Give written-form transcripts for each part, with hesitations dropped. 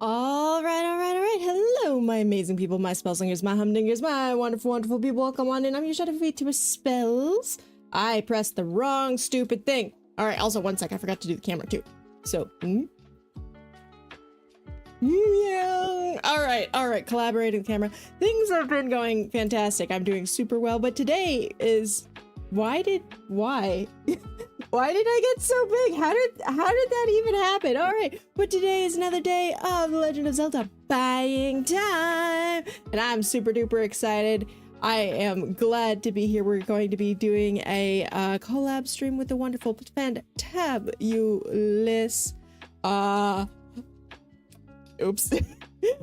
All right. Hello, my amazing people, my spellslingers, my humdingers, my wonderful people. Welcome on in. I'm your shadow Vtuber spells. I pressed the wrong stupid thing. All right, also, one sec. I forgot to do the camera, too. So, yeah. All right. Collaborating with camera. Things have been going fantastic. I'm doing super well, but today is... Why did I get so big? How did that even happen? All right, but today is another day of The Legend of Zelda buying time, and I'm super duper excited. I am glad to be here. We're going to be doing a collab stream with the wonderful fantabulous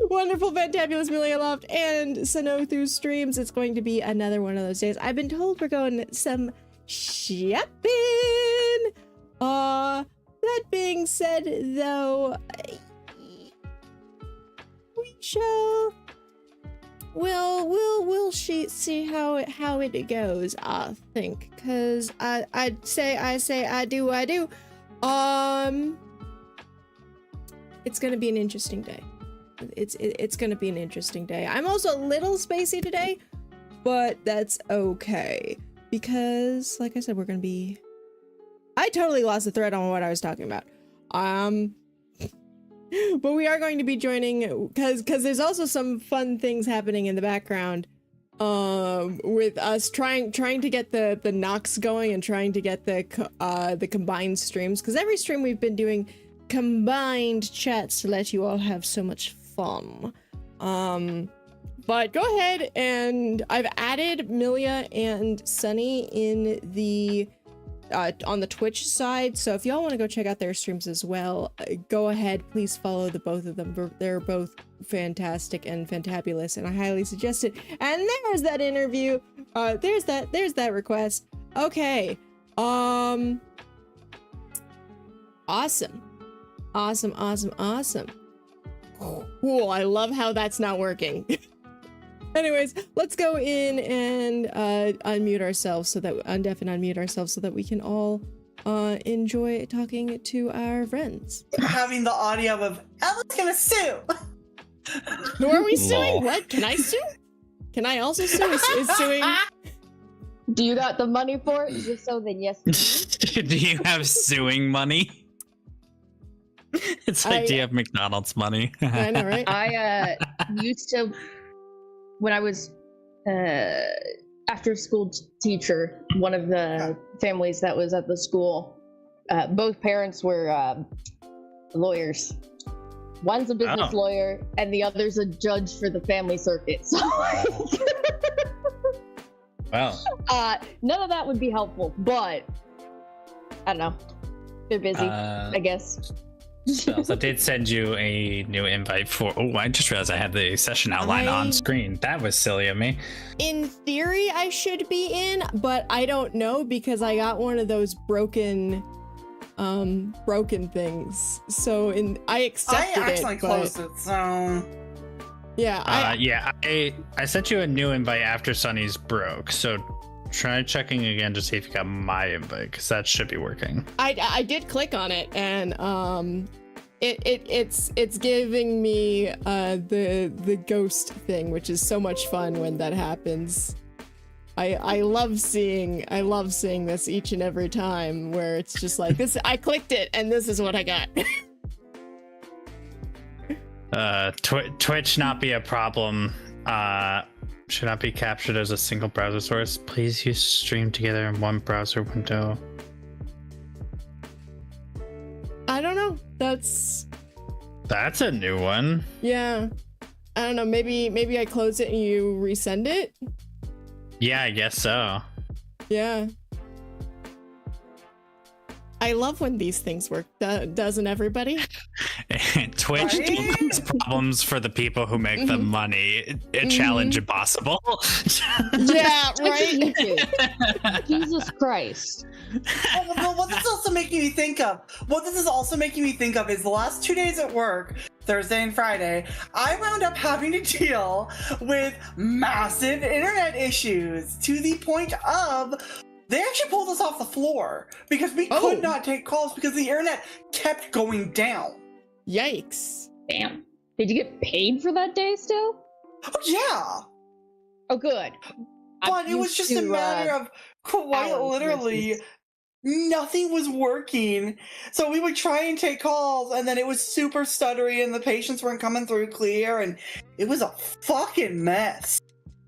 wonderful fantabulous Mikel Loft and Sanothu streams. It's going to be another one of those days. I've been told we're going some shopping. That being said, though, we'll see how it goes. I think, cause I do. It's gonna be an interesting day. It's gonna be an interesting day. I'm also a little spacey today, but that's okay because, like I said, we're gonna be. I totally lost the thread on what I was talking about. But we are going to be joining because there's also some fun things happening in the background. With us trying to get the Nox going and trying to get the combined streams, because every stream we've been doing combined chats to let you all have so much fun. But go ahead, and I've added Milia and Sunny in the on the Twitch side, so if y'all want to go check out their streams as well, go ahead. Please follow the both of them. They're both fantastic and fantabulous, and I highly suggest it. And there's that interview. There's that request. Okay. Awesome. Cool. I love how that's not working. Anyways, let's go in and unmute ourselves so that unmute ourselves so that we can all enjoy talking to our friends. Having the audio of Ella's gonna sue. Who are we suing? What? Can I sue? Can I also sue? Is suing? Do you got the money for it? If so, then yes. Do you have suing money? It's like, do you have McDonald's money? I know, right? I used to, when I was after school teacher, one of the families that was at the school, both parents were lawyers. One's a business lawyer, and the other's a judge for the family circuit. So, Wow. None of that would be helpful, but I don't know. They're busy, I guess. So I did send you a new invite for. Oh, I just realized I had the session outline on screen. That was silly of me. In theory, I should be in, but I don't know because I got one of those broken things. So I accepted it. I actually closed it, so. Yeah. I sent you a new invite after Sunny's broke. So try checking again to see if you got my invite, because that should be working. I did click on it, and it's giving me the ghost thing, which is so much fun when that happens. I love seeing this each and every time, where it's just like this. I clicked it, and this is what I got. Twitch not be a problem. Should not be captured as a single browser source. Please use stream together in one browser window. I don't know. That's a new one. Yeah. I don't know. Maybe I close it and you resend it. Yeah, I guess so. Yeah. I love when these things work, doesn't everybody? Twitch has problems for the people who make the money. Challenge impossible. Yeah, right? Jesus Christ. What this is also making me think of is the last 2 days at work, Thursday and Friday, I wound up having to deal with massive internet issues to the point of they actually pulled us off the floor because we could not take calls because the internet kept going down. Yikes. Damn. Did you get paid for that day still? Oh, yeah. Oh, good. But it was just a matter of quite literally nothing was working. So we would try and take calls, and then it was super stuttery, and the patients weren't coming through clear, and it was a fucking mess.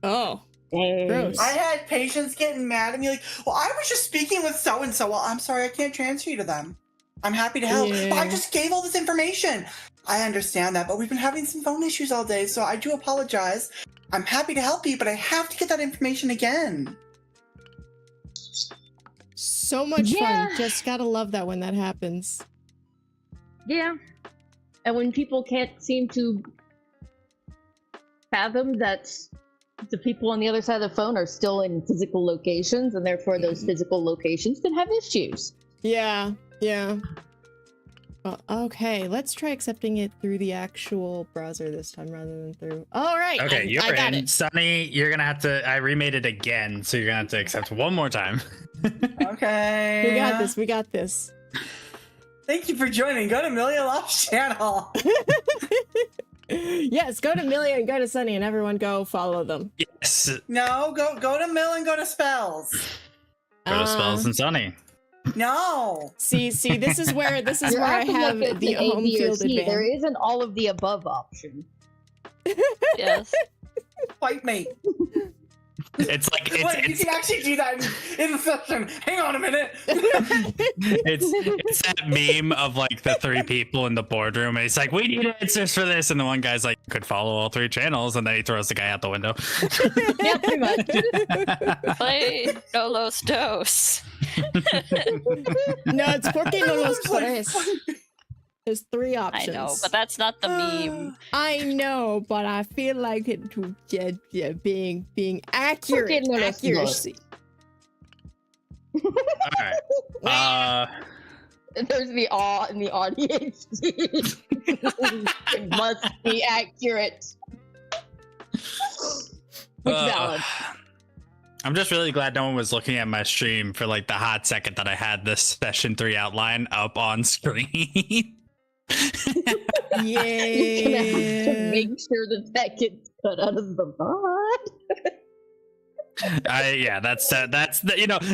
Oh, gross. I had patients getting mad at me like, well, I was just speaking with so-and-so. Well, I'm sorry, I can't transfer you to them. I'm happy to help. Yeah. But I just gave all this information. I understand that, but we've been having some phone issues all day, so I do apologize. I'm happy to help you, but I have to get that information again. So much fun. Just gotta love that when that happens. Yeah. And when people can't seem to fathom that the people on the other side of the phone are still in physical locations, and therefore those physical locations can have issues. Yeah, yeah. Well, okay, let's try accepting it through the actual browser this time rather than through. All right. Okay, you're I got in. it. Sunny, you're gonna have to. I remade it again, so you're gonna have to accept one more time. Okay. We got this. We got this. Thank you for joining. Go to Million Love's channel. Yes, go to Millie and go to Sunny, and everyone go follow them. Yes. No, go to Mill and go to Spells. Go to Spells and Sunny. No. See, this is where You're I acting have like it's the an A, home B, or field C. advantage. There isn't all of the above option. Yes. Fight me. It's like Wait, you it's can actually do that in the session. Hang on a minute. it's that meme of like the three people in the boardroom, and it's like, we need answers for this, and the one guy's like, could follow all three channels, and then he throws the guy out the window. Yeah, pretty much. Play No Los Dos. No, it's Porque no los It's like- tres. There's three I options. know, but that's not the meme. I know, but I feel like it being accurate. Porque no los Accuracy. All right. There's the awe in the audience. It must be accurate. Which valid. I'm just really glad no one was looking at my stream for like the hot second that I had this session 3 outline up on screen. Yeah. You're gonna have to make sure that gets cut out of the VOD. That's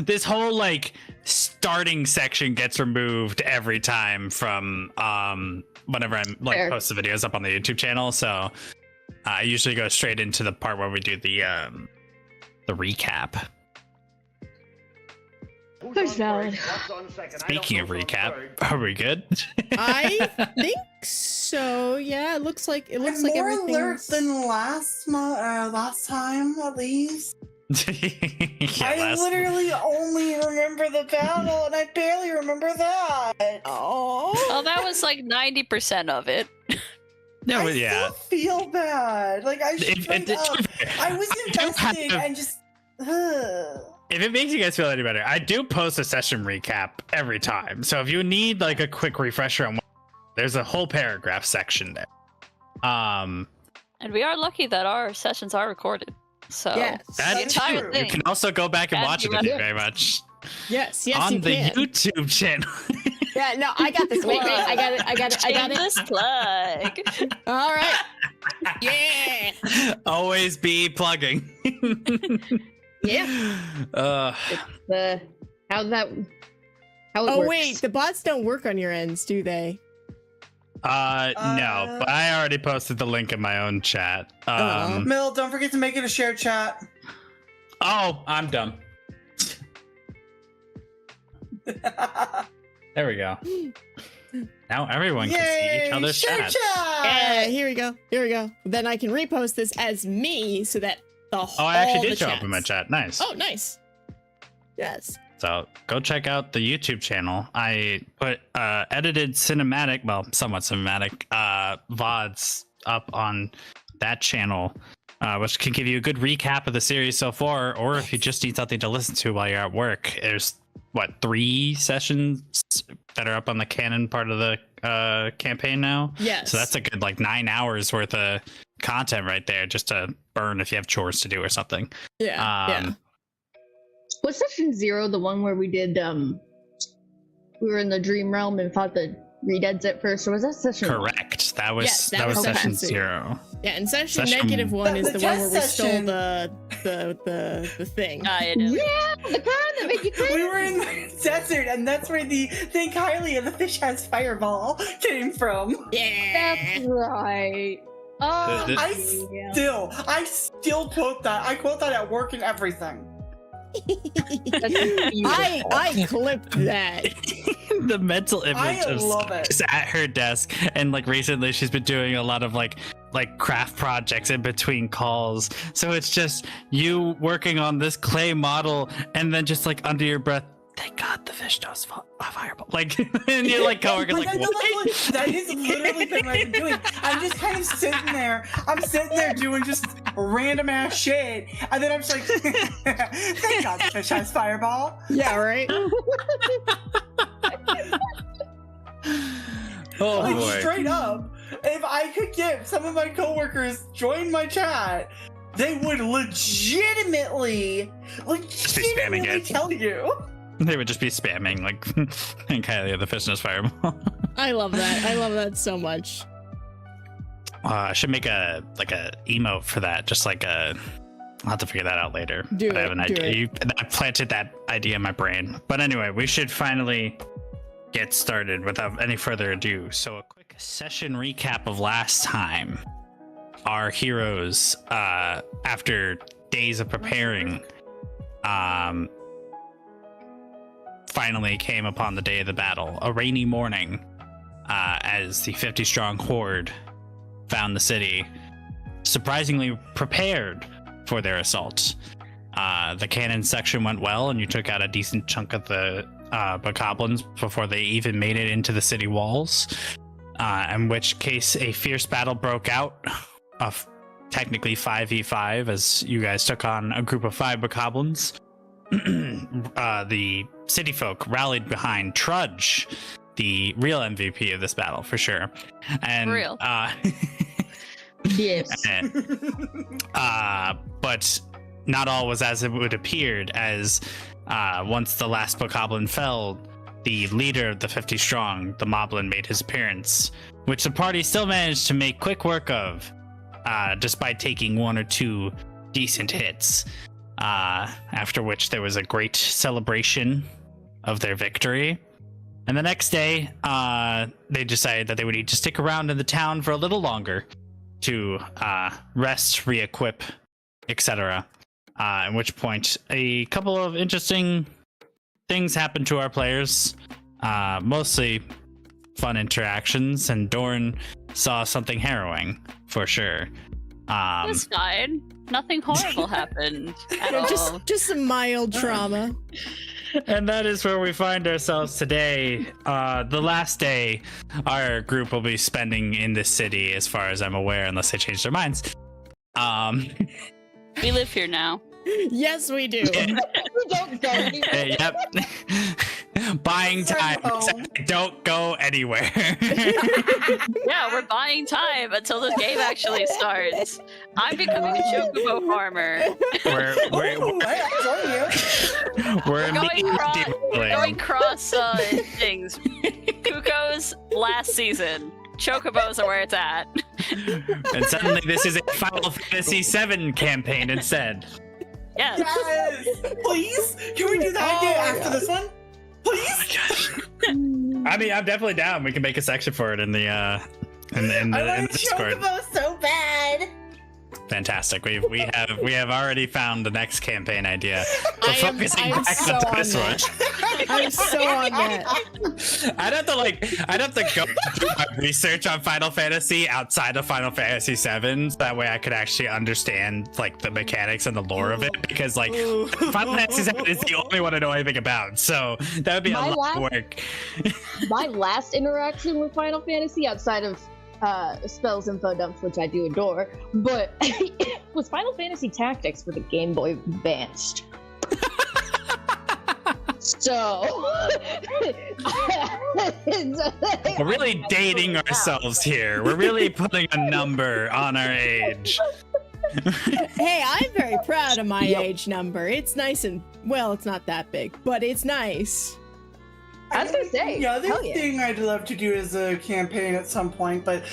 this whole like starting section gets removed every time from whenever I'm like Fair. post the videos up on the YouTube channel, so I usually go straight into the part where we do the recap. Who's valid? Speaking of recap, are we good? I think so. Yeah, it looks like I'm more alert everything's. than last time, at least. Yeah, I literally only remember the battle, and I barely remember that. Oh. Well, that was like 90% of it. No, I yeah. still feel bad. Like I straight up, I was invested and just. If it makes you guys feel any better, I do post a session recap every time. So if you need like a quick refresher on there's a whole paragraph section there. And we are lucky that our sessions are recorded. So Yes. That the entire too. thing. You can also go back and Can watch you it. Thank you run it? very much. Yes, On you the can. YouTube channel. Yeah, no, I got this. Wait, I got it. Shameless plug. All right. Yeah. Always be plugging. Yeah. How it Oh works. wait, the bots don't work on your ends, do they? No, but I already posted the link in my own chat. Mill, don't forget to make it a shared chat. Oh, I'm dumb. There we go. Now everyone can see each other's shared chat. Yeah, here we go. Here we go. Then I can repost this as me so that the whole Oh, I actually did the show up in my chats- chat. Nice. Oh, nice. Yes. So go check out the YouTube channel. I put edited cinematic, well, somewhat cinematic VODs up on that channel, which can give you a good recap of the series so far, or if you just need something to listen to while you're at work. There's 3 sessions that are up on the canon part of the campaign now. Yes. So that's a good 9 hours worth of content right there, just to burn if you have chores to do or something. Yeah. Yeah. Was session 0 the one where we did we were in the dream realm and fought the Redeads at first, or was that session 1? Correct. Yes, that was Yes, that was okay. session 0. Yeah, and session Session- -1 is The the one where we test stole session. the thing. I know. Yeah, the car that made you crazy. We were in the desert, and that's where the Think Highly of the Fish Has Fireball came from. Yeah. That's right. Oh, The- I still quote that. I quote that at work and everything. that's beautiful. I clipped that. The mental image I of love it. is at her desk, and like recently she's been doing a lot of like craft projects in between calls. So it's just you working on this clay model, and then just like under your breath, thank God the fish knows fireball. Like, and you're like coworkers But like, no, what? that is literally been what I've been doing. I'm just kind of sitting there. I'm sitting there doing just random ass shit, and then I'm just like, thank God the fish has fireball. Yeah, right. Oh Like boy. straight up, if I could get some of my coworkers join my chat, they would legitimately spamming it. tell you. They would just be spamming like and Kylie of the fish knows fireball. I love that. I love that so much. I should make a emote for that. Just like a, I'll have to figure that out later. Do but I have it, an do idea. it. I planted that idea in my brain. But anyway, we should finally get started without any further ado. So a quick session recap of last time. Our heroes, after days of preparing, finally came upon the day of the battle, a rainy morning, as the 50-strong horde found the city surprisingly prepared for their assault. The cannon section went well, and you took out a decent chunk of the bokoblins before they even made it into the city walls, in which case a fierce battle broke out of technically 5v5 as you guys took on a group of 5 bokoblins. The city folk rallied behind Trudge, the real MVP of this battle for sure. And Real. Yes. But not all was as it would appeared, as once the last bokoblin fell, the leader of the 50 strong, the moblin, made his appearance, which the party still managed to make quick work of, despite taking 1 or 2 decent hits. After which there was a great celebration of their victory. And the next day, they decided that they would need to stick around in the town for a little longer to rest, re-equip, etc. At which point, a couple of interesting things happened to our players. Mostly fun interactions, and Dorn saw something harrowing, for sure. This died. Nothing horrible happened at all. Just some mild trauma. And that is where we find ourselves today. The last day our group will be spending in this city, as far as I'm aware, unless they change their minds. We live here now. Yes, we do. We don't go anywhere. Yep. Buying time. Don't go anywhere. Yeah, we're buying time until the game actually starts. I'm becoming a chocobo farmer. we're Going cross things. Kuko's last season. Chocobos are where it's at. And suddenly this is a Final Fantasy VII campaign instead. Yes. Yes! Please? Can we do that again after this one? Please? I mean, I'm definitely down. We can make a section for it in the in the Discord. Chocobo so bad. Fantastic. We have already found the next campaign idea. We're I'm focusing back so onto on this that. one. I'm so on that. I'd have to go do my research on Final Fantasy outside of Final Fantasy VII. That way I could actually understand like the mechanics and the lore of it, because like Final Fantasy VII is the only one I know anything about. So that would be a lot of work. My last interaction with Final Fantasy, outside of spells info dumps, which I do adore, but was Final Fantasy Tactics for the Game Boy Advanced. So We're really dating ourselves here. We're really putting a number on our age. Hey, I'm very proud of my age number. It's nice and, well, it's not that big, but it's nice. I was gonna say, The other hell yeah. thing I'd love to do is a campaign at some point, but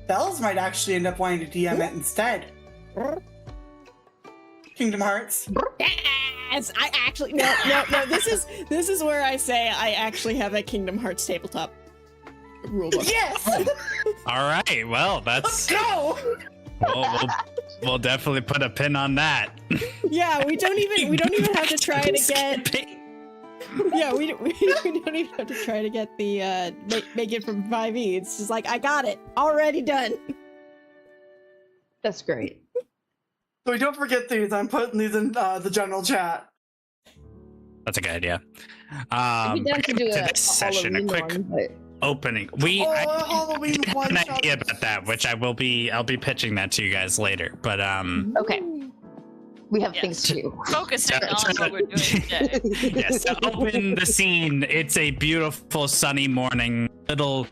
Bells might actually end up wanting to DM it instead. Kingdom Hearts. Yes, I actually no. This is where I say I actually have a Kingdom Hearts tabletop rulebook. Yes. All right. Well, that's. Go. We'll definitely put a pin on that. Yeah, we don't even have to try to get. Yeah, we don't even have to try to get the make it from 5e. It's just like I got it already done. That's great. So we don't forget these. I'm putting these in the general chat. That's a good idea. We'd have to do this session, a quick opening. Halloween I have one an shot. idea about that, which I'll be pitching that to you guys later. But Okay. We have Yes. things to do. Focusing on what we're doing today. yes, to open the scene, it's a beautiful sunny morning. Still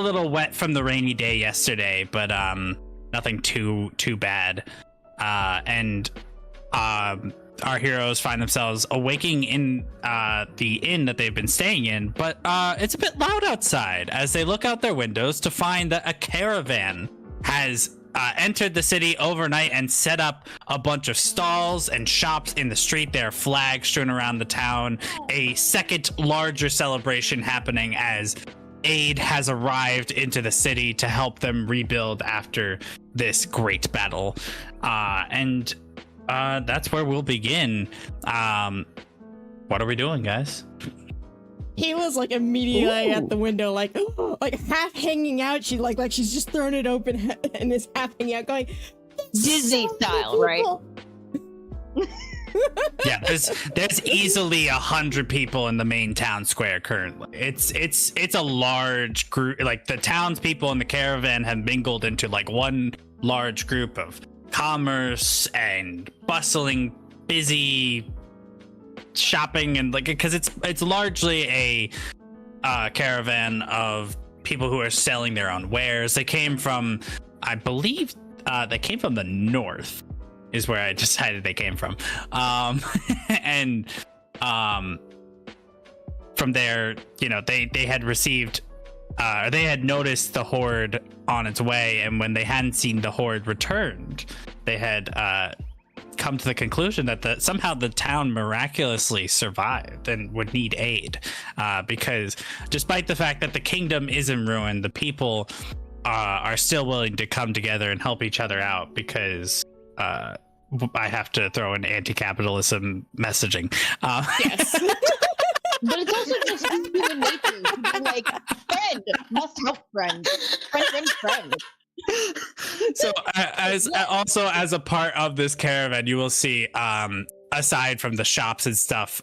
a little wet from the rainy day yesterday, but nothing too bad. And our heroes find themselves awaking in the inn that they've been staying in, but it's a bit loud outside as they look out their windows to find that a caravan has entered the city overnight and set up a bunch of stalls and shops in the street. There are flags strewn around the town. A second larger celebration happening as aid has arrived into the city to help them rebuild after this great battle. And that's where we'll begin. What are we doing, guys? He was like immediately at the window, like half hanging out. She like she's just thrown it open and is half hanging out, going Disney style, right? Yeah, there's easily 100 people in the main town square currently. It's a large group. Like the townspeople and the caravan have mingled into like one large group of commerce and bustling, busy shopping, and like because it's largely a caravan of people who are selling their own wares. They came from, I believe, they came from the north. Is where I decided they came from. And from there, you know, they had received, they had noticed the horde on its way, and when they hadn't seen the horde returned, they had come to the conclusion that somehow the town miraculously survived and would need aid, because despite the fact that the kingdom is in ruin, the people are still willing to come together and help each other out because I have to throw in anti-capitalism messaging. yes. But it's also just human nature to be like, friend must help friend. Friend. So as a part of this caravan, you will see, aside from the shops and stuff,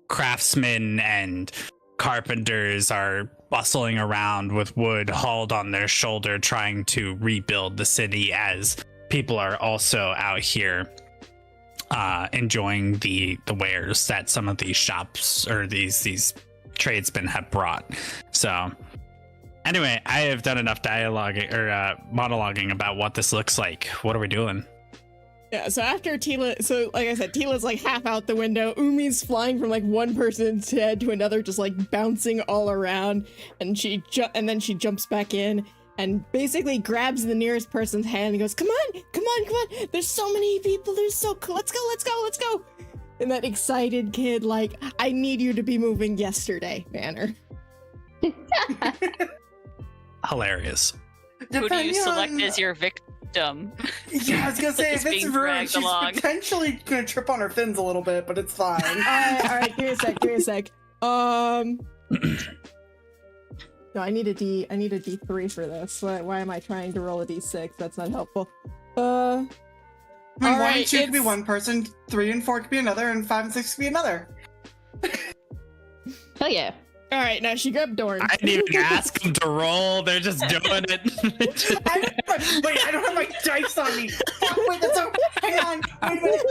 craftsmen and carpenters are bustling around with wood hauled on their shoulder, trying to rebuild the city, as people are also out here enjoying the wares that some of these shops or these tradesmen have brought. So anyway, I have done enough dialoguing or monologuing about what this looks like. What are we doing? Yeah, so after Tila, so like I said, Tila's like half out the window. Umi's flying from like one person's head to another, just like bouncing all around, and and then she jumps back in and basically grabs the nearest person's hand and goes, come on, there's so many people, there's so cool, let's go. And that excited kid, like, I need you to be moving yesterday manner. Hilarious. Who do you select as your victim? Yeah, I was gonna say, if it's being rude, dragged she's along. potentially gonna trip on her fins a little bit, but it's fine. All right, give me a sec. No, I need a D3 for this. Why am I trying to roll a D6? That's not helpful. I mean, all 1 right, and 2 could be it's- one person, 3 and 4 could be another, and 5 and 6 could be another. Hell yeah. All right, now she grabbed Dorn. I didn't even ask them to roll. They're just doing it. I don't have my dice on me. Fuck, wait, that's a, hang on. Wait a minute.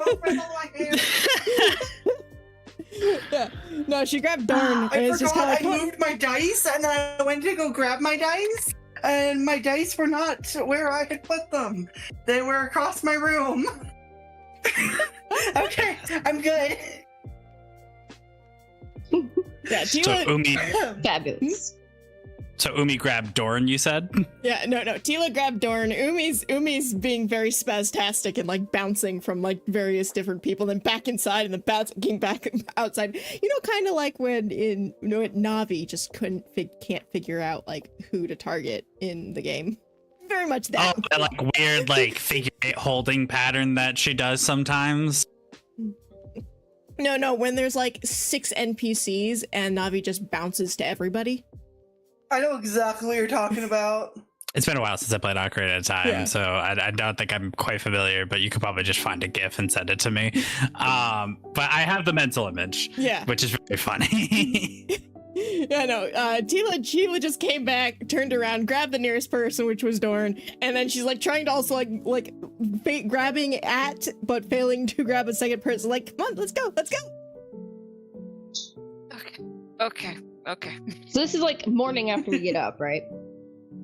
Don't bring all my hands. Yeah. No, she grabbed Dorn. and I it's just forgot kinda I moved my dice, and then I went to go grab my dice, and my dice were not where I had put them. They were across my room. Okay, I'm good. Yeah, So Tila. Umi, Fabulous. so Umi grabbed Doran, you said? Yeah, no. Tila grabbed Dorn. Umi's being very spastastic and like bouncing from like various different people, then back inside and then bouncing back outside. You know, kind of like when Navi just can't figure out like who to target in the game. Very much that. Oh, that like weird like figure eight holding pattern that she does sometimes. No. When there's like 6 NPCs and Navi just bounces to everybody. I know exactly what you're talking about. It's been a while since I played Ocarina of Time, Yeah. so I don't think I'm quite familiar, but you could probably just find a GIF and send it to me. But I have the mental image, Yeah. which is very funny. Yeah, no. Tila just came back, turned around, grabbed the nearest person, which was Dorn, and then she's like trying to also like grabbing at, but failing to grab a second person. Like, come on, let's go. Okay. So this is like morning after we get up, right?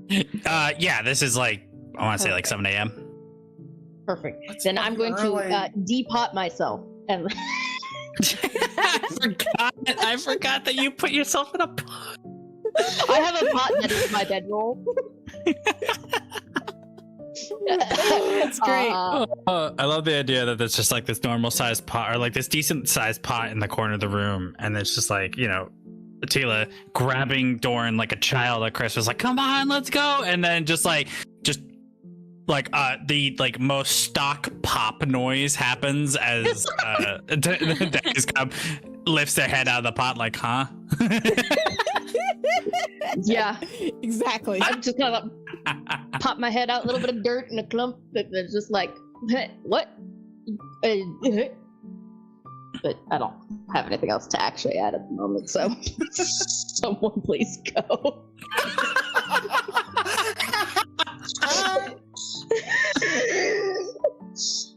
Yeah, this is like, I want to say like 7 a.m. Perfect. That's Then I'm going fucking to early. depot myself and I forgot that you put yourself in a pot. I have a pot that is my bedroll. That's great. I love the idea that there's just like this normal sized pot or like this decent sized pot in the corner of the room, and it's just like, you know, Tila grabbing Doran like a child at Christmas, like, come on, let's go, and then just the like most stock pop noise happens as Deck's Cub lifts their head out of the pot, like, huh? Yeah, Exactly. I'm just gonna pop my head out, a little bit of dirt and a clump, and it's just like, what? But I don't have anything else to actually add at the moment, so someone please go.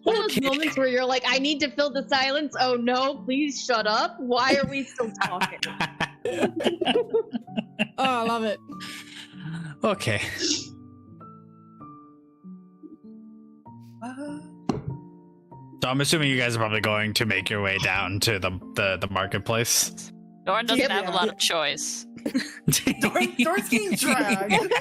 One of those moments where you're like, I need to fill the silence. Oh no, please shut up. Why are we still talking? Oh, I love it. Okay. So I'm assuming you guys are probably going to make your way down to the marketplace. Doran doesn't Yeah. have a lot of choice. Doran's getting dragged.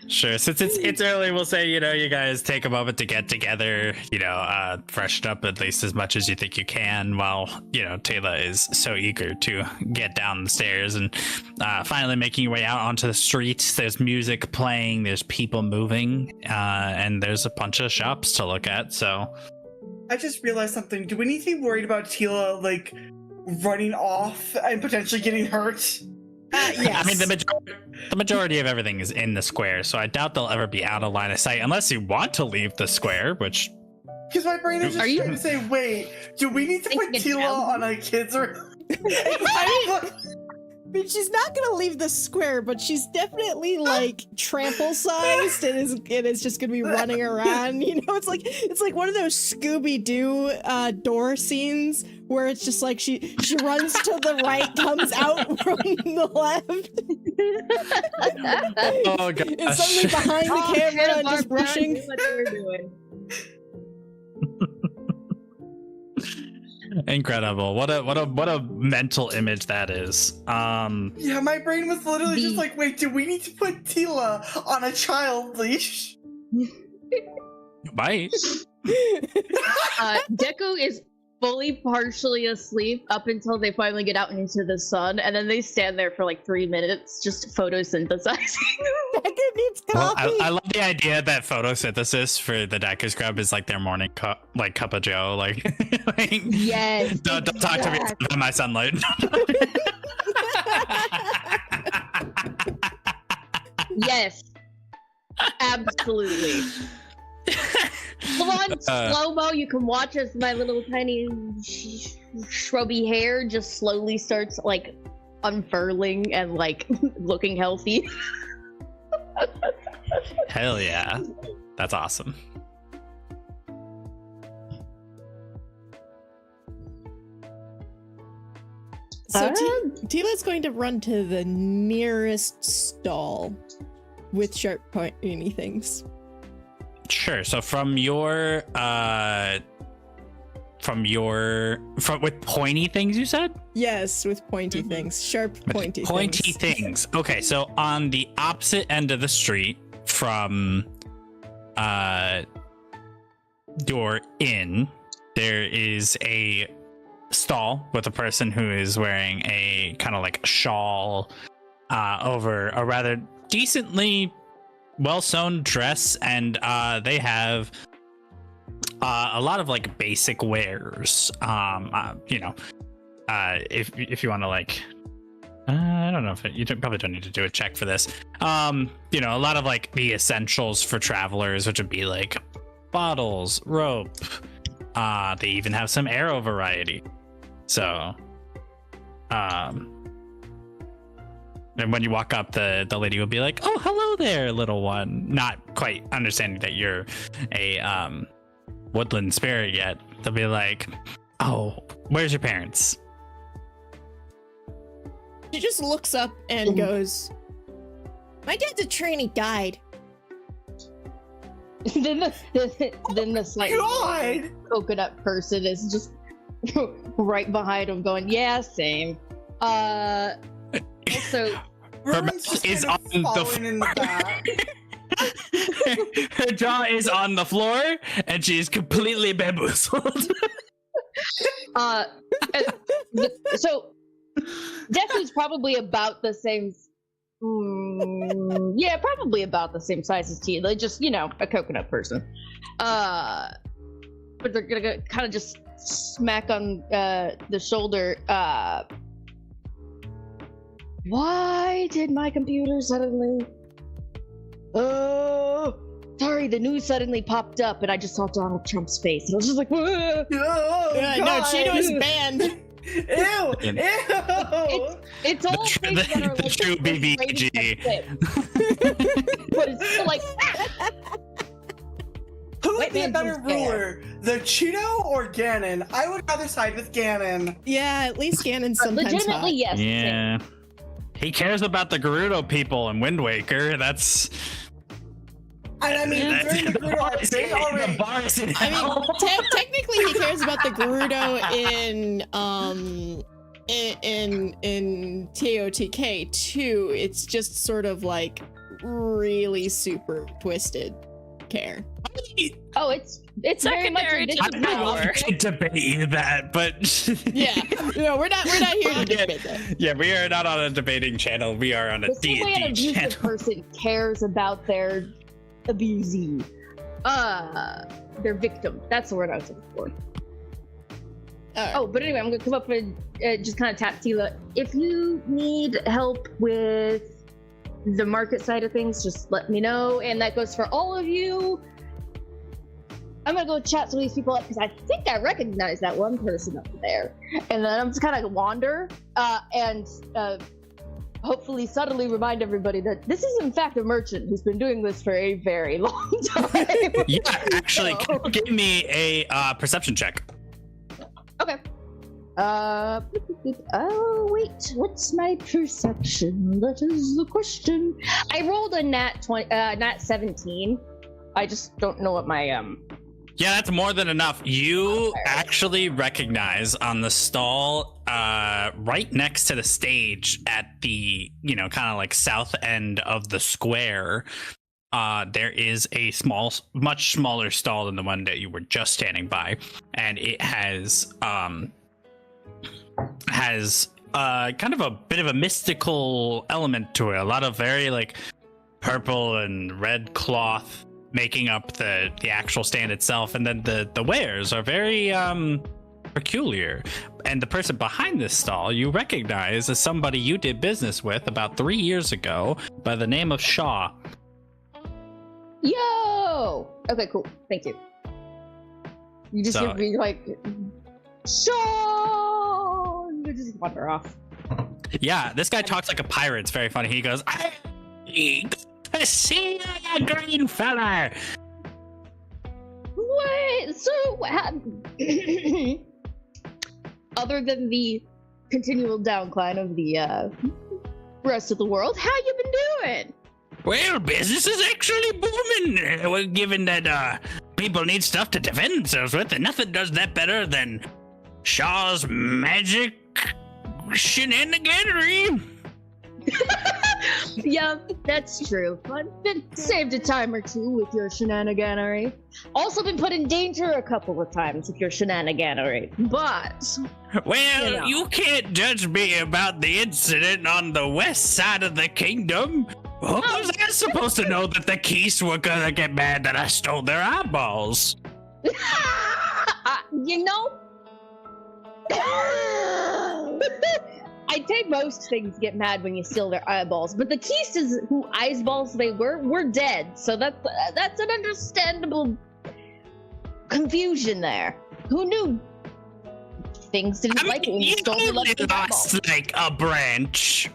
Sure. Since it's early, we'll say, you know, you guys take a moment to get together, you know, freshen up at least as much as you think you can, while, you know, Tayla is so eager to get down the stairs and finally making your way out onto the streets. There's music playing, there's people moving, and there's a bunch of shops to look at. So I just realized something. Do we need to be worried about Tila, like, running off and potentially getting hurt? Yes. I mean, the majority of everything is in the square, so I doubt they'll ever be out of line of sight unless you want to leave the square, which Because my brain is just Are you- trying to say, wait, do we need to put Thinking Tila down? on a kid's room? I mean, she's not gonna leave the square, but she's definitely like trample sized and is just gonna be running around. You know, it's like one of those Scooby-Doo door scenes where it's just like she runs to the right, comes out from the left. oh god, It's suddenly behind the camera and just rushing. What they're doing. incredible! What a mental image that is. Yeah, my brain was literally just like, wait, do we need to put Tila on a child leash? Might. Deku is fully partially asleep up until they finally get out into the sun, and then they stand there for like 3 minutes just photosynthesizing. Deku needs Well, coffee. I love the idea that photosynthesis for the Deku Scrub is like their morning cup of Joe. Like, Yes. don't talk to me about my sunlight. Yes. Absolutely. Come on, slow-mo, you can watch as my little tiny shrubby hair just slowly starts like unfurling and like looking healthy. Hell yeah, that's awesome. So Tila's going to run to the nearest stall with sharp pointy things. Sure. So from your with pointy things, you said? Yes, with pointy things. Sharp pointy things. Pointy things. Okay, so on the opposite end of the street from your inn, there is a stall with a person who is wearing a kind of like shawl over a rather decently well-sewn dress, and they have a lot of like basic wares. If you want to like, I don't know if probably don't need to do a check for this. A lot of like the essentials for travelers, which would be like bottles, rope. They even have some arrow variety. So, and when you walk up, the lady will be like, "Oh, hello there, little one." Not quite understanding that you're a woodland spirit yet. They'll be like, "Oh, where's your parents?" She just looks up and goes, "My dad's a trainee guide." then the slightly God! coconut person is just right behind him going, "Yeah, same." Also, Ruben's just is kind of on the falling in the back. Her jaw is on the floor, and she's completely bamboozled. So Deku's probably about the same. Yeah, probably about the same size as T. Like just a coconut person. But they're gonna kind of just smack on the shoulder. Why did my computer suddenly? Oh, sorry, the news suddenly popped up, and I just saw Donald Trump's face, and I was just like, "Whoa." No, Cheeto is banned. Ew! It's all things that are the like true BBG. But it's still like, Who would White be a man better comes fair. ruler, the Cheeto or Ganon? I would rather side with Ganon. Yeah, at least Ganon's sometimes legitimately, hot. yes. Yeah. He cares about the Gerudo people in Wind Waker. That's. And I mean, during the Gerudo arc, they already. I mean, technically he cares about the Gerudo in TOTK too. It's just sort of like really super twisted care. Oh, it's very much Secondary a to the power. I debate that, but Yeah, no, we're not here to debate that. yeah, we are not on a debating channel. We are on a the same way an D&D abusive channel. person cares about their abusee. Their victim. That's the word I was looking for. Oh, but anyway, I'm gonna come up and just kind of tap Tila. If you need help with the market side of things, just let me know, and that goes for all of you. I'm gonna go chat some of these people up because I think I recognize that one person up there, and then I'm just kind of wander and hopefully subtly remind everybody that this is in fact a merchant who's been doing this for a very long time. Yeah, actually, So- give me a perception check. Okay. Oh wait, what's my perception? That is the question. I rolled a nat 17. I just don't know what my Yeah, that's more than enough. You actually recognize on the stall right next to the stage at the, kind of like south end of the square, there is a much smaller stall than the one that you were just standing by. And it has kind of a bit of a mystical element to it. A lot of very like purple and red cloth making up the actual stand itself, and then the wares are very peculiar. And the person behind this stall you recognize as somebody you did business with about 3 years ago by the name of Shaw. Yo! Okay, cool. Thank you. You just So- give me like Sean! You just wander off. Yeah, this guy talks like a pirate. It's very funny. He goes, "Good to see you, green fella." What? So what happened? Other than the continual downcline of the rest of the world, how you been doing? Well, business is actually booming. Well, given that people need stuff to defend themselves with, and nothing does that better than Shaw's magic shenaniganery. Yeah, that's true. I've been saved a time or two with your shenaniganery. Also been put in danger a couple of times with your shenaniganery. But well, you can't judge me about the incident on the west side of the kingdom. How was I supposed to know that the Keys were gonna get mad that I stole their eyeballs? You know, I'd say most things get mad when you steal their eyeballs, but the Keys, who eyeballs they were dead, so that's an understandable confusion there. Who knew things didn't like it when you stole their left eyeballs? Lost like a branch.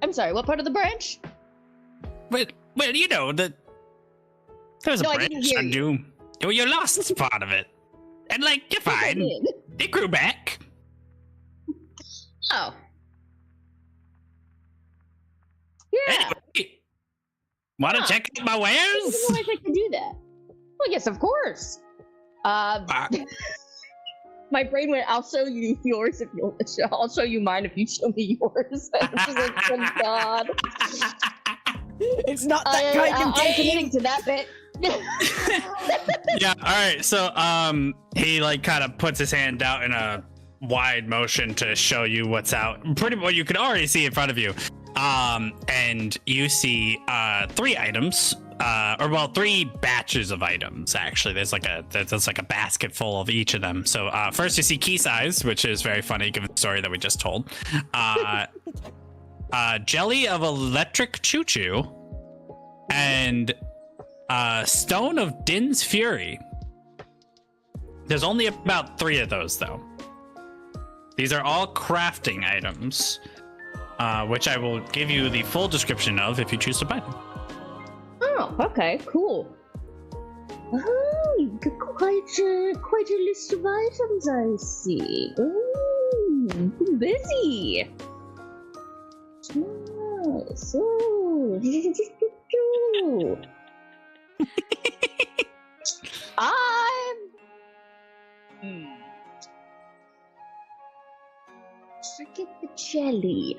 I'm sorry, what part of the branch? Well, you know, there's a branch on you. Well, you lost part of it. And, like, you're fine. It grew back. Oh. Yeah. Anyway, want to check out my wares? I didn't realize I could do that. Well, yes, of course. My brain went, I'll show you yours if you'll, I'll show you mine if you show me yours. I was like, oh God. It's not that kind of game. I'm committing to that bit. Yeah, alright, so, he, like, kind of puts his hand out in a wide motion to show you what's out. Pretty much, you can already see in front of you. And you see, 3 items. Three batches of items, actually. There's like a basket full of each of them. So first you see key size, which is very funny given the story that we just told. Jelly of electric choo-choo, and stone of Din's fury. There's only about 3 of those though. These are all crafting items, which I will give you the full description of if you choose to buy them. Oh, okay, cool. Oh, you've got quite a list of items, I see. Oh, busy. Oh, so... Forget the jelly.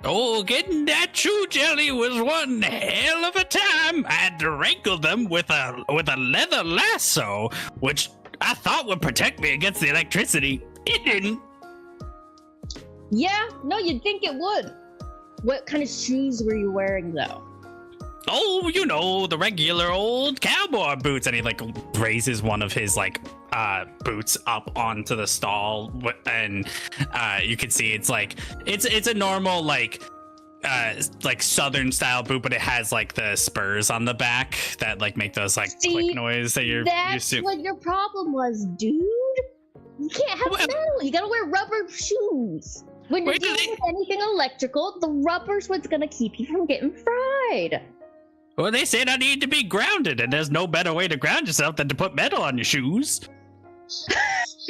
Oh, getting that true jelly was one hell of a time. I had to wrangle them with a leather lasso, which I thought would protect me against the electricity. It didn't. Yeah, no, you'd think it would. What kind of shoes were you wearing, though? Oh, you know, the regular old cowboy boots. And he, like, raises one of his, like, boots up onto the stall. And you can see it's, like, it's a normal, like southern style boot, but it has, like, the spurs on the back that, like, make those, like, click noise that you're used to. That's what your problem was, dude. You can't have metal. You gotta wear rubber shoes. When you're dealing with anything electrical, the rubber's what's gonna keep you from getting fried. Well, they said I need to be grounded, and there's no better way to ground yourself than to put metal on your shoes.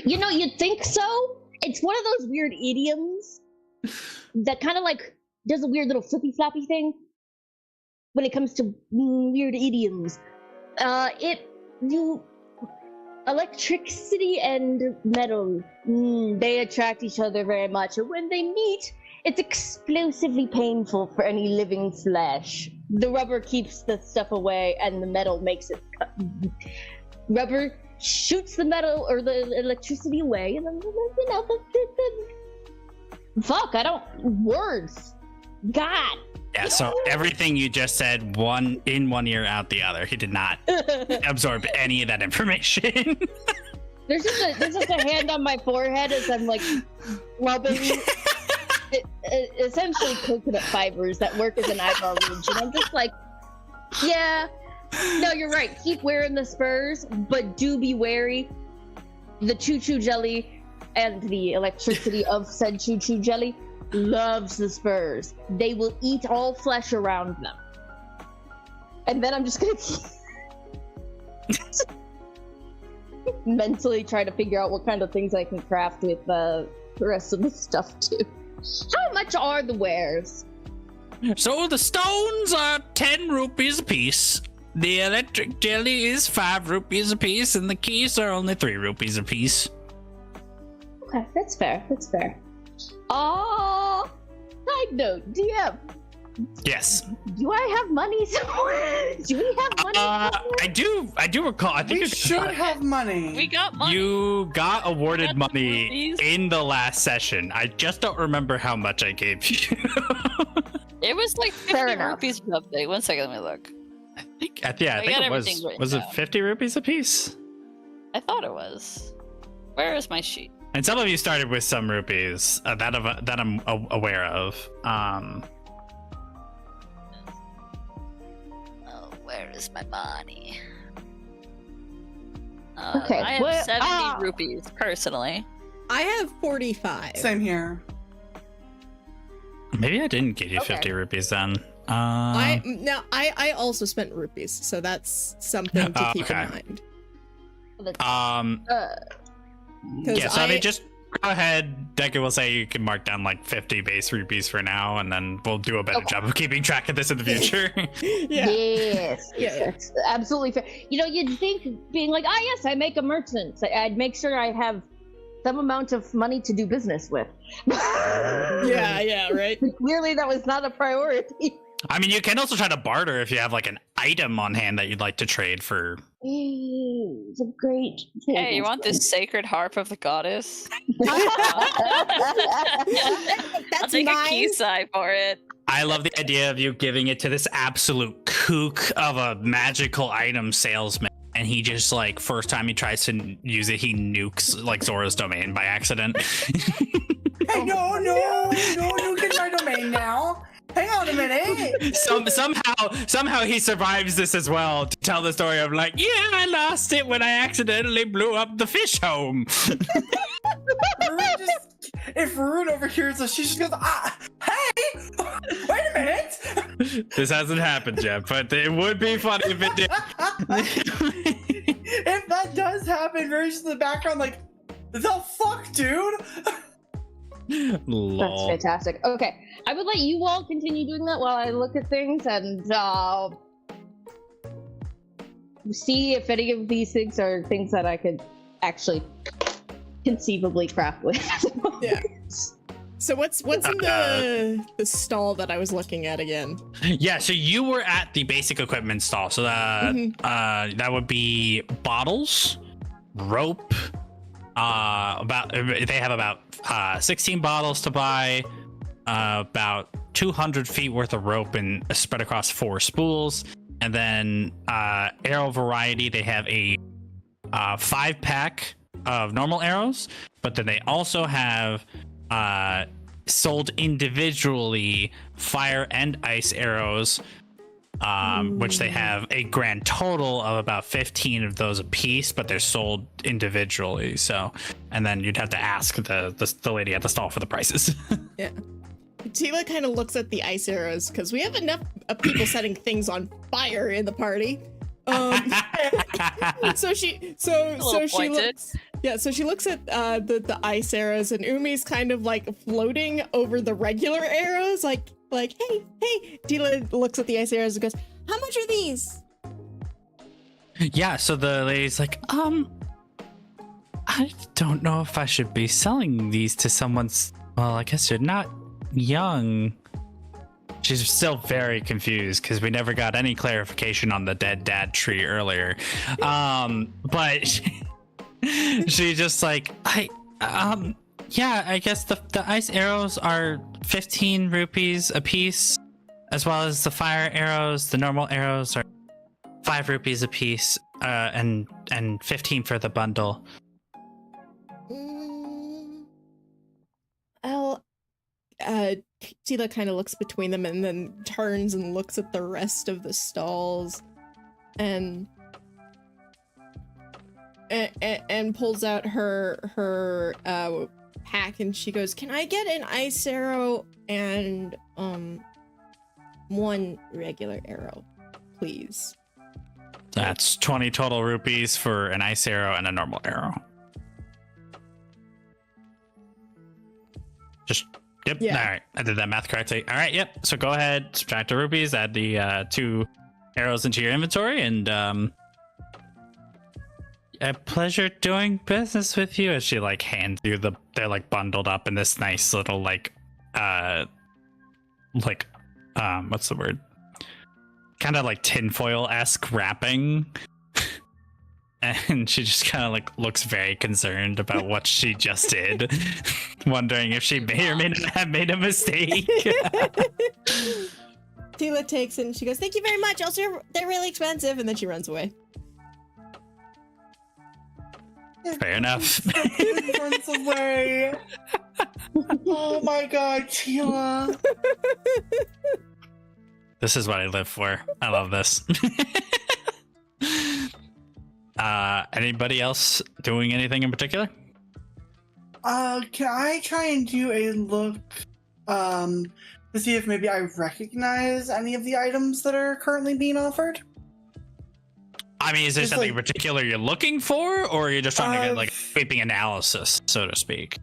You know, you'd think so. It's one of those weird idioms that kind of like does a weird little flippy floppy thing when it comes to weird idioms. Electricity and metal, they attract each other very much, and when they meet, it's explosively painful for any living flesh. The rubber keeps the stuff away, and the metal makes it. Rubber shoots the metal or the electricity away, and then, you know, fuck, I don't. Words. God. Yeah, so everything you just said, in one ear, out the other. He did not absorb any of that information. There's just a hand on my forehead as I'm like rubbing essentially coconut fibers that work as an eyebrow ridge, and I'm just like, yeah, no, you're right. Keep wearing the spurs, but do be wary. The choo-choo jelly and the electricity of said choo-choo jelly loves the spurs. They will eat all flesh around them. And then I'm just gonna mentally try to figure out what kind of things I can craft with the rest of the stuff too. How much are the wares? So the stones are 10 rupees a piece. The electric jelly is 5 rupees a piece, and the keys are only 3 rupees a piece. Okay, that's fair. That's fair. Side note, DM. Yes. Do I have money somewhere? Do we have money somewhere? I do recall. I think We should have money. We got money. you got awarded Got money rupees. in the last session. I just don't remember how much I gave you. It was like 50 Fair enough. rupees or something. One second, let me look. I think I it got was. everything written Was it down. 50 rupees a piece? I thought it was. Where is my sheet? And some of you started with some rupees that I'm aware of. Oh, where is my money? Okay, I have well, 70 rupees personally. I have 45. Same here. Maybe I didn't give you Okay. '50 rupees then. I also spent rupees, so that's something to keep Okay. in mind. Uh, 'Cause Yeah, so I mean, just go ahead. Deku will say you can mark down like 50 base rupees for now, and then we'll do a better Okay. job of keeping track of this in the future. Yeah. Yes, Yeah, yeah. that's absolutely fair. You know, you'd think being like, yes, I make a merchant. I'd make sure I have some amount of money to do business with. Yeah, right. Clearly, that was not a priority. I mean, you can also try to barter if you have like an item on hand that you'd like to trade for. It's a great thing. Hey, you want this sacred harp of the goddess? I'll take a key side for it. I love the idea of you giving it to this absolute kook of a magical item salesman, and he just like first time he tries to use it, he nukes like Zora's domain by accident. Hey, no, get my domain now. Hang on a minute. Somehow he survives this as well to tell the story of like, yeah, I lost it when I accidentally blew up the fish home. If Rune overhears us, she just goes, hey, wait a minute. This hasn't happened yet, but it would be funny if it did. If that does happen, Rage in the background, like, the fuck, dude? That's Lol. fantastic. Okay, I would let you all continue doing that while I look at things and see if any of these things are things that I could actually conceivably craft with. Yeah. So what's in the stall that I was looking at again? Yeah, so you were at the basic equipment stall. So that would be bottles, rope. They have about 16 bottles to buy, about 200 feet worth of rope and spread across 4 spools, and then arrow variety. They have a 5-pack of normal arrows, but then they also have sold individually fire and ice arrows, which they have a grand total of about 15 of those a piece, but they're sold individually. So, and then you'd have to ask the lady at the stall for the prices. Yeah. Tila kind of looks at the ice arrows because we have enough people setting things on fire in the party. So she looks. Yeah, so she looks at the ice arrows, and Umi's kind of like floating over the regular arrows, like hey. Tila looks at the ice arrows and goes, "How much are these?" Yeah, so the lady's like, I don't know if I should be selling these to someone's. Well, I guess you're not young. She's still very confused because we never got any clarification on the dead dad tree earlier. But she just like, yeah, I guess the ice arrows are 15 rupees a piece, as well as the fire arrows. The normal arrows are 5 rupees a piece, and 15 for the bundle. Tila kind of looks between them and then turns and looks at the rest of the stalls, and pulls out her pack, and she goes, "Can I get an ice arrow and 1 regular arrow, please?" That's 20 total rupees for an ice arrow and a normal arrow. Yep. Yeah. All right. I did that math correctly. All right. Yep. So go ahead, subtract the rupees, add the 2 arrows into your inventory, and a pleasure doing business with you. As she like hands you they're like bundled up in this nice little like what's the word? Kind of like tinfoil-esque wrapping. And she just kind of like looks very concerned about what she just did, wondering if she may or may not have made a mistake. Tila takes it and she goes, "Thank you very much. Also, they're really expensive," and then she runs away. Fair enough. Runs away. Oh my god, Tila. This is what I live for. I love this. Anybody else doing anything in particular? Can I try and do a look, to see if maybe I recognize any of the items that are currently being offered? I mean, is there Just something in like- particular you're looking for, or are you just trying to get like sweeping analysis, so to speak?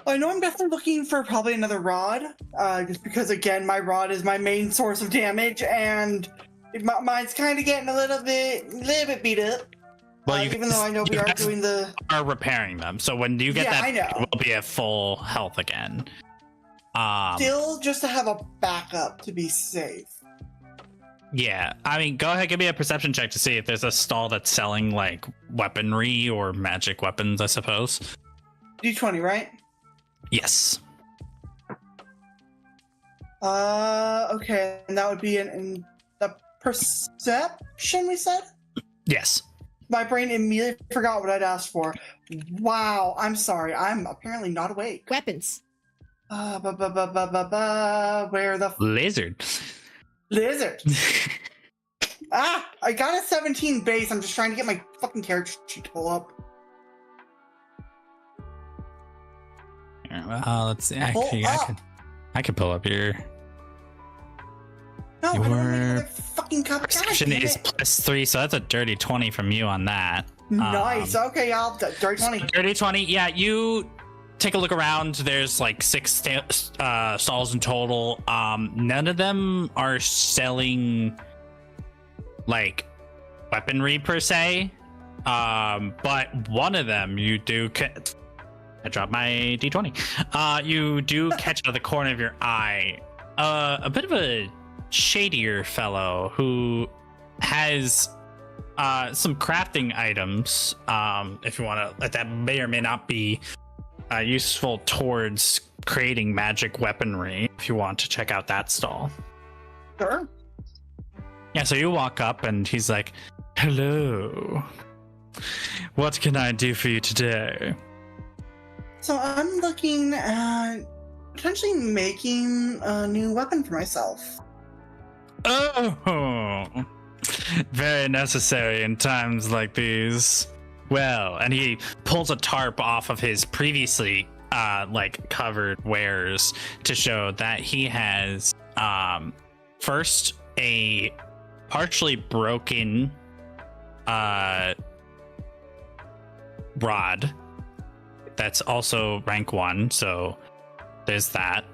I know I'm definitely looking for probably another rod, just because again, my rod is my main source of damage, and mine's kind of getting a little bit beat up. Well, even though I know we are doing the repairing them, so when you get Yeah, that, I know. it will be at full health again. still just to have a backup to be safe. Yeah, I mean, go ahead, give me a perception check to see if there's a stall that's selling like weaponry or magic weapons, I suppose. D20, right? Yes. Okay, and that would be in the perception we said? Yes. My brain immediately forgot what I'd asked for. Wow, I'm sorry. I'm apparently not awake. Weapons. Where the Lizard. lizard? I got a 17 base. I'm just trying to get my fucking character sheet to pull up. Let's see. Actually, I could pull up your. No, I don't Your have another fucking cup. God perception damn is it. +3, so that's a dirty 20 from you on that. Nice. Okay, I'll dirty 20. Dirty 20. Yeah, you take a look around. There's like 6 stalls in total. None of them are selling like weaponry per se. But one of them you do. I dropped my D20. You do catch out of the corner of your eye a bit of a shadier fellow who has some crafting items, if you want to, that may or may not be useful towards creating magic weaponry, if you want to check out that stall. Sure. Yeah, so you walk up and he's like, "Hello, what can I do for you today?" So I'm looking at potentially making a new weapon for myself. Oh, very necessary in times like these. Well, and he pulls a tarp off of his previously like covered wares to show that he has first a partially broken rod that's also rank 1, so there's that.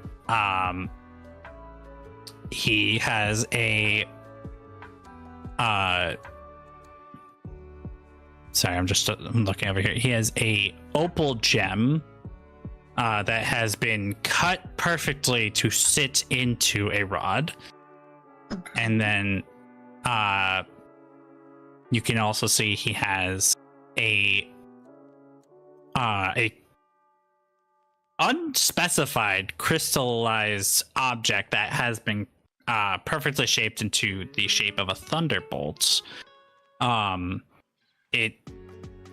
He has a sorry, I'm looking over here. He has a opal gem that has been cut perfectly to sit into a rod. And then you can also see he has a unspecified crystallized object that has been perfectly shaped into the shape of a thunderbolt. It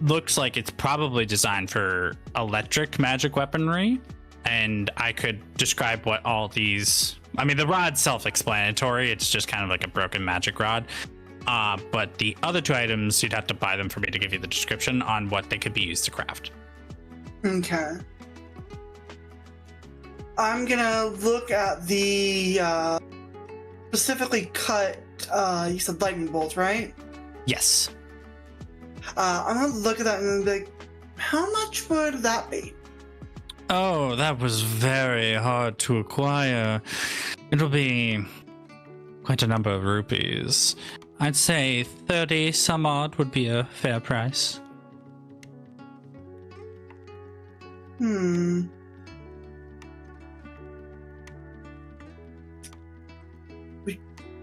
looks like it's probably designed for electric magic weaponry, and I could describe what all these. I mean, the rod's self-explanatory. It's just kind of like a broken magic rod. But the other 2 items, you'd have to buy them for me to give you the description on what they could be used to craft. Okay. I'm gonna look at the specifically cut, you said lightning bolt, right? Yes. I'm gonna look at that and be like, how much would that be? Oh, that was very hard to acquire. It'll be quite a number of rupees. I'd say 30 some odd would be a fair price. We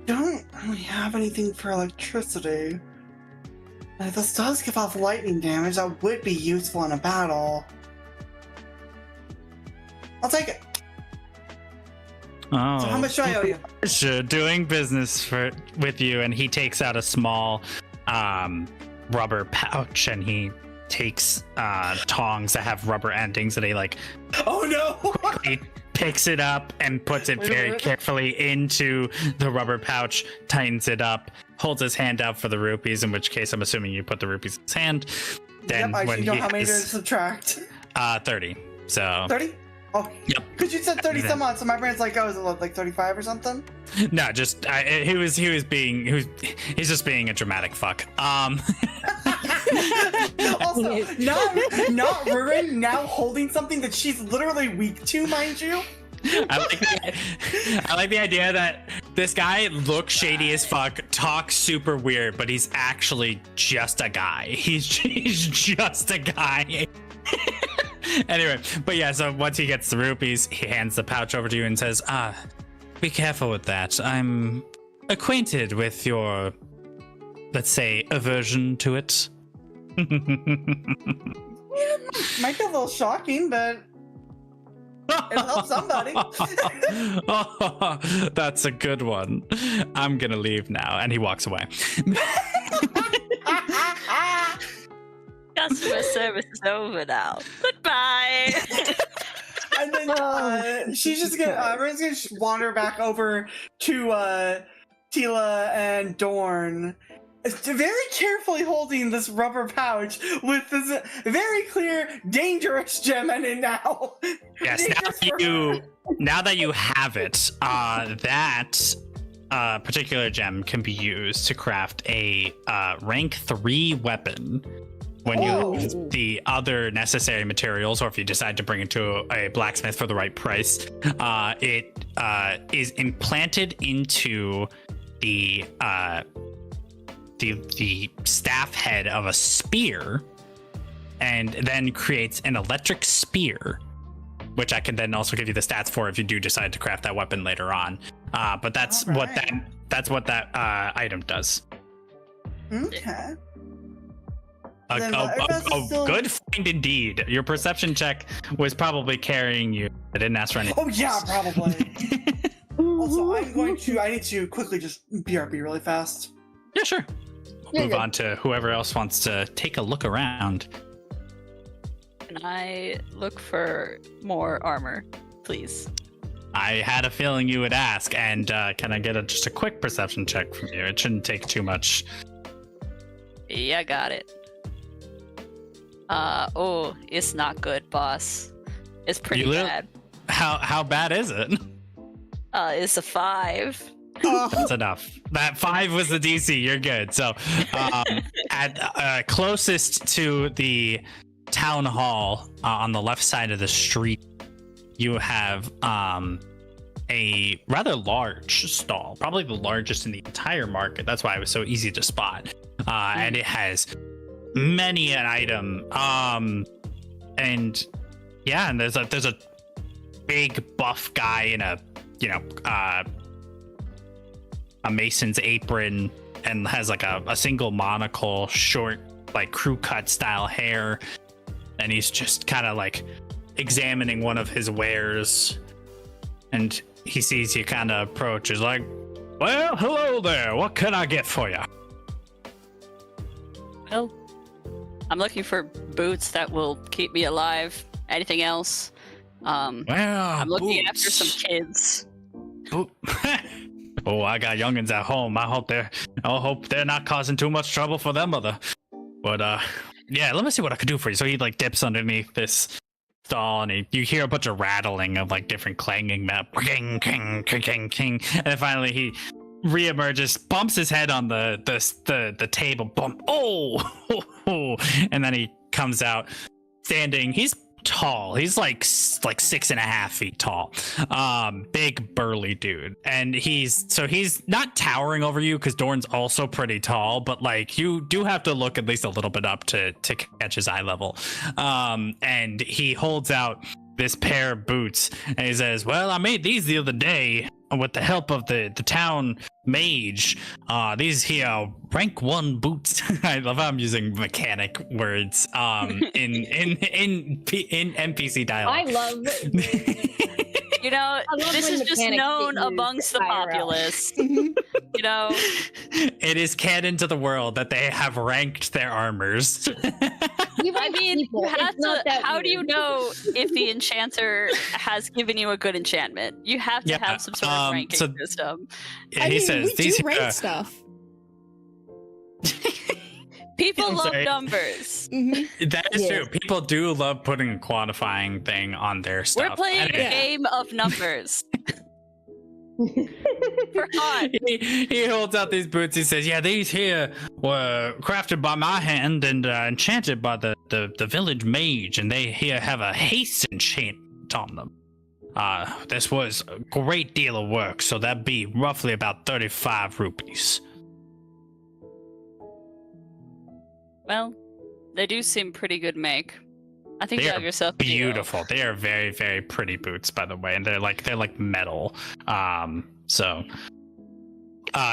don't really have anything for electricity. If this does give off lightning damage, that would be useful in a battle. I'll take it. Oh, So how much do I owe you? Sure, doing business with you, and he takes out a small rubber pouch, and he takes tongs that have rubber endings, and he Oh no! he picks it up and puts it Wait a very minute. carefully into the rubber pouch, tightens it up, holds his hand out for the rupees, in which case I'm assuming you put the rupees in his hand. Then Yep, I when should know he how many to has, subtract. 30. So 30? Oh, Yep. Because you said 30 some odd, so my brain's like, oh, is it like 35 or something? no, just he's just being a dramatic fuck. Also, not Ruin now holding something that she's literally weak to, mind you. I like the idea that this guy looks shady as fuck, talks super weird, but he's actually just a guy. He's just a guy. Anyway, but yeah, so once he gets the rupees, he hands the pouch over to you and says, be careful with that. I'm acquainted with your, let's say, aversion to it. Might be a little shocking, but it'll help somebody. Oh, that's a good one. I'm gonna leave now. And he walks away. Customer service is over now. Goodbye. And then she's just gonna, Ren's gonna wander back over to Tila and Dorn, very carefully holding this rubber pouch with this very clear, dangerous gem in it now. Yes, now that you have it, that particular gem can be used to craft a rank 3 weapon. When you use the other necessary materials, or if you decide to bring it to a blacksmith for the right price, it is implanted into the staff head of a spear, and then creates an electric spear, which I can then also give you the stats for if you do decide to craft that weapon later on. But that's what that item does. Okay. A good find indeed. Your perception check was probably carrying you. I didn't ask for anything. Oh yeah, probably. Also, I need to quickly just BRB really fast. Yeah, sure. Move on to whoever else wants to take a look around. Can I look for more armor, please? I had a feeling you would ask, and can I get just a quick perception check from you? It shouldn't take too much. Yeah, got it. It's not good, boss. It's pretty bad. How bad is it? It's a 5. That's enough. That 5 was the DC. You're good. So, at closest to the town hall on the left side of the street, you have a rather large stall, probably the largest in the entire market. That's why it was so easy to spot. And it has many an item. And yeah, and there's a big buff guy in a mason's apron, and has like a single monocle, short like crew cut style hair, and he's just kind of like examining one of his wares, and he sees you kind of approach. Is like, well, hello there, what can I get for you? Well, I'm looking for boots that will keep me alive. Anything else? Well, I'm looking boots. after some kids. Oh, I got youngins at home. I hope they're not causing too much trouble for their mother. But yeah, let me see what I can do for you. So he like dips underneath this stall, and you hear a bunch of rattling of like different clanging, king, king, king, king, king, and then finally he reemerges, bumps his head on the table, bump. Oh, and then he comes out standing. He's tall. He's like 6.5 feet tall. Big burly dude. And he's not towering over you because Dorn's also pretty tall, but like you do have to look at least a little bit up to catch his eye level. And he holds out this pair of boots and he says, well, I made these the other day with the help of the town mage. These here rank 1 boots. I love how I'm using mechanic words in NPC dialogue. I love You know, this is just known amongst the populace. You know, it is canon to the world that they have ranked their armors. I mean, you have to, how do you know if the enchanter has given you a good enchantment? You have to have some sort of ranking system. Yeah, he says we these do rank stuff. People love numbers. That is true. People do love putting a quantifying thing on their stuff. We're playing a game of numbers. For fun. He holds out these boots. He says, yeah, these here were crafted by my hand and enchanted by the village mage, and they here have a haste enchantment on them. This was a great deal of work, so that'd be roughly about 35 rupees. Well, they do seem pretty good make. I think they you have yourself a beautiful. They are very, very pretty boots, by the way, and they're like metal. So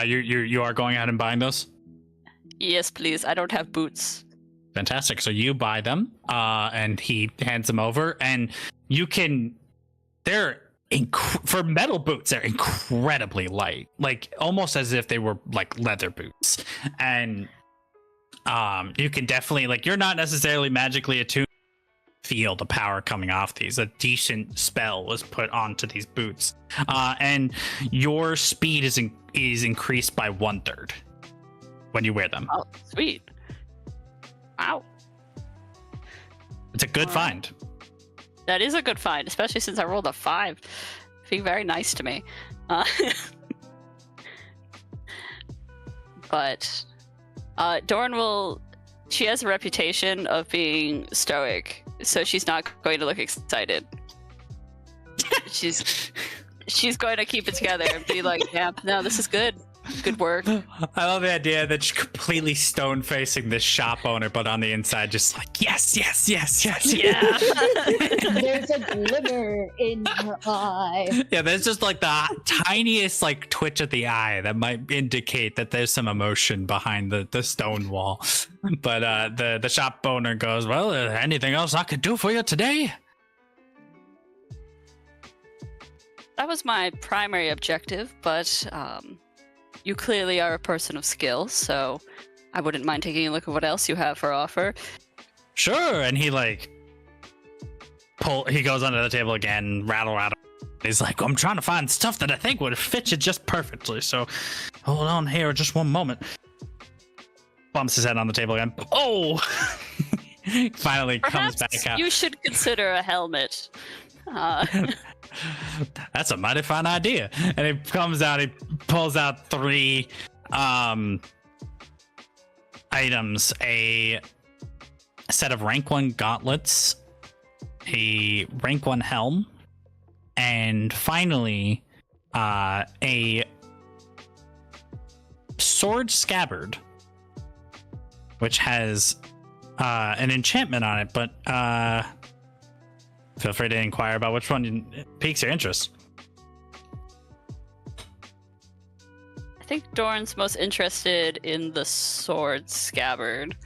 you are going out and buying those? Yes, please. I don't have boots. Fantastic. So you buy them, and he hands them over, and you can. They're for metal boots. They're incredibly light, like almost as if they were like leather boots, and you can definitely like. You're not necessarily magically attuned. Feel the power coming off these. A decent spell was put onto these boots, and your speed is increased by 1/3 when you wear them. Oh, sweet! Wow, it's a good find. That is a good find, especially since I rolled a 5. Being very nice to me. But Dorn will. She has a reputation of being stoic, so she's not going to look excited. She's going to keep it together and be like, yeah, no, this is good. Good work. I love the idea that she's completely stone facing this shop owner, but on the inside just like, yes. Yeah. There's a glimmer in her eye. Yeah, there's just like the tiniest like twitch of the eye that might indicate that there's some emotion behind the stone wall. But the shop owner goes, well, anything else I could do for you today? That was my primary objective, but you clearly are a person of skill, so I wouldn't mind taking a look at what else you have for offer. Sure, and he like he goes under the table again, rattle. He's like, I'm trying to find stuff that I think would fit you just perfectly, so hold on here just one moment. Bumps his head on the table again. Oh! Finally Perhaps comes back out. You should consider a helmet. That's a mighty fine idea. And he comes out, he pulls out 3 items: a set of rank 1 gauntlets, a rank 1 helm, and finally a sword scabbard, which has an enchantment on it, but feel free to inquire about which one piques your interest. I think Dorn's most interested in the sword scabbard.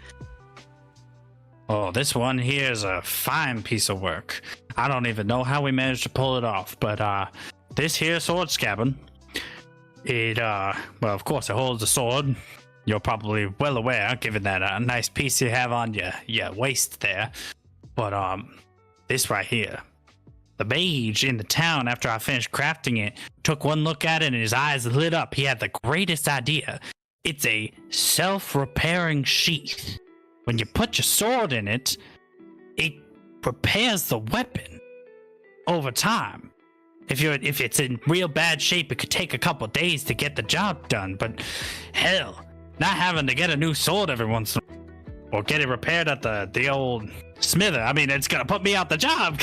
Oh, this one here is a fine piece of work. I don't even know how we managed to pull it off, but this here sword scabbard, it well, of course, it holds a sword. You're probably well aware, given that nice piece you have on your waist there. But this right here, the mage in the town, after I finished crafting it, took one look at it and his eyes lit up. He had the greatest idea. It's a self-repairing sheath. When you put your sword in it, it repairs the weapon over time. If it's in real bad shape, it could take a couple days to get the job done. But hell, not having to get a new sword every once in a while. or get it repaired at the old smither. I mean, it's gonna put me out the job.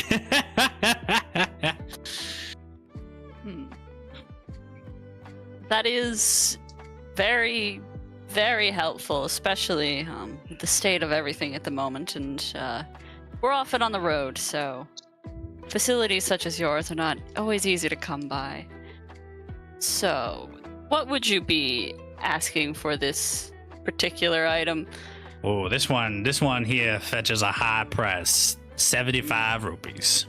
That is very, very helpful, especially with the state of everything at the moment. And we're often on the road, so facilities such as yours are not always easy to come by. So, what would you be asking for this particular item? Oh, this one here fetches a high price, 75 rupees.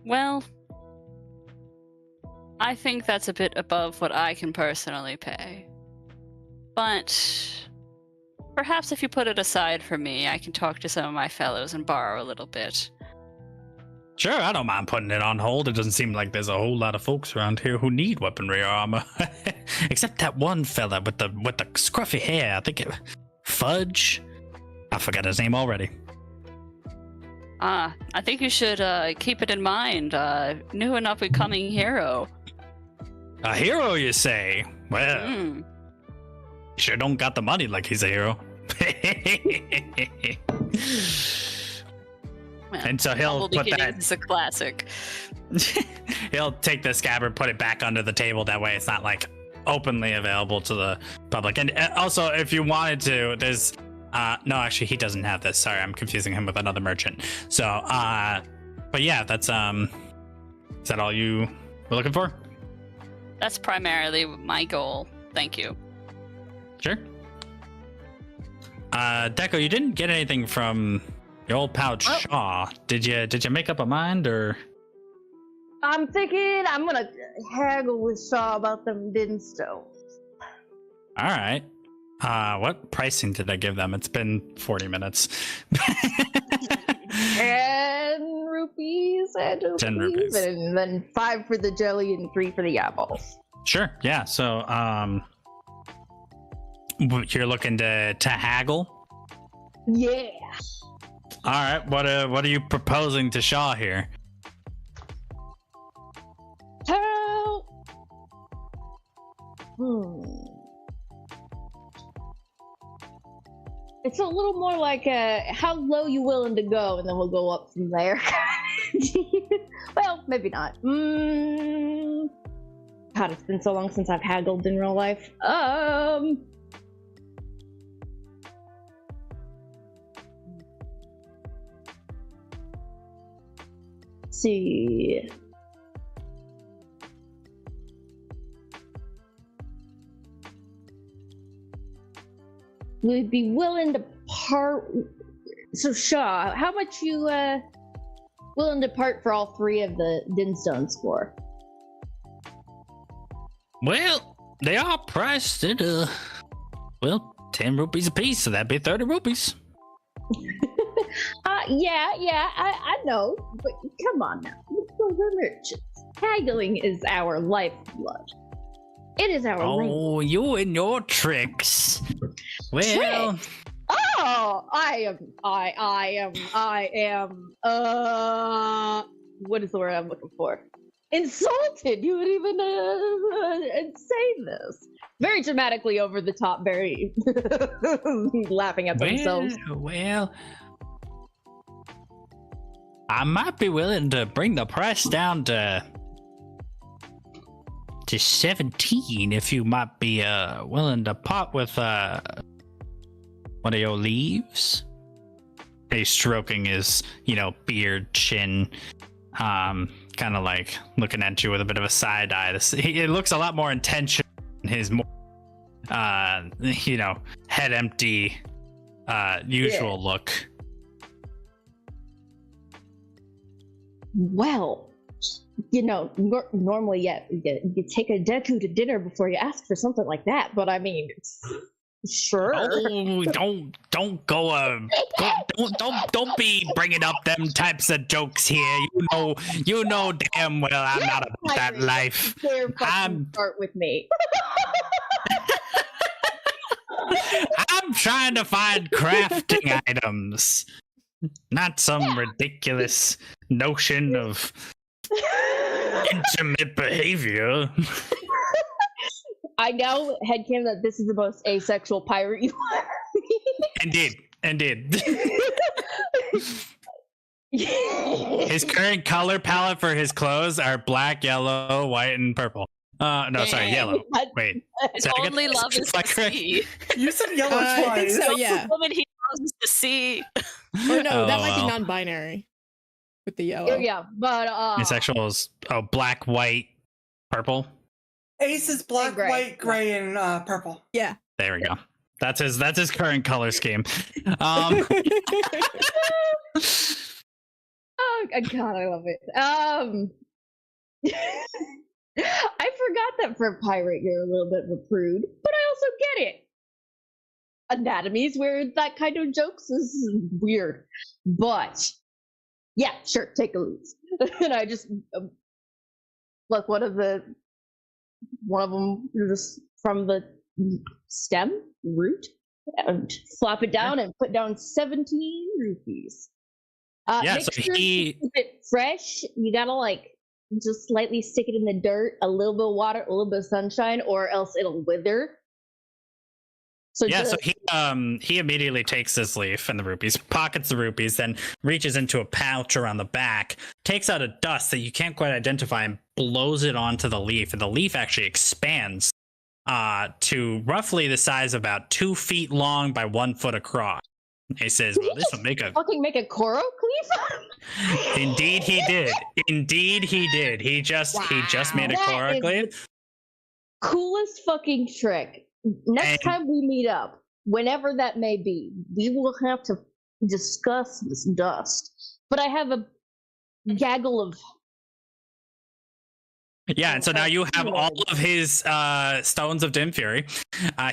Well, I think that's a bit above what I can personally pay. But perhaps if you put it aside for me, I can talk to some of my fellows and borrow a little bit. Sure, I don't mind putting it on hold. It doesn't seem like there's a whole lot of folks around here who need weaponry or armor. Except that one fella with the scruffy hair. I think Fudge? I forgot his name already. I think you should keep it in mind. New and up-and-coming hero. A hero, you say? Well, sure don't got the money like he's a hero. Well, and so he'll put that. It's a classic. He'll take the scabbard, put it back under the table. That way, it's not like openly available to the public. And also, if you wanted to, there's. No, actually, he doesn't have this. Sorry, I'm confusing him with another merchant. So, but yeah, that's, is that all you were looking for? That's primarily my goal. Thank you. Sure. Deco, you didn't get anything from your old pal Shaw. Did you make up a mind, or? I'm thinking I'm gonna haggle with Shaw about them Dinstones. All right. What pricing did I give them? It's been 40 minutes. 10 rupees, 10 rupees. And then 5 for the jelly and 3 for the eyeballs. Sure, yeah. So, you're looking to haggle? Yeah. All right. What are you proposing to Shaw here? Help. It's a little more like how low you willing to go, and then we'll go up from there. Well, maybe not. God, it's been so long since I've haggled in real life. Let's see. We'd be willing to part. So Shaw, how much you willing to part for all 3 of the Dinstones for? Well, they are priced at 10 rupees a piece, so that'd be 30 rupees. Yeah, I know, but come on now, we're merchants. Haggling is our lifeblood. It is our language. You and your tricks. Well, Tricks? Oh, I am, what is the word I'm looking for? Insulted you would even say this. Very dramatically over the top, very laughing at themselves. Well, I might be willing to bring the price down to 17 if you might be willing to part with one of your leaves. He's stroking his beard, chin, kind of like looking at you with a bit of a side eye. It looks a lot more intentional in his more head empty usual look. Well, normally, you take a Deku to dinner before you ask for something like that. But I mean, sure. Oh, don't go. Don't be bringing up them types of jokes here. You know damn well I'm not about that life. Start with me. I'm trying to find crafting items, not some ridiculous notion of Intimate behavior. I now headcanon that this is the most asexual pirate you ever meet. Indeed. His current color palette for his clothes are black, yellow, white, and purple. No, sorry, yellow. Wait. His only love is to see. You said yellow I think twice. so, yeah. The woman he loves is to see. Or no, that might be wow. non-binary with the yellow. Yeah, but Asexual is black, white, purple. Ace is black, And gray. white, gray, and purple. Yeah. There we go. That's his current color scheme. oh God, I love it. I forgot that for a pirate you're a little bit of a prude, but I also get it. Anatomies where that kind of jokes is weird, but yeah, sure, take a lose. And I just like one of them just from the stem root and flop it down and put down 17 rupees. Yeah, make so sure he- to keep it fresh. You gotta like just slightly stick it in the dirt, a little bit of water, a little bit of sunshine, or else it'll wither. So Yeah, just, so he immediately takes this leaf and the rupees, pockets the rupees, then reaches into a pouch around the back, takes out a dust that you can't quite identify, and blows it onto the leaf. And the leaf actually expands to roughly the size of about 2 feet long by 1 foot across. He says, "Well, this will make a." fucking make a Koro cleave. Indeed, he did. Indeed, he did. He just made a That Korra is glaive. Coolest fucking trick. Next time we meet up, whenever that may be, we will have to discuss this dust. But I have a gaggle of. Yeah, and so now you have all of his stones of dim fury.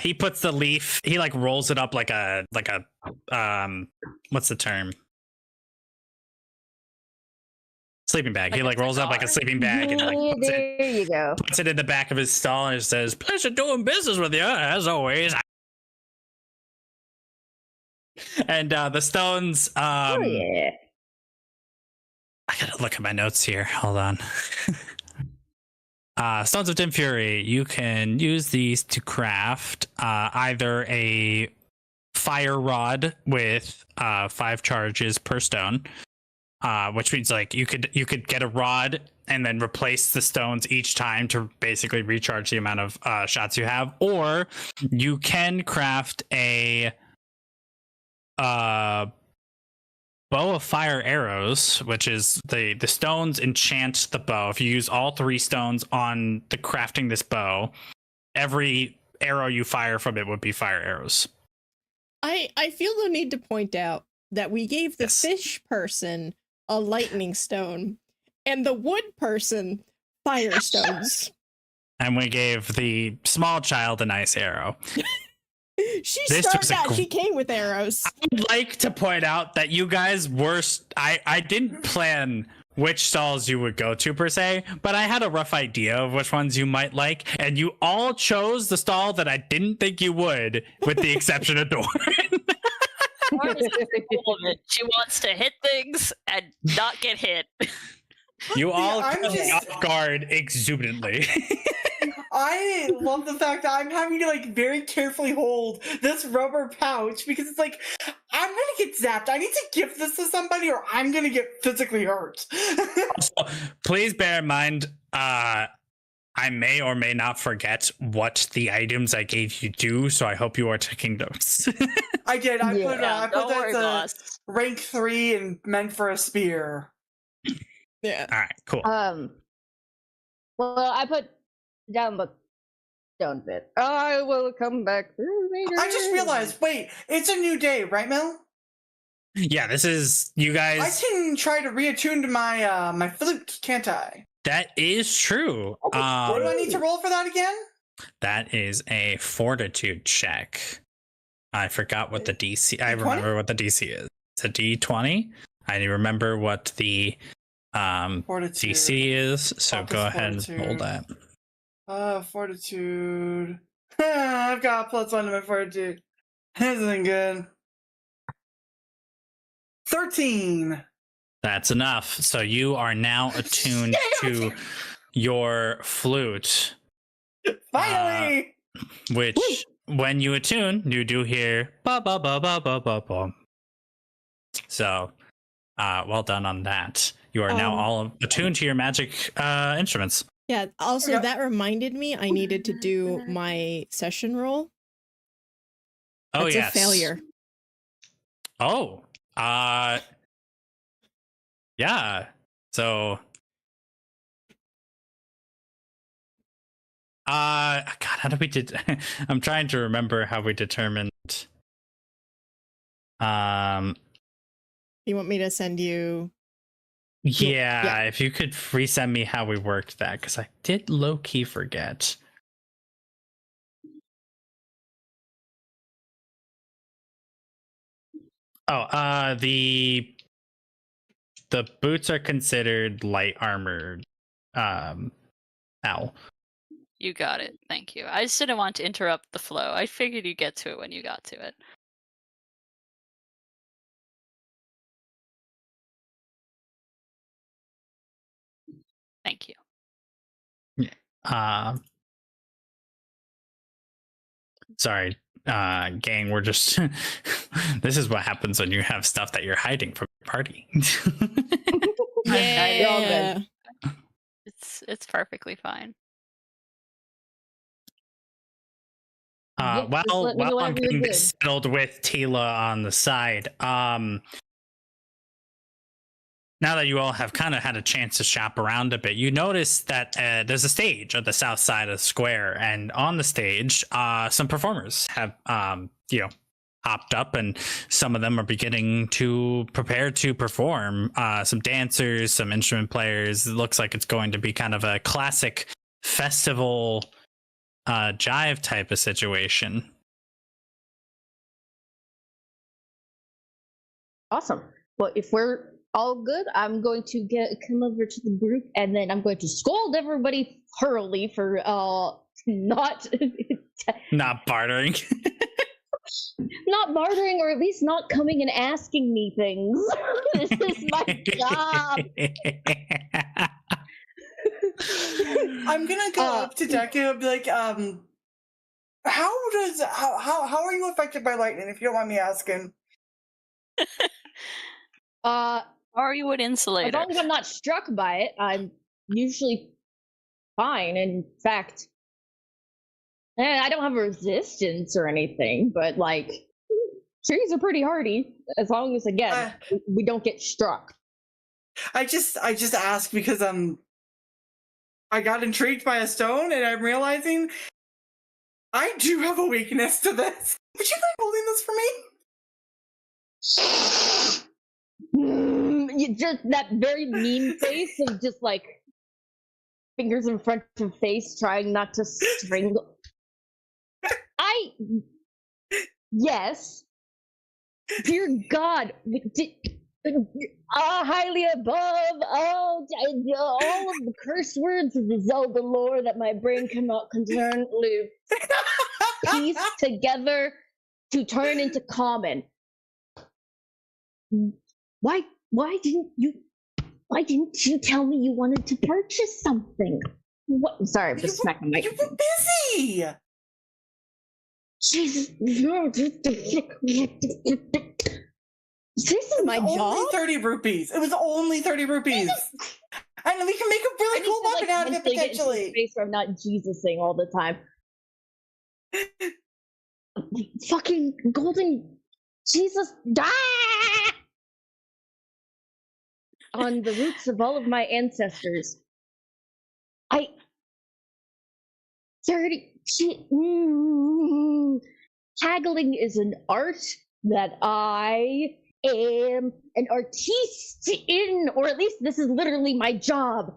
He puts the leaf. He like rolls it up like a what's the term? Sleeping bag. He like rolls up like a sleeping bag and like There you go. puts it in the back of his stall and says, "Pleasure doing business with you as always." And the stones. Oh yeah. I gotta look at my notes here. Hold on. Stones of Dim Fury. You can use these to craft either a fire rod with 5 charges per stone, which means like you could get a rod and then replace the stones each time to basically recharge the amount of shots you have, or you can craft a bow of fire arrows, which is the stones enchant the bow. If you use all 3 stones on the crafting this bow, every arrow you fire from it would be fire arrows. I feel the need to point out that we gave the Yes. fish person a lightning stone and the wood person fire stones. And we gave the small child a nice arrow. She This started was a out, gr- she came with arrows. I'd like to point out that you guys were... I didn't plan which stalls you would go to per se, but I had a rough idea of which ones you might like, and you all chose the stall that I didn't think you would, with the exception of Dorn. Lauren is cool of it. She wants to hit things and not get hit. You all I'm caught me just- off guard exuberantly. I love the fact that I'm having to like very carefully hold this rubber pouch because it's like I'm gonna get zapped. I need to give this to somebody or I'm gonna get physically hurt. Please bear in mind, I may or may not forget what the items I gave you do, so I hope you are taking notes. I did. I put Don't worry, that boss. rank 3 and meant for a spear. Yeah. All right, cool. Well, I put down the stone bit. I will come back through later. I just realized, wait, it's a new day, right, Mel? Yeah, this is you guys. I can try to reattune to my my flute, can't I? That is true. What do I need to roll for that again? That is a fortitude check. I forgot what the DC. I D20? remember what the DC is. It's a D20. I remember what the Fortitude. DC is. So Focus go ahead and roll fortitude. that. Fortitude. I've got +1 to my fortitude. This isn't good. 13. That's enough. So you are now attuned to your flute. Finally! Which, when you attune, you do hear ba ba ba ba ba ba ba. So, well done on that. You are now all attuned to your magic instruments. Yeah, also Yeah. that reminded me I needed to do my session roll. Oh, That's yes. a failure. Oh, yeah. So, God, how did we did? I'm trying to remember how we determined. You want me to send you? Yeah, if you could resend me how we worked that, because I did low key forget. Oh, the boots are considered light armored. Owl. You got it. Thank you. I just didn't want to interrupt the flow. I figured you'd get to it when you got to it. Thank you. Sorry, gang. We're just. This is what happens when you have stuff that you're hiding from your party. Yeah. It's perfectly fine. Yeah, just let me know While I'm whenever you're getting good. this settled with Tila on the side, now that you all have kind of had a chance to shop around a bit, you notice that there's a stage on the south side of the square, and on the stage, some performers have, hopped up, and some of them are beginning to prepare to perform. Some dancers, some instrument players. It looks like it's going to be kind of a classic festival jive type of situation. Awesome. Well, if we're all good, I'm going to come over to the group, and then I'm going to scold everybody thoroughly for not Not bartering. not bartering, or at least not coming and asking me things. This is my job. I'm gonna go up to Deku and be like, how are you affected by lightning, if you don't mind me asking? Are you an As insulator? long as I'm not struck by it, I'm usually fine. In fact, I don't have resistance or anything, but like trees are pretty hardy. As long as again we don't get struck. I just asked because I got intrigued by a stone, and I'm realizing I do have a weakness to this. Would you mind holding this for me? Just that very mean face of just like fingers in front of face, trying not to strangle. Yes. Dear God, highly above all of the curse words of the Zelda lore that my brain cannot concernedly piece together to turn into common. Why didn't you tell me you wanted to purchase something? What? Sorry, I'm just smacking my. You were busy. Jesus, this is my job. Only 30 rupees. It was only 30 rupees. And we can make a really cool weapon out of it potentially. Space where I'm not Jesusing all the time. Fucking golden Jesus, die on the roots of all of my ancestors. Haggling is an art that I am an artiste in, or at least this is literally my job.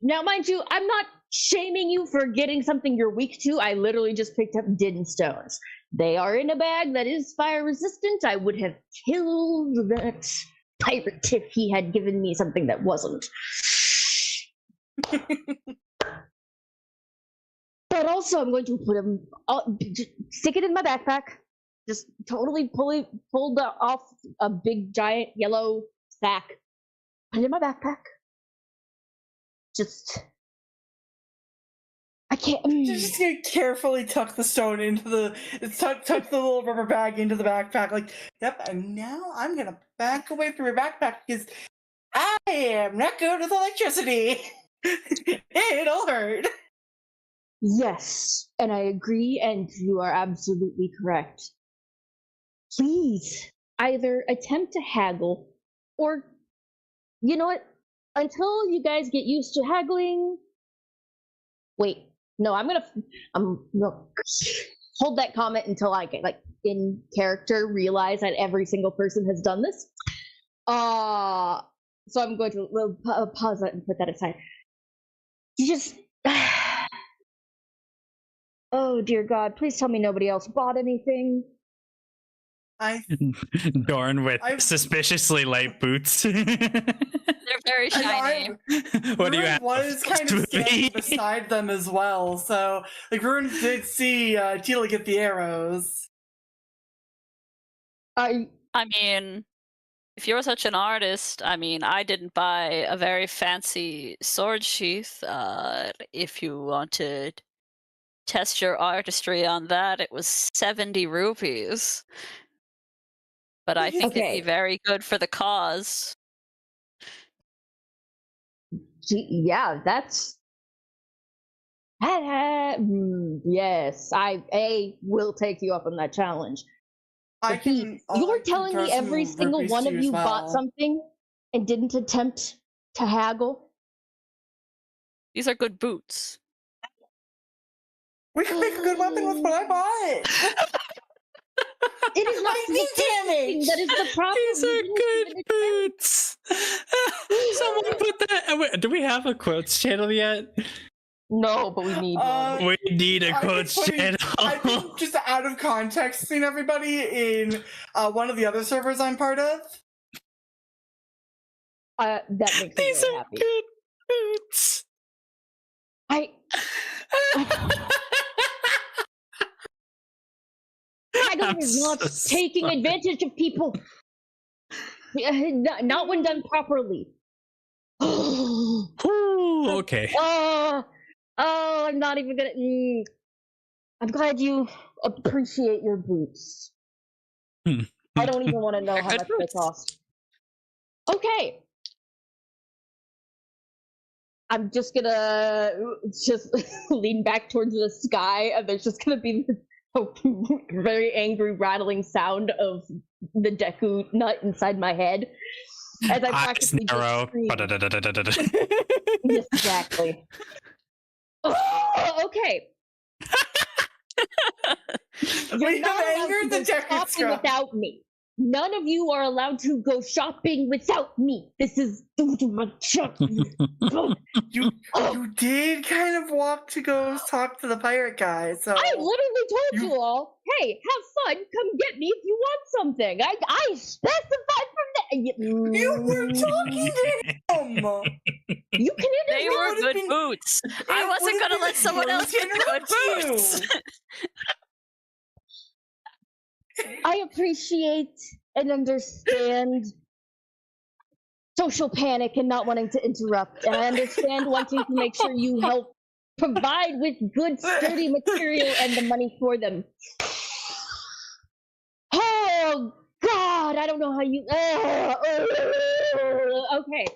Now, mind you, I'm not shaming you for getting something you're weak to. I literally just picked up din stones. They are in a bag that is fire resistant. I would have killed that pirate if he had given me something that wasn't. But also, I'm going to put him, stick it in my backpack. Just totally pulled off a big giant yellow sack. Put it in my backpack. I can't. You're just gonna carefully tuck the stone into tuck the little rubber bag into the backpack. Like, yep. And now I'm gonna back away from your backpack because I am not good with electricity. It'll hurt. Yes, and I agree, and you are absolutely correct. Please, either attempt to haggle, or, you know what? Until you guys get used to haggling. Wait, no, I'm no. Hold that comment until I get, like, in character, realize that every single person has done this. So I'm going to pause that and put that aside. You just. Oh, dear God, please tell me nobody else bought anything. Dorn with suspiciously light boots. They're very shiny. What do you have? Was kind of standing beside them as well, so like Ruin did see Tila get the arrows. I mean, if you're such an artist, I mean, I didn't buy a very fancy sword sheath. If you wanted test your artistry on that, it was 70 rupees. But I think it'd be very good for the cause. Yeah, that's. Yes, I will take you up on that challenge. You're telling me every single one of you bought something and didn't attempt to haggle? These are good boots. We can make a good weapon with what I bought. It is not damage. That is the problem. These are good boots. Someone put that. Do we have a quotes channel yet? No, but we need one. We need a quotes channel. I think just out of context, seeing everybody in one of the other servers I'm part of. That makes me These very are happy. good boots. Haggling is not taking advantage of people. Not when done properly. Ooh, okay. I'm not even gonna. I'm glad you appreciate your boots. I don't even want to know how much they cost. Okay. I'm just gonna lean back towards the sky, and there's just gonna be a very angry rattling sound of the Deku nut inside my head as I practically just scream. Yes, exactly. Oh, okay. You're not allowed to go shopping without me. None of you are allowed to go shopping without me. This is You did kind of walk to go talk to the pirate guy, so I literally told you all, hey, have fun, come get me if you want something. I specified from that. You were talking to him. You can They were good boots. I wasn't gonna let someone else get good boots. I appreciate and understand social panic and not wanting to interrupt. And I understand wanting to make sure you help provide with good, sturdy material and the money for them. Oh, God, I don't know how you... Okay.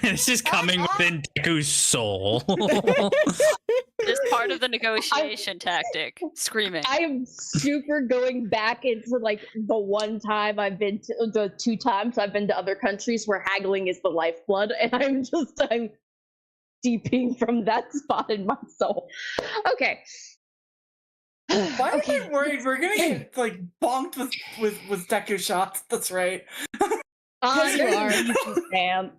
This is coming within Deku's soul. This part of the negotiation tactic. Screaming. I am super going back into like the one time I've been to, the 2 times I've been to other countries where haggling is the lifeblood, and I'm deeping from that spot in my soul. Okay. Why am I worried we're gonna get like bonked with Deku shots? That's right. You are, Sam.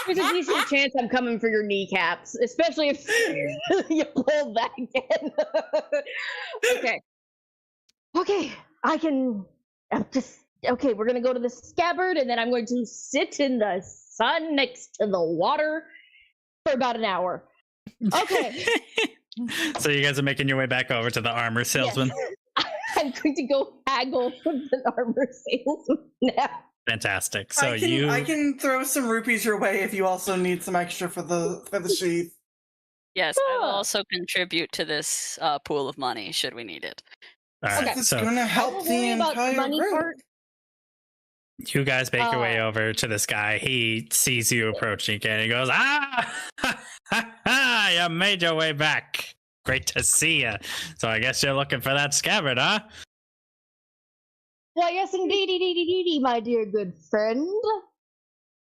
There's a decent chance I'm coming for your kneecaps, especially if you pull that again. Okay, I can okay, we're gonna go to the scabbard, and then I'm going to sit in the sun next to the water for about an hour. Okay. So you guys are making your way back over to the armor salesman? Yes. I'm going to go haggle with the armor salesman now. Fantastic. So I can throw some rupees your way if you also need some extra for the sheath. Yes, I will also contribute to this pool of money should we need it. All right, It's so gonna help the entire money group. part. you guys make your way over to this guy. He sees you approaching and he goes, you made your way back. Great to see you. So I guess you're looking for that scabbard, huh? Why, yes, indeedy, my dear good friend.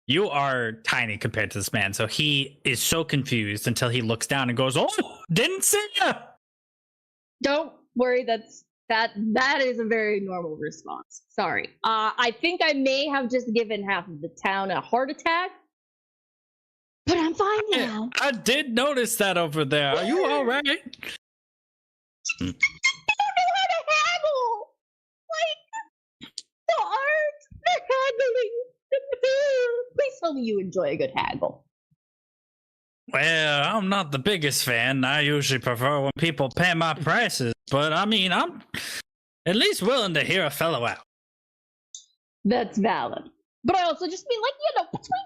You are tiny compared to this man, so he is so confused until he looks down and goes, "Oh, didn't see ya." Don't worry, that is a very normal response. Sorry. I think I may have just given half of the town a heart attack, but I'm fine now. I did notice that over there. Are you all right? I don't know how to haggle. Like the art, the haggling. Please tell me you enjoy a good haggle. Well, I'm not the biggest fan. I usually prefer when people pay my prices, but I mean, I'm at least willing to hear a fellow out. That's valid. But I also just mean, like, it's like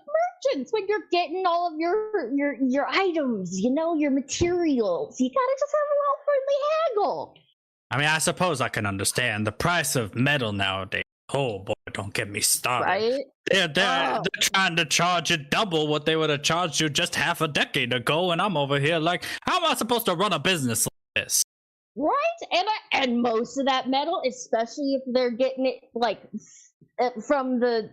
merchants when you're getting all of your items, your materials. You gotta just have a well-friendly haggle. I mean, I suppose I can understand the price of metal nowadays. Oh boy, don't get me started. Right? They're trying to charge you double what they would have charged you just half a decade ago, and I'm over here like, how am I supposed to run a business like this? Right? And most of that metal, especially if they're getting it like from the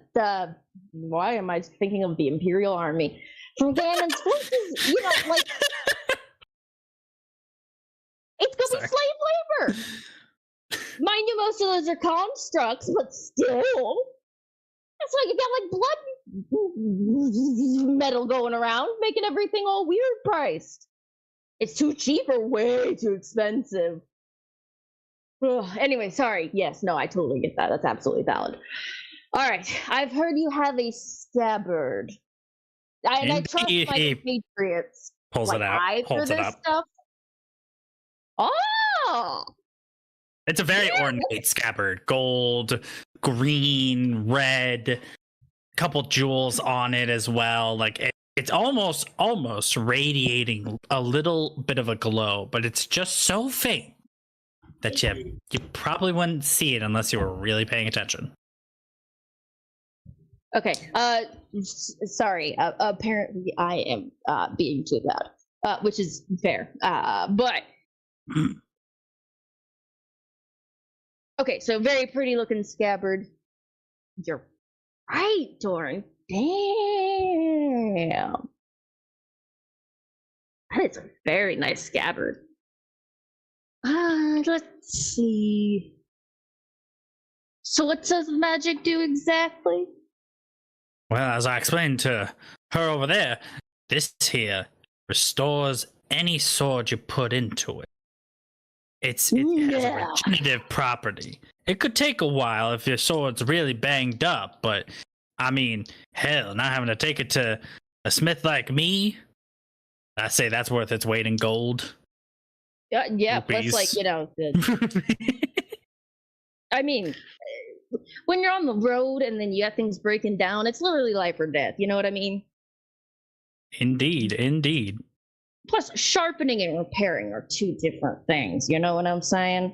why am I thinking of the Imperial Army? From Ganon's forces, like it's gonna be slave labor. Mind you, most of those are constructs, but still. That's like you got like blood metal going around, making everything all weird priced. It's too cheap or way too expensive. Ugh. Anyway, sorry. Yes, no, I totally get that. That's absolutely valid. All right, I've heard you have a scabbard. I trust my patriots. Pulls it out. Holds it up. Stuff. Oh! It's a very ornate scabbard. Gold, green, red, couple jewels on it as well. Like it's almost radiating a little bit of a glow, but it's just so faint that you probably wouldn't see it unless you were really paying attention. Okay. Sorry. Apparently I am being too loud, which is fair. But okay, so very pretty looking scabbard. You're right, Doran. Damn. That is a very nice scabbard. Let's see. So what does magic do exactly? Well, as I explained to her over there, this here restores any sword you put into it. It has a regenerative property. It could take a while if your sword's really banged up, but I mean, hell, not having to take it to a smith like me, I say that's worth its weight in gold. Yeah, plus like, I mean, when you're on the road and then you got things breaking down, it's literally life or death, you know what I mean? Indeed. Plus, sharpening and repairing are two different things. You know what I'm saying?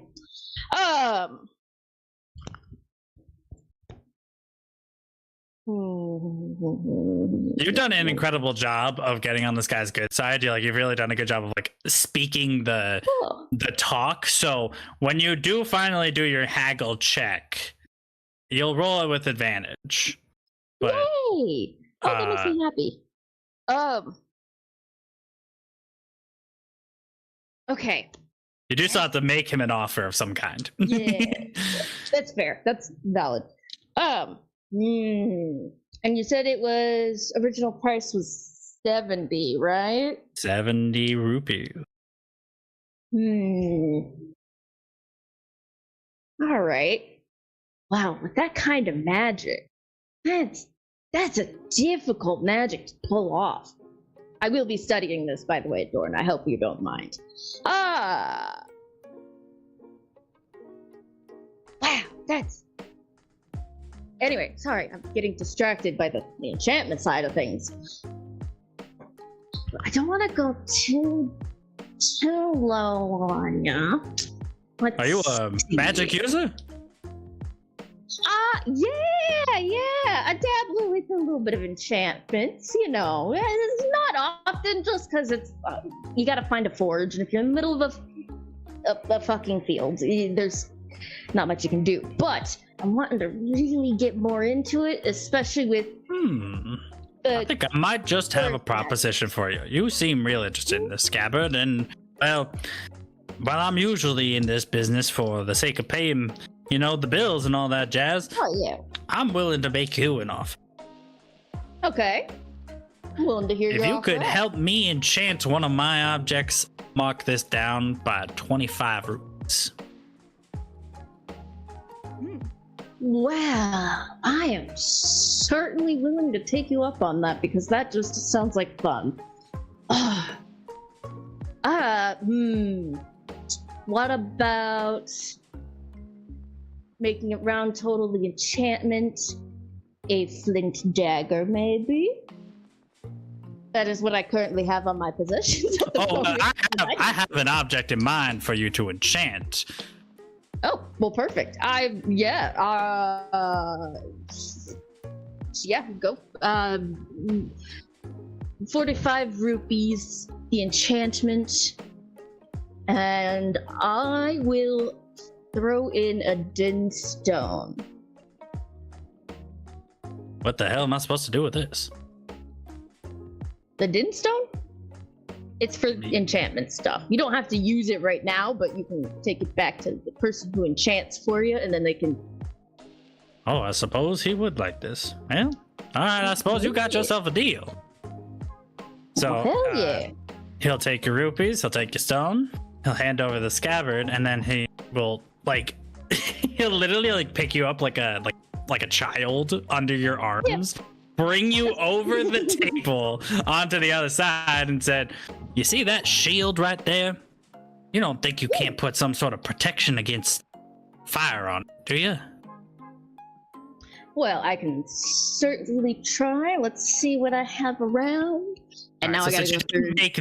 You've done an incredible job of getting on this guy's good side. You've really done a good job of like speaking the talk. So when you do finally do your haggle check, you'll roll it with advantage. But, yay! Oh, that makes me happy. Okay. You do still have to make him an offer of some kind. Yeah, that's fair. That's valid. And you said it was original price was 70, right? 70 rupees. All right. Wow, with that kind of magic, that's a difficult magic to pull off. I will be studying this, by the way, Dorn. I hope you don't mind. Wow, anyway, sorry, I'm getting distracted by the enchantment side of things. I don't want to go too low on ya. Are you a magic user? Yeah. I dabble with a little bit of enchantments, you know. It's not often, just because it's you gotta find a forge, and if you're in the middle of a fucking field, there's not much you can do. But I'm wanting to really get more into it, especially with. I think I might just have a proposition for you. You seem real interested in the scabbard, and well, I'm usually in this business for the sake of paying, you know, the bills and all that jazz. Oh yeah. I'm willing to make you an offer. Okay. I'm willing to hear If you could help me enchant one of my objects, mark this down by 25 rupees. Well, I am certainly willing to take you up on that, because that just sounds like fun. What about making it round total the enchantment? A flint dagger, maybe? That is what I currently have on my possessions at the moment. I have an object in mind for you to enchant. Oh, well, perfect. Yeah, go. 45 rupees, the enchantment, and I will throw in a din stone. What the hell am I supposed to do with this? The din stone? It's for enchantment stuff. You don't have to use it right now, but you can take it back to the person who enchants for you, and then they can... Oh, I suppose he would like this. Well, alright, I suppose you got yourself a deal. So, hell yeah. He'll take your rupees, he'll take your stone, he'll hand over the scabbard, and then he will, like, he'll literally, like, pick you up like a child under your arms, bring you over the table onto the other side, and said, "You see that shield right there? You don't think you can't put some sort of protection against fire on it, do you?" Well, I can certainly try. Let's see what I have around. And now I gotta go through. Make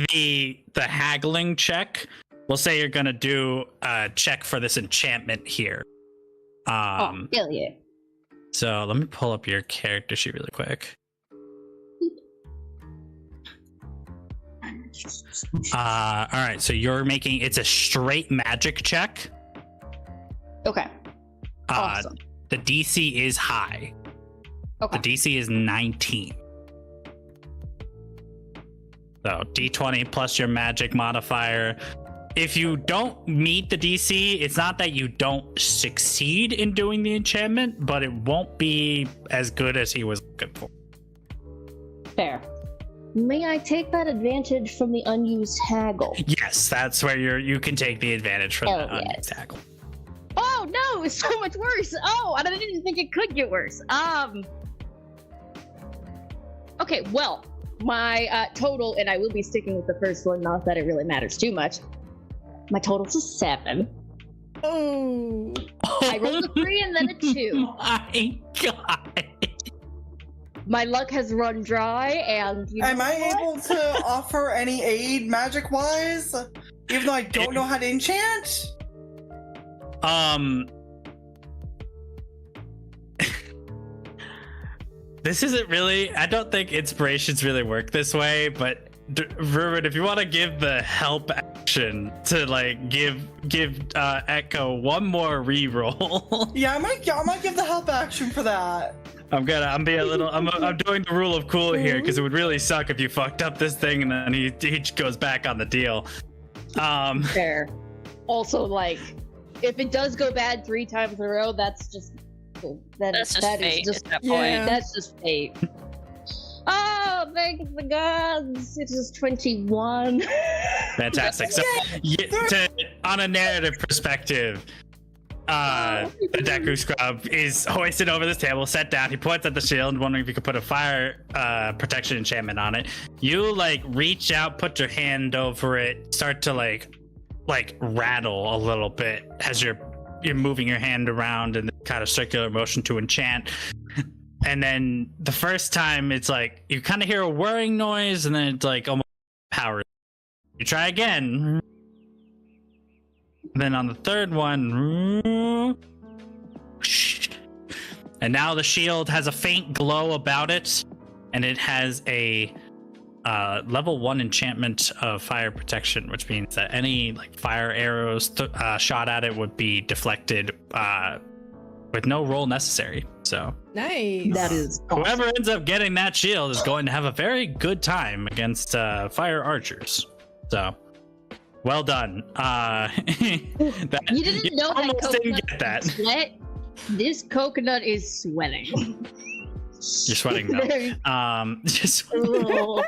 the haggling check. We'll say you're gonna do a check for this enchantment here. Oh, hell yeah. So let me pull up your character sheet really quick. All right, so you're making, it's a straight magic check. Okay. Awesome. The DC is high. Okay. The DC is 19. So D20 plus your magic modifier. If you don't meet the DC, it's not that you don't succeed in doing the enchantment, but it won't be as good as he was looking for. Fair. May I take that advantage from the unused haggle? Yes, that's where you can take the advantage from the unused haggle. Oh no, it's so much worse. Oh, I didn't think it could get worse. Okay, well, my total, and I will be sticking with the first one, not that it really matters too much. My total's a 7. Oh. I rolled a 3 and then a 2. My God. My luck has run dry, and am I able to offer any aid magic-wise, even though I don't know how to enchant? This isn't really, I don't think inspirations really work this way, but Ruben, if you want to give the help action to like give Echo one more reroll. Yeah, I might give the help action for that. I'm being a little, I'm doing the rule of cool here, because it would really suck if you fucked up this thing and then he goes back on the deal. Fair. Also, like, if it does go bad 3 times in a row, that's just fate at that point. That's just fate. Oh, thank the gods! It is 21. Fantastic. So, on a narrative perspective, the Deku Scrub is hoisted over this table, set down. He points at the shield, wondering if you could put a fire protection enchantment on it. You like reach out, put your hand over it, start to like rattle a little bit as you're moving your hand around in the kind of circular motion to enchant. and then the first time it's like you kind of hear a whirring noise, and then it's like almost power. You try again. And then on the third one, and now the shield has a faint glow about it, and it has a level 1 enchantment of fire protection, which means that any like fire arrows shot at it would be deflected with no roll necessary. So Nice. That is awesome. whoever ends up getting that shield is going to have a very good time against fire archers. So well done. You didn't know that almost didn't coconut get that. sweat? This coconut is sweating. You're sweating now. Just Oh.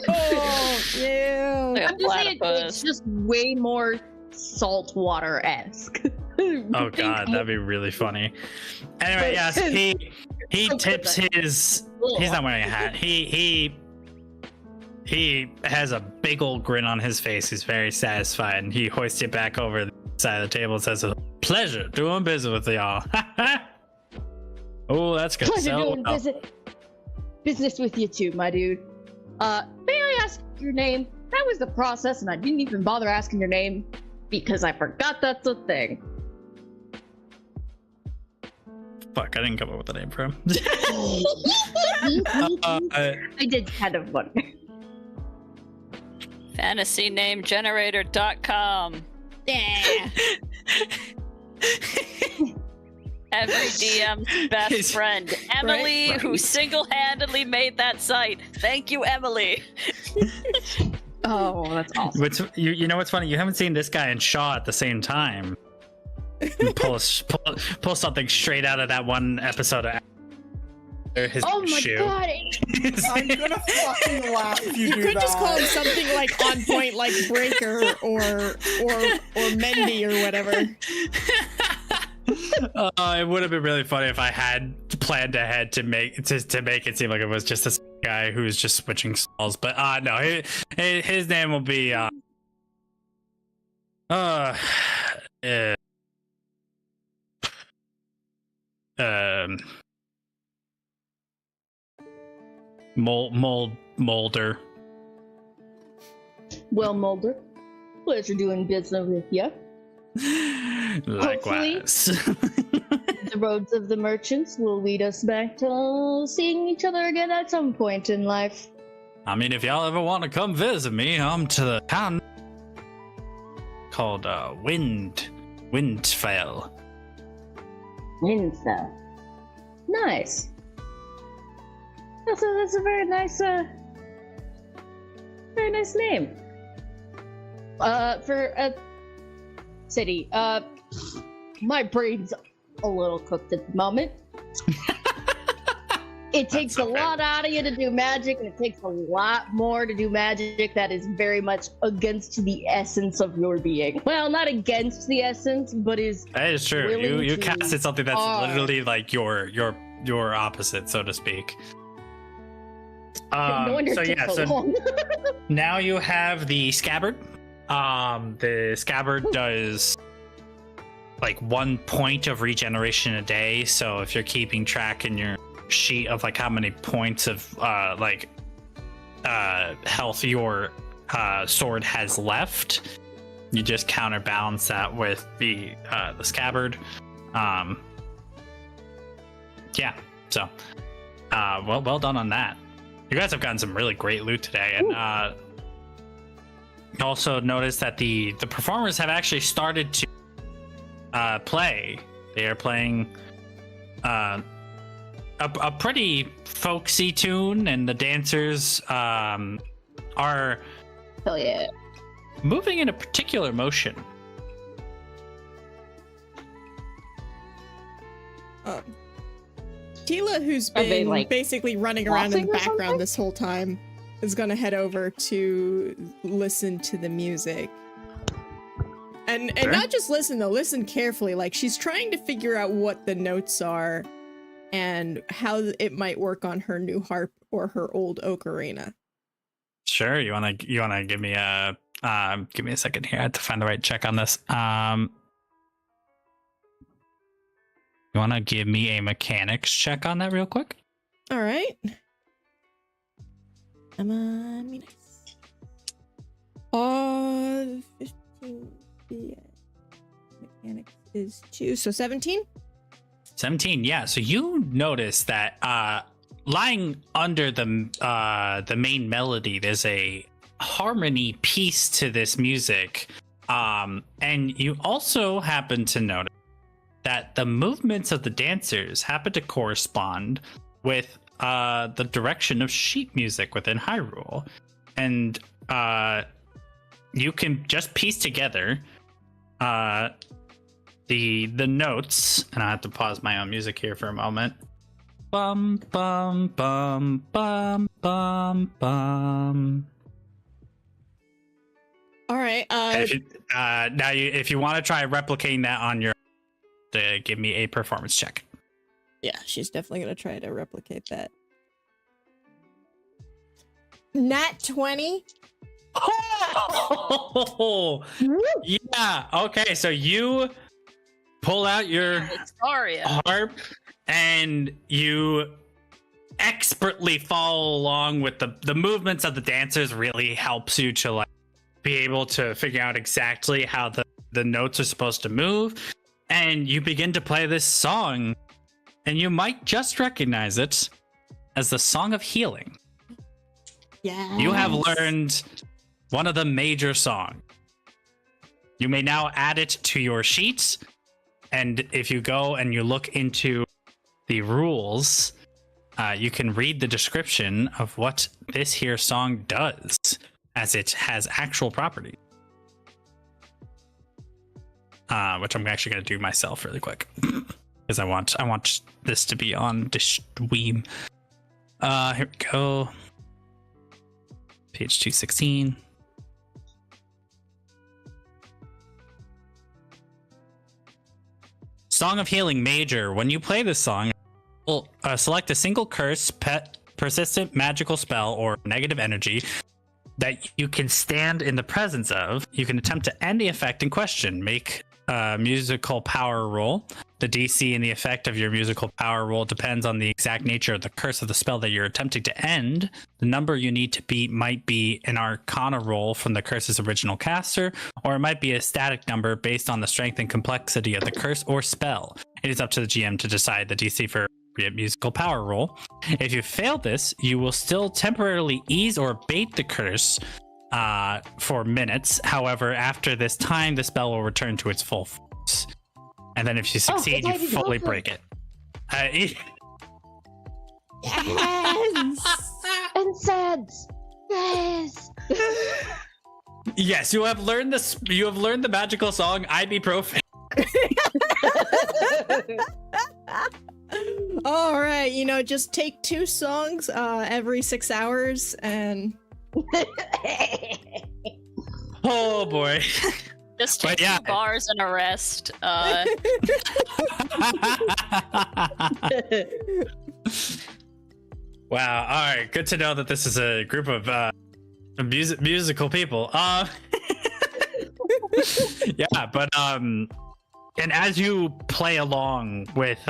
Oh, yeah. Like a I'm just saying, platypus. it's just way more saltwater-esque. oh god, that'd be really funny. Anyway, yes, he tips his. He's not wearing a hat. He has a big old grin on his face. He's very satisfied, and he hoists it back over the side of the table and says, "A pleasure doing business with y'all." Oh, that's good. Pleasure So, doing business with you too, my dude. May I ask your name? That was the process, and I didn't even bother asking your name because I forgot that's a thing. fuck, I didn't come up with a name for him. I did kind of wonder. FantasyNameGenerator.com. Yeah. Every DM's best His- friend, Emily, right. who single-handedly made that site. Thank you, Emily. Oh, that's awesome. What's, you know what's funny? You haven't seen this guy and Shaw at the same time. You pull something straight out of that one episode of his Oh my shoe. god! I'm gonna fucking laugh if you You do could that. just call him something like on point, like Breaker or Mendy or whatever. It would have been really funny if I had planned ahead to make it seem like it was just this guy who's just switching stalls. But no, his name will be Molder. Well, Mulder, pleasure doing business with you. Likewise. The roads of the merchants will lead us back to seeing each other again at some point in life. I mean, if y'all ever want to come visit me, I'm to the town called Windfell. Windsor. Nice. That's a very nice name. For a city. My brain's a little cooked at the moment. It takes That's a okay. lot out of you to do magic, and it takes a lot more to do magic that is very much against the essence of your being. Well, not against the essence, but is That is true. willing You to casted something that's are. literally like your opposite, so to speak. no wonder So it took yeah, so so long. now you have the scabbard. The scabbard does like 1 point of regeneration a day. So if you're keeping track in your sheet of like how many points of health your sword has left, you just counterbalance that with the scabbard. Yeah. So well done on that. You guys have gotten some really great loot today, and also notice that the performers have actually started to play. They are playing a pretty folksy tune, and the dancers are Hell yeah. moving in a particular motion. Tila, who's Are they, been like, basically running around in the flossing or something? background this whole time, is gonna head over to listen to the music. And Sure. not just listen though, listen carefully. Like she's trying to figure out what the notes are and how it might work on her new harp or her old ocarina. Sure, you wanna give me a second here. I have to find the right check on this. You You want to give me a mechanics check on that real quick? All right. Come on, me nice. 15. Yeah. Mechanics is 2, so 17. 17, yeah. So you notice that lying under the main melody, there's a harmony piece to this music. And you also happen to notice that the movements of the dancers happen to correspond with the direction of sheet music within Hyrule. And you can just piece together the notes, and I have to pause my own music here for a moment. Bum bum bum bum bum bum. All right. If you want to try replicating that on your, give me a performance check. Yeah, she's definitely gonna try to replicate that. Nat 20. Oh, yeah. Okay, so you pull out your harp and you expertly follow along with the movements of the dancers. Really helps you to like be able to figure out exactly how the notes are supposed to move, and you begin to play this song, and you might just recognize it as the Song of Healing. Yeah. You have learned one of the major songs. You may now add it to your sheets, and if you go and you look into the rules, you can read the description of what this here song does, as it has actual property. Which I'm actually going to do myself really quick, because I want this to be on the stream. Here we go. Page 216. Song of Healing Major. When you play this song, select a single curse, pet, persistent magical spell, or negative energy that you can stand in the presence of. You can attempt to end the effect in question. Make a musical power roll. The DC and the effect of your musical power roll depends on the exact nature of the curse of the spell that you're attempting to end. The number you need to beat might be an arcana roll from the curse's original caster, or it might be a static number based on the strength and complexity of the curse or spell. It is up to the GM to decide the DC for a musical power roll. If you fail this, you will still temporarily ease or abate the curse for minutes. However, after this time, the spell will return to its full force. And then if you succeed, you fully break it. Yes! And sad. Yes! Yes, you have learned this. You have learned the magical song Ibuprofen. All right, just take 2 songs every 6 hours and Oh boy. Just take 2 bars and a rest. Wow, all right, good to know that this is a group of musical people. Yeah, but and as you play along with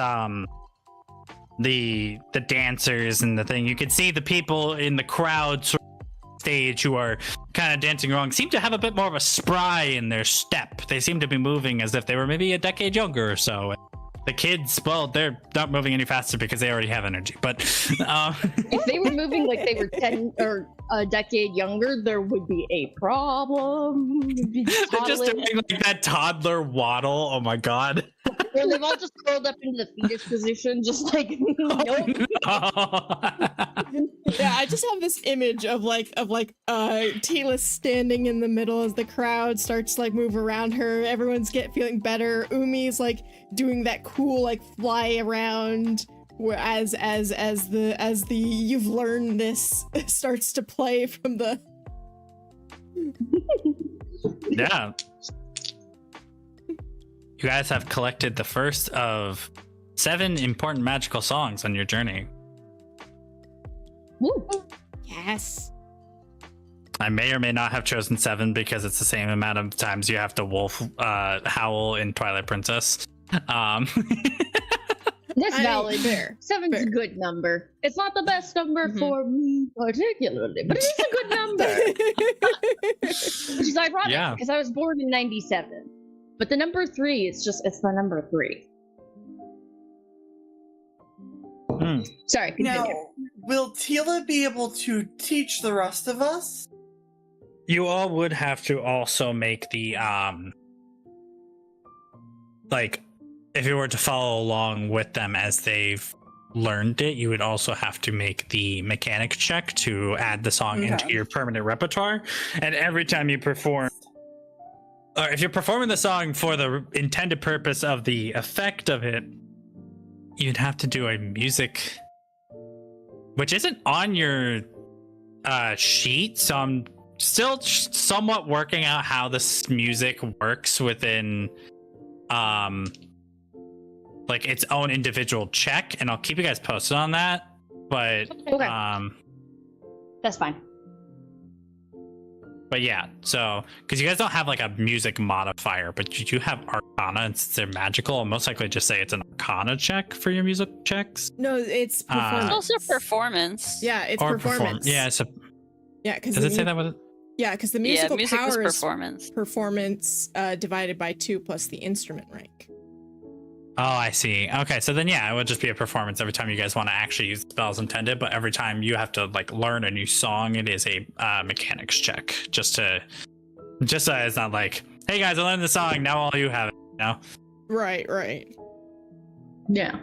the dancers and the thing, you can see the people in the crowd sort of stage who are kind of dancing along seem to have a bit more of a spry in their step. They seem to be moving as if they were maybe a decade younger or so. The kids, well, they're not moving any faster because they already have energy. But if they were moving like they were 10 or a decade younger, there would be a problem. They're just doing like that toddler waddle. Oh my god. Or they've all just curled up into the fetus position, just like nope. Yeah, I just have this image of Tila standing in the middle as the crowd starts to like move around her. Everyone's feeling better. Umi's like doing that cool like fly around, whereas as the you've learned this starts to play from the Yeah. You guys have collected the first of 7 important magical songs on your journey. Woo. Yes. I may or may not have chosen 7 because it's the same amount of times you have to wolf howl in Twilight Princess. That's valid. Fair. Seven's Fair. a good number. It's not the best number for me particularly, but it is a good number. Which is ironic because I was born in 97. But the number 3 is it's the number 3. Sorry, continue. Now, will Tila be able to teach the rest of us? You all would have to also make the like, if you were to follow along with them as they've learned it, you would also have to make the mechanic check to add the song into your permanent repertoire. And every time you perform, or if you're performing the song for the intended purpose of the effect of it, you'd have to do a music, which isn't on your sheet. So I'm still somewhat working out how this music works within like its own individual check, and I'll keep you guys posted on that. But Okay. That's fine. But yeah, so because you guys don't have like a music modifier, but you do have Arcana, and since they're magical, I'll most likely just say it's an Arcana check for your music checks. No, it's performance. It's also performance. Yeah, it's Or performance. Yeah, so Yeah, because does it say that with it? Yeah, because the musical music power is is performance. performance divided by 2 plus the instrument rank. Oh, I see. Okay, so then yeah, it would just be a performance every time you guys want to actually use the spells intended, but every time you have to like learn a new song, it is a mechanics check. Just so it's not like, hey guys, I learned the song, now all you have it, you know? Right. Yeah.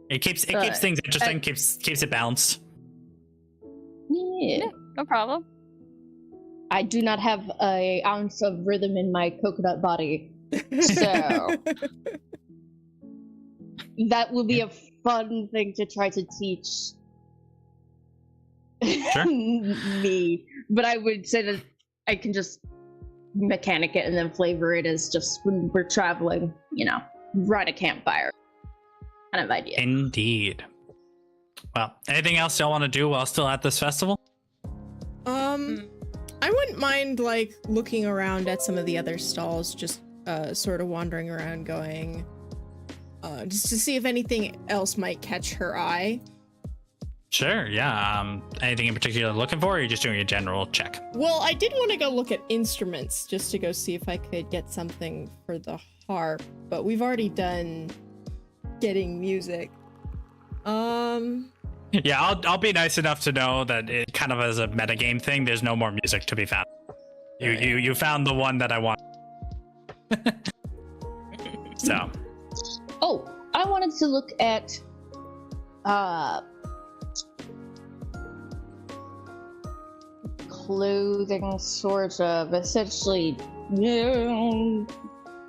It keeps things interesting, keeps it balanced. Yeah. No problem. I do not have an ounce of rhythm in my coconut body, so that will be a fun thing to try to teach Sure. me. But I would say that I can just mechanic it and then flavor it as just when we're traveling, right a campfire kind of idea. Indeed. Well, anything else y'all want to do while still at this festival? I wouldn't mind like looking around at some of the other stalls, just sort of wandering around, going just to see if anything else might catch her eye. Sure, yeah. Anything in particular looking for, or are you just doing a general check? Well, I did want to go look at instruments just to go see if I could get something for the harp, but we've already done getting music. Yeah, I'll be nice enough to know that it kind of as a metagame thing, there's no more music to be found. You found the one that I want. So. Oh, I wanted to look at clothing, sort of, essentially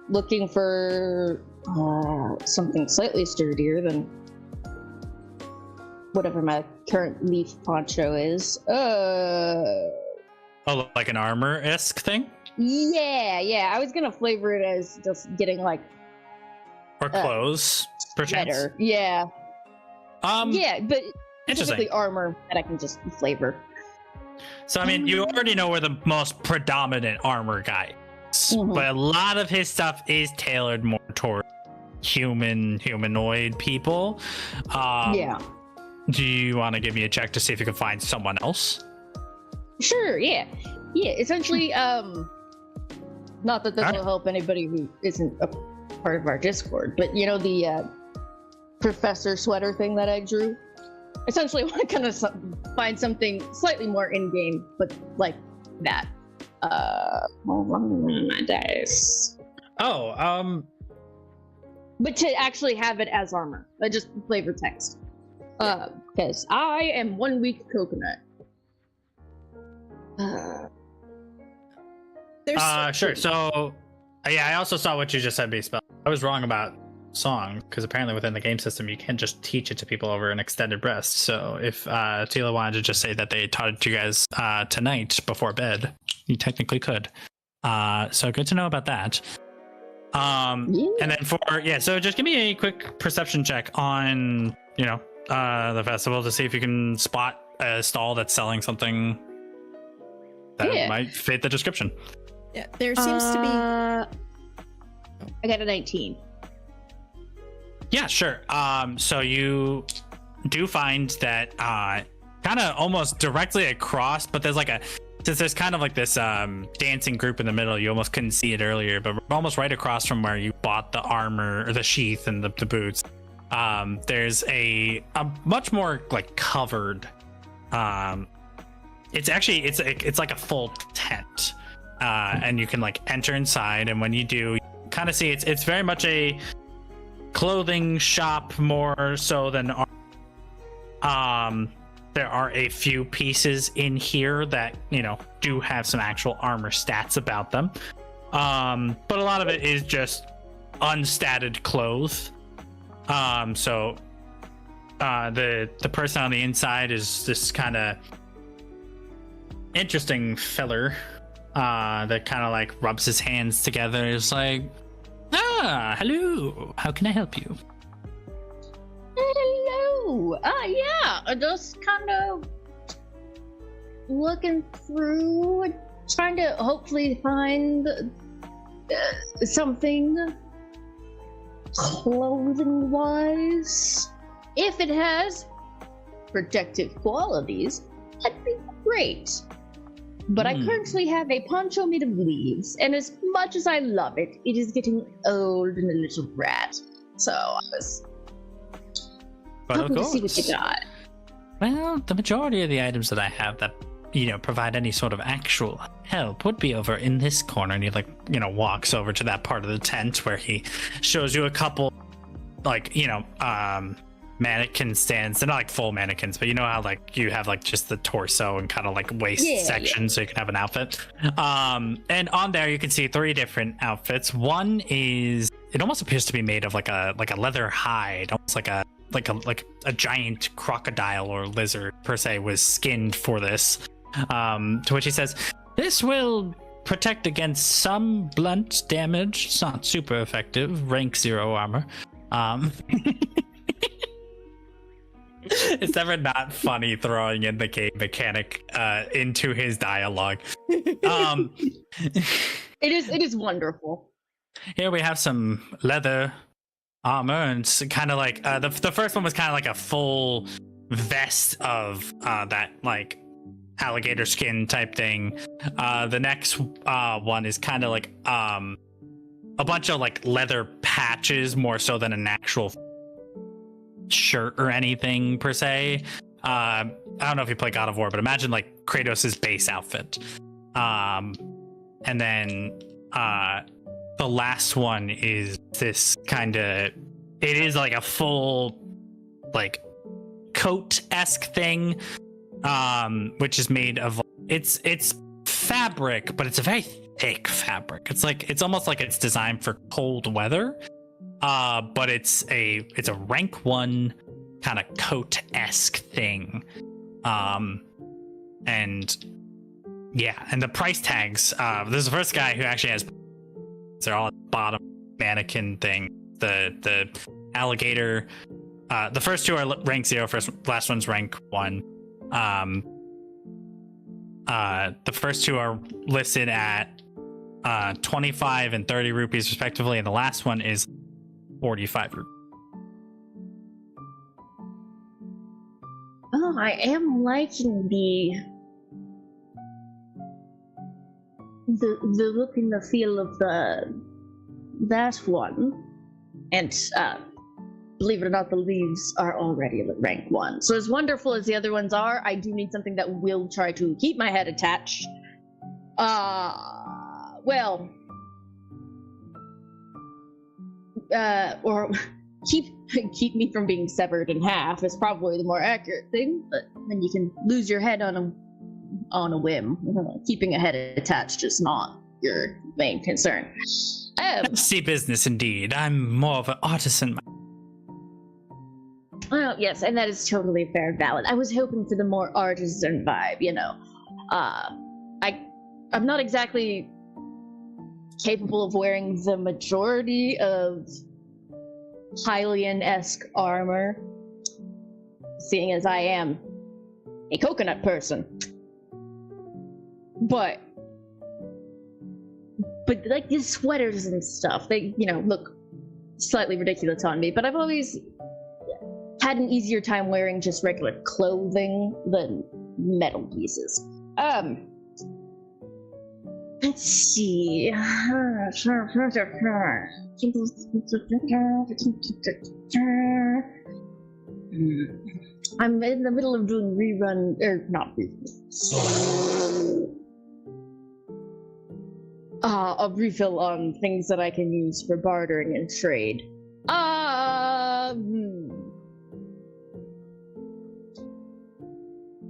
looking for something slightly sturdier than whatever my current leaf poncho is. Oh, like an armor-esque thing? Yeah. I was gonna flavor it as just getting like or clothes, perchance. Better. Yeah. Yeah, but interesting. specifically armor that I can just flavor. So I mean, you already know where the most predominant armor guy is, but a lot of his stuff is tailored more toward humanoid people. Yeah. Do you want to give me a check to see if you can find someone else? Sure, yeah. Essentially, not that this will help anybody who isn't a part of our Discord, but the professor sweater thing that I drew? Essentially, I want to kind of find something slightly more in-game, but like that. My dice. Oh, But to actually have it as armor, just flavor text. Because I am 1 week coconut. Sure. So, yeah, I also saw what you just said, B-Spell. I was wrong about song, because apparently within the game system, you can't just teach it to people over an extended rest. So if Tila wanted to just say that they taught it to you guys tonight before bed, you technically could. So good to know about that. And then so just give me a quick perception check on, the festival to see if you can spot a stall that's selling something that might fit the description. Yeah, there seems to be. I got a 19. Yeah, sure. So you do find that kind of almost directly across, but there's like since there's kind of like this dancing group in the middle, you almost couldn't see it earlier, but almost right across from where you bought the armor or the sheath and the boots, there's a much more like covered. It's actually it's like a full tent, and you can like enter inside, and when you do, you kind of see it's very much a clothing shop more so than there are a few pieces in here that do have some actual armor stats about them, but a lot of it is just unstatted clothes. So the person on the inside is this kind of interesting feller that kind of like rubs his hands together. It's like, hello, how can I help you? Hello. Yeah, just kind of looking through, trying to hopefully find something clothing-wise. If it has protective qualities, that'd be great. But I currently have a poncho made of leaves, and as much as I love it, it is getting old and a little rat. So I was hoping to see what you got. Well, the majority of the items that I have that provide any sort of actual help would be over in this corner. And he walks over to that part of the tent where he shows you a couple mannequin stands. They're not like full mannequins, but you know how like you have like just the torso and kind of like waist section, so you can have an outfit. And on there you can see 3 different outfits. One is, it almost appears to be made of like a leather hide, almost like a giant crocodile or lizard per se was skinned for this. To which he says, this will protect against some blunt damage. It's not super effective. Rank 0 armor. It's never not funny throwing in the game mechanic into his dialogue. It is wonderful. Here we have some leather armor, and it's kind of like the first one was kind of like a full vest of that like alligator skin type thing. The next one is kind of like a bunch of like leather patches more so than an actual shirt or anything per se. I don't know if you play God of War, but imagine like Kratos' base outfit. And then the last one is this kind of, it is like a full like coat-esque thing, which is made of, it's fabric, but it's a very thick fabric. It's almost like it's designed for cold weather. But it's a rank 1 kind of coat-esque thing. And yeah, and the price tags, there's the first guy who actually has, they're all at the bottom mannequin thing. The alligator, the first 2 are rank 0, last one's rank 1. The first 2 are listed at 25 and 30 rupees respectively, and the last one is 45 rupees. Oh, I am liking the look and the feel of that one. And believe it or not, the leaves are already at rank 1. So as wonderful as the other ones are, I do need something that will try to keep my head attached. Well, or keep me from being severed in half is probably the more accurate thing, but then you can lose your head on a whim. Keeping a head attached is not your main concern. See business indeed. I'm more of an artisan. Well, yes, and that is totally fair and valid. I was hoping for the more artisan vibe, I'm not exactly capable of wearing the majority of Hylian-esque armor, seeing as I am a coconut person. But like these sweaters and stuff, they, look slightly ridiculous on me, but I've always had an easier time wearing just regular clothing than metal pieces. Let's see. I'm in the middle of doing a refill on things that I can use for bartering and trade.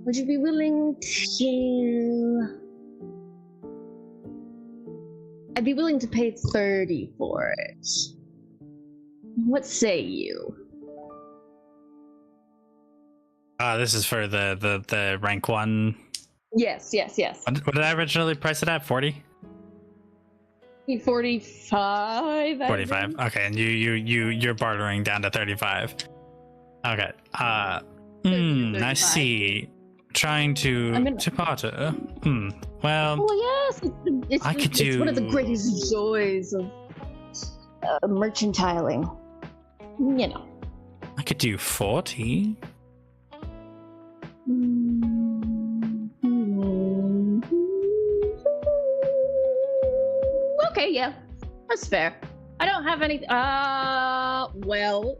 Would you be willing to... I'd be willing to pay 30 for it. What say you? This is for the rank 1. Yes. What did I originally price it at? 40? 45. 45. Okay, and you're bartering down to 35. Okay. I see. Trying to barter. Well. Yes, it's one of the greatest joys of merchantiling. You know. I could do 40. Okay, yeah, that's fair. I don't have any. Well,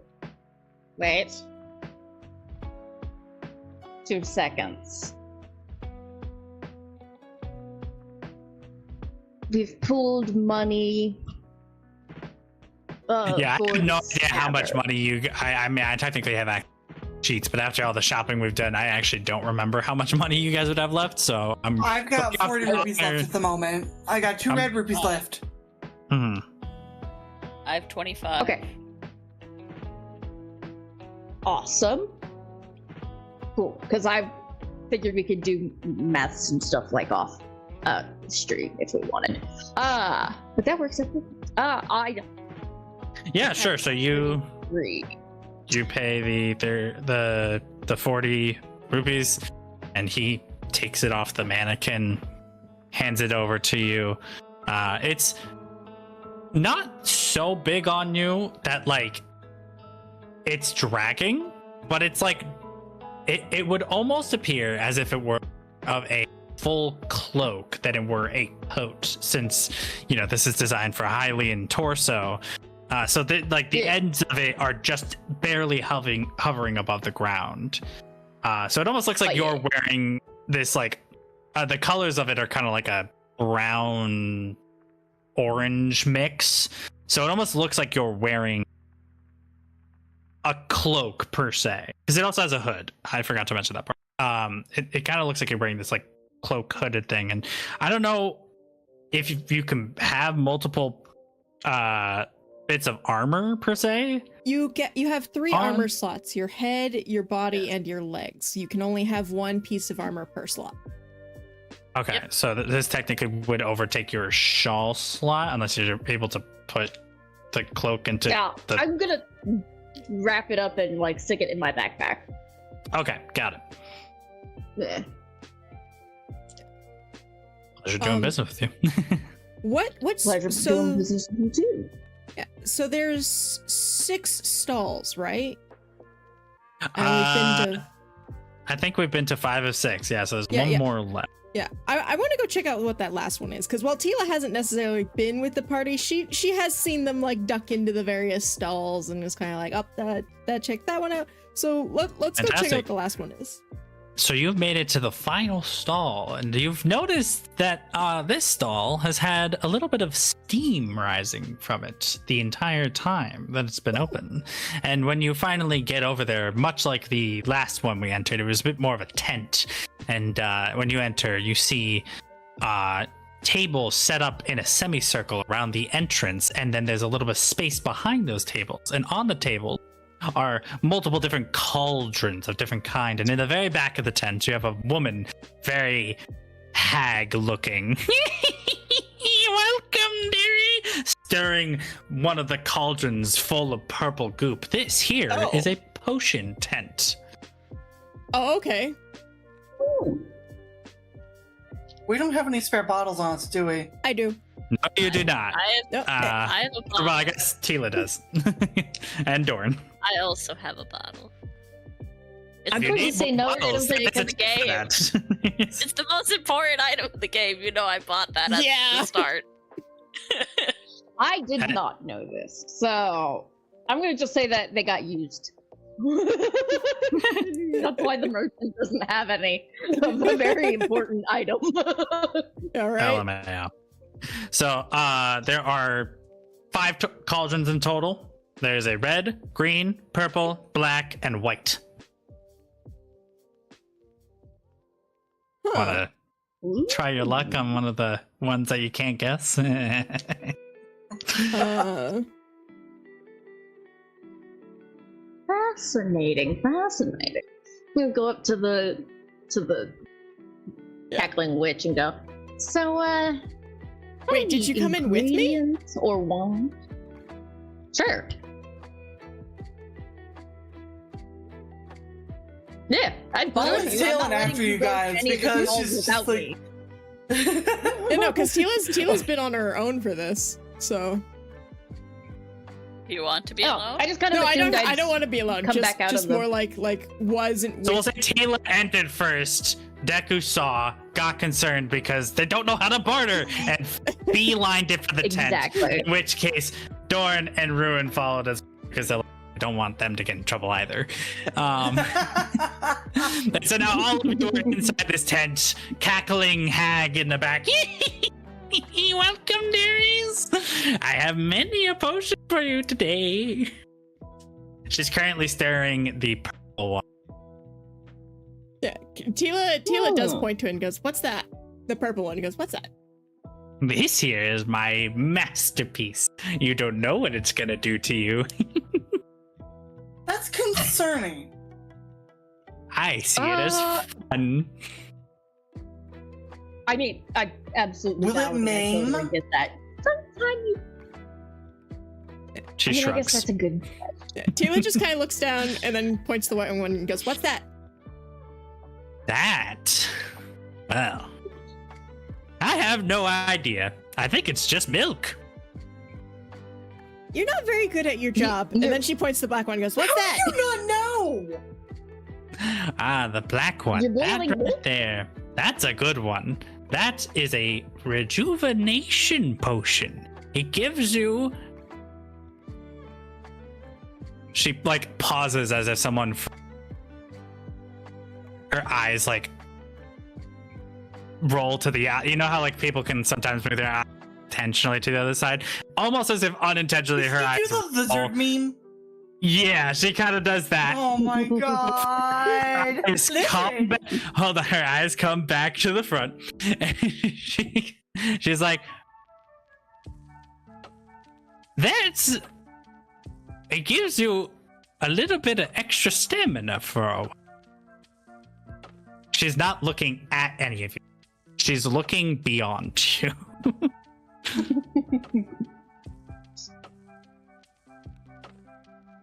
wait. 2 seconds. We've pooled money. Yeah, I have no idea how much money you. I mean, I technically have sheets, but after all the shopping we've done, I actually don't remember how much money you guys would have left. So I've got 40 rupees left at the moment. I got 2 red rupees left. Hmm. I have 25. Okay. Awesome. Cool, because I figured we could do maths and stuff like off stream if we wanted. But that works out. Yeah, sure. So you agree. You pay the 40 rupees, and he takes it off the mannequin, hands it over to you. It's not so big on you that like it's dragging, but it's like it would almost appear as if it were of a full cloak than it were a coat, since this is designed for Hylian torso. So the ends of it are just barely hovering above the ground. So it almost looks like you're wearing this the colors of it are kind of like a brown orange mix. So it almost looks like you're wearing a cloak per se, because it also has a hood. I forgot to mention that part. It kind of looks like you're wearing this like cloak hooded thing, and I don't know if you can have multiple bits of armor per se. You have 3 armor slots: your head, your body, and your legs. You can only have 1 piece of armor per slot. Okay, so this technically would overtake your shawl slot unless you're able to put the cloak into the... I'm gonna wrap it up and like stick it in my backpack. Okay, got it. Yeah. Pleasure doing business with you. What's pleasure doing business with you too? Yeah, so there's 6 stalls, right? And I think we've been to 5 of 6. Yeah, so there's one more left. Yeah, I want to go check out what that last one is, because while Tila hasn't necessarily been with the party, she has seen them like duck into the various stalls and is kind of like, that check that one out. So let's go check out what the last one is. So you've made it to the final stall, and you've noticed that this stall has had a little bit of steam rising from it the entire time that it's been open. And when you finally get over there, much like the last one we entered, it was a bit more of a tent. And when you enter, you see tables set up in a semicircle around the entrance, and then there's a little bit of space behind those tables. And on the table are multiple different cauldrons of different kind, and in the very back of the tent you have a woman, very hag looking. Welcome, dearie, stirring one of the cauldrons full of purple goop. This here is a potion tent. Oh, okay. We don't have any spare bottles on us, do we? I do. No, you do not. I have a bottle. Well, I guess Tila does. And Dorn. I also have a bottle. It's I'm the going to most say no important item thing that in the game. It's the most important item in the game. You know I bought that at the start. I did not know this, so I'm going to just say that they got used. That's why the merchant doesn't have any of the very important item. All right. LMAO. So there are 5 cauldrons in total. There's a red, green, purple, black, and white. Huh. Wanna try your luck on one of the ones that you can't guess? Fascinating. We'll go up to the cackling witch and go. So, wait, did you come in with me? ingredients or wand? Sure. Yeah, I I followed was you. I'm not tailing letting after you you go guys any of the because halls she's just without like. me. Yeah, no, because Tila's been on her own for this, so. Do you want to be Oh, alone? I just kind of No, assumed I don't want to be alone. come Just, back out just of the- more like wasn't. So we'll say Tila entered first. Deku saw, got concerned because they don't know how to barter, and beelined it for the Exactly. tent. In which case, Dorn and Ruin followed us because they don't want them to get in trouble either. And so now all of you are inside this tent, cackling hag in the back. Welcome, dearies. I have many a potion for you today. She's currently stirring the purple one. Yeah, Tila does Oh. point to it and goes, "What's that?" The purple one goes, "What's that?" This here is my masterpiece. You don't know what it's gonna do to you. That's concerning. I see it as fun. I mean, I absolutely Will it totally maim? get that. Sometimes She I guess shrugs. that's a good. Yeah, Tila just kind of looks down and then points to the white one and goes, "What's that?" That? Well, I have no idea. I think it's just milk. You're not very good at your job. And then she points to the black one and goes, "What's that?" How do you not know? Ah, the black one. You're That boiling right milk? there. That's a good one. That is a rejuvenation potion. It gives you... She, like, pauses as if someone... Her eyes, like, roll to the... You know how, like, people can sometimes move their eyes intentionally to the other side? Almost as if unintentionally her Did eyes... you do the lizard meme? Yeah, she kind of does that. Oh my god. Eyes come back. Hold on, her eyes come back to the front. And she's like, "That's... It gives you a little bit of extra stamina for a while." She's not looking at any of you. She's looking beyond you.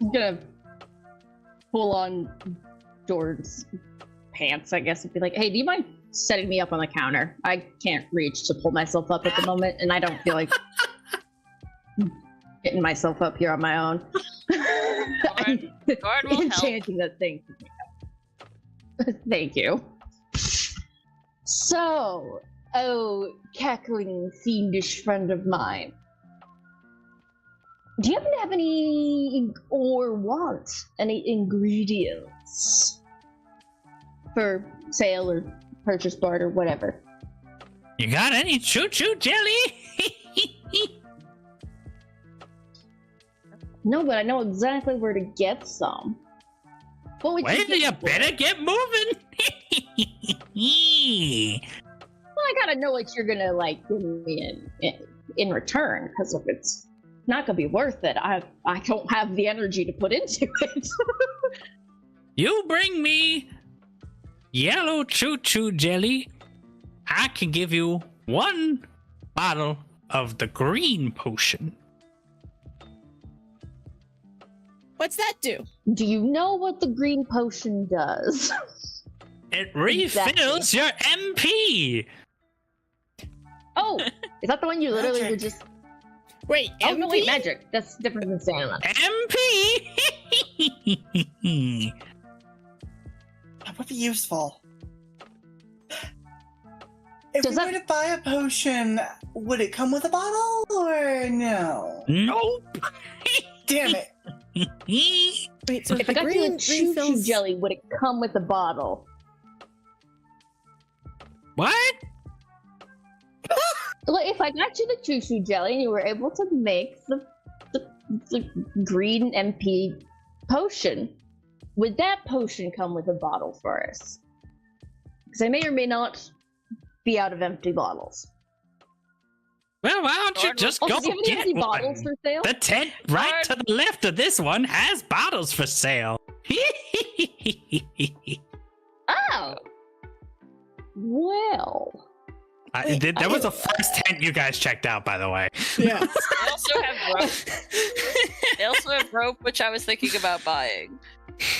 I'm gonna pull on Jordan's pants, I guess, and be like, "Hey, do you mind setting me up on the counter? I can't reach to pull myself up at the moment, and I don't feel like getting myself up here on my own." Gordon will help. Enchanting that thing. Thank you. So, oh, cackling, fiendish friend of mine. Do you happen to have any, or want any ingredients for sale or purchase, barter, whatever? You got any choo-choo jelly? No, but I know exactly where to get some. What would Well, you you get for better it? get moving. Well, I gotta know what you're gonna like give me in return, because if it's not gonna be worth it, I don't have the energy to put into it. You bring me yellow choo-choo jelly, I can give you 1 bottle of the green potion. What's that do? Do you know what the green potion does? It refills your MP. Oh, is that the one you literally Magic. would just? Wait, Oh no, wait, MP? magic. That's different than stamina. MP. That would be useful. If Does we that- were to buy a potion, would it come with a bottle or no? Nope. Damn it. Wait, so If the I got you a green choo-choo refills... jelly, would it come with a bottle? What? Like, if I got you the choo-choo jelly and you were able to make the green MP potion, would that potion come with a bottle for us? Because I may or may not be out of empty bottles. Well, why don't you just Also, go do you have any get empty one? bottles for sale? The tent right to the left of this one has bottles for sale. Oh! Well... That was the first tent you guys checked out, by the way. Yeah. They also have rope. They also have rope, which I was thinking about buying.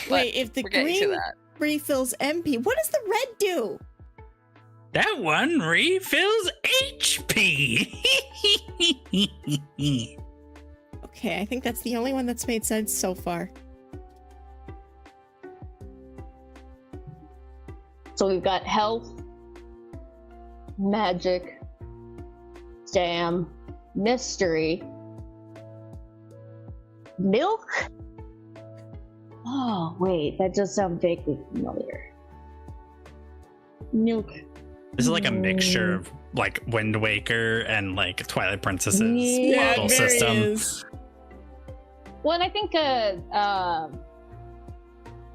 But Wait, if the we're getting to green that. refills MP, what does the red do? That one refills HP. Okay, I think that's the only one that's made sense so far. So we've got health, magic, stam, mystery, milk? Oh, wait, that does sound vaguely familiar. Milk. This is like a mixture of like Wind Waker and like Twilight Princess's Yeah, bottle system. is. Well, and I think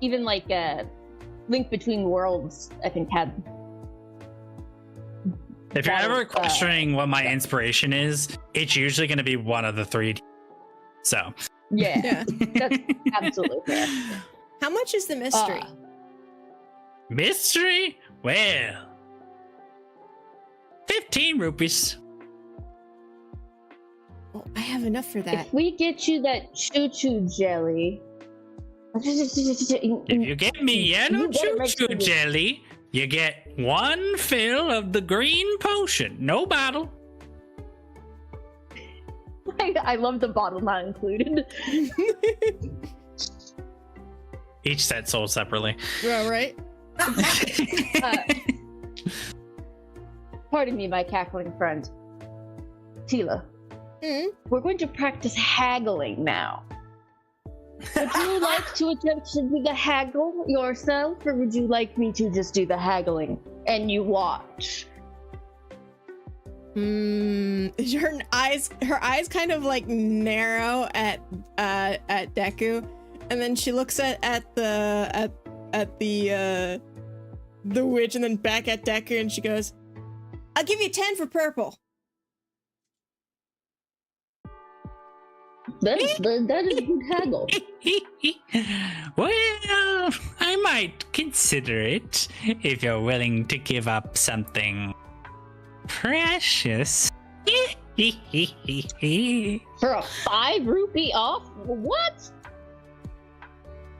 even like Link Between Worlds, I think had. If you're That ever is, questioning what my inspiration is, it's usually going to be one of the three. So, Yeah, Yeah. that's absolutely fair. How much is the mystery? mystery? Well, 15 rupees. Well, I have enough for that. If we get you that choo-choo jelly, If you get me yellow You better make choo-choo sure you- jelly, you get one fill of the green potion. No bottle. I love the bottle not included. Each set sold separately. Well, right? Pardon me, my cackling friend. Tila, Mm. we're going to practice haggling now. Would you like to attempt to do the haggle yourself, or would you like me to just do the haggling and you watch? Her eyes kind of like narrow at Deku, and then she looks at the witch, and then back at Deku, and she goes, "I'll give you 10 for purple." That is a good haggle. Well, I might consider it if you're willing to give up something precious. For a 5 rupee off? What?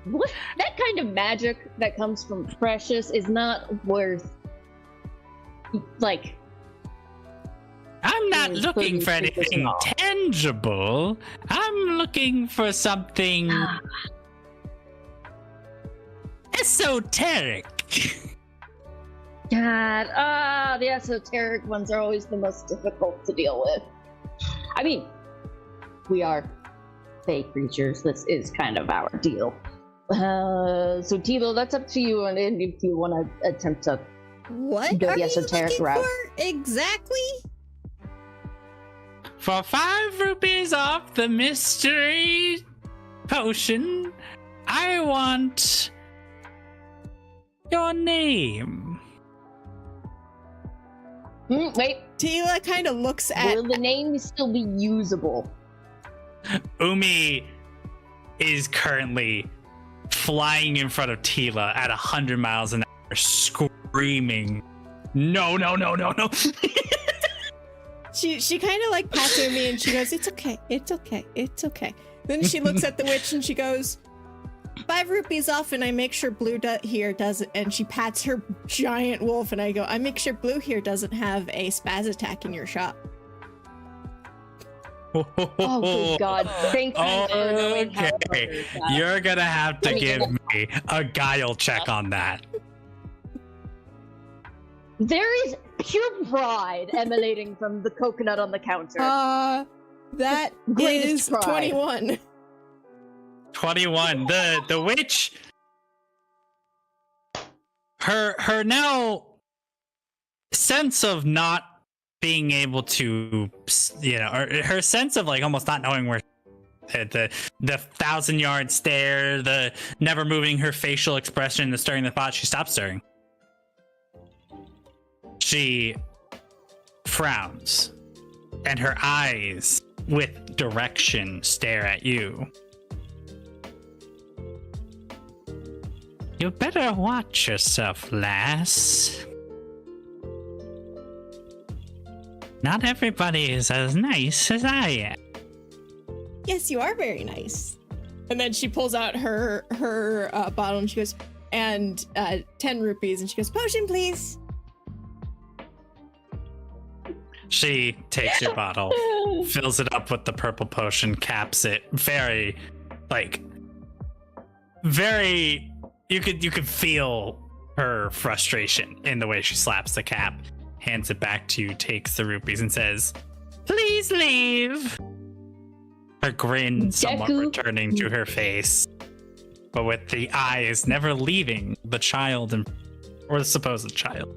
What? That kind of magic that comes from precious is not worth, like, I'm not Mm, looking for pretty anything small. tangible. I'm looking for something esoteric. God, the esoteric ones are always the most difficult to deal with. I mean, we are fey creatures. This is kind of our deal. So Tilo, that's up to you, and if you want to attempt to What Go are the you esoteric looking route. for exactly? For 5 rupees off the mystery potion, I want your name. Wait, Tila kind of looks at. will the name still be usable? Umi is currently flying in front of Tila at 100 miles an hour, screaming, "No, no, no, no, no." She kind of like pats me and she goes, "It's okay, it's okay, it's okay." Then she looks at the witch and she goes, 5 rupees off, and I make sure Blue here doesn't. And she pats her giant wolf, and I go, I make sure Blue here doesn't have a spaz attack in your shop. Oh, good God. Thank you for knowing how to Okay, murder that. you're gonna have to give me a guile check on that. There is pure pride emanating from the coconut on the counter. That Greatest is pride. 21. 21. The witch. Her now sense of not being able to, or her sense of like almost not knowing where the 1,000-yard stare, the never moving her facial expression, the stirring the pot, she stops stirring. She frowns, and her eyes with direction stare at you. You better watch yourself, lass. Not everybody is as nice as I am. Yes, you are very nice. And then she pulls out her bottle, and she goes, and 10 rupees, and she goes, potion, please. She takes your bottle, fills it up with the purple potion, caps it. You could feel her frustration in the way she slaps the cap, hands it back to you, takes the rupees, and says, "Please leave." Her grin somewhat returning to her face, but with the eyes never leaving the child or the supposed child.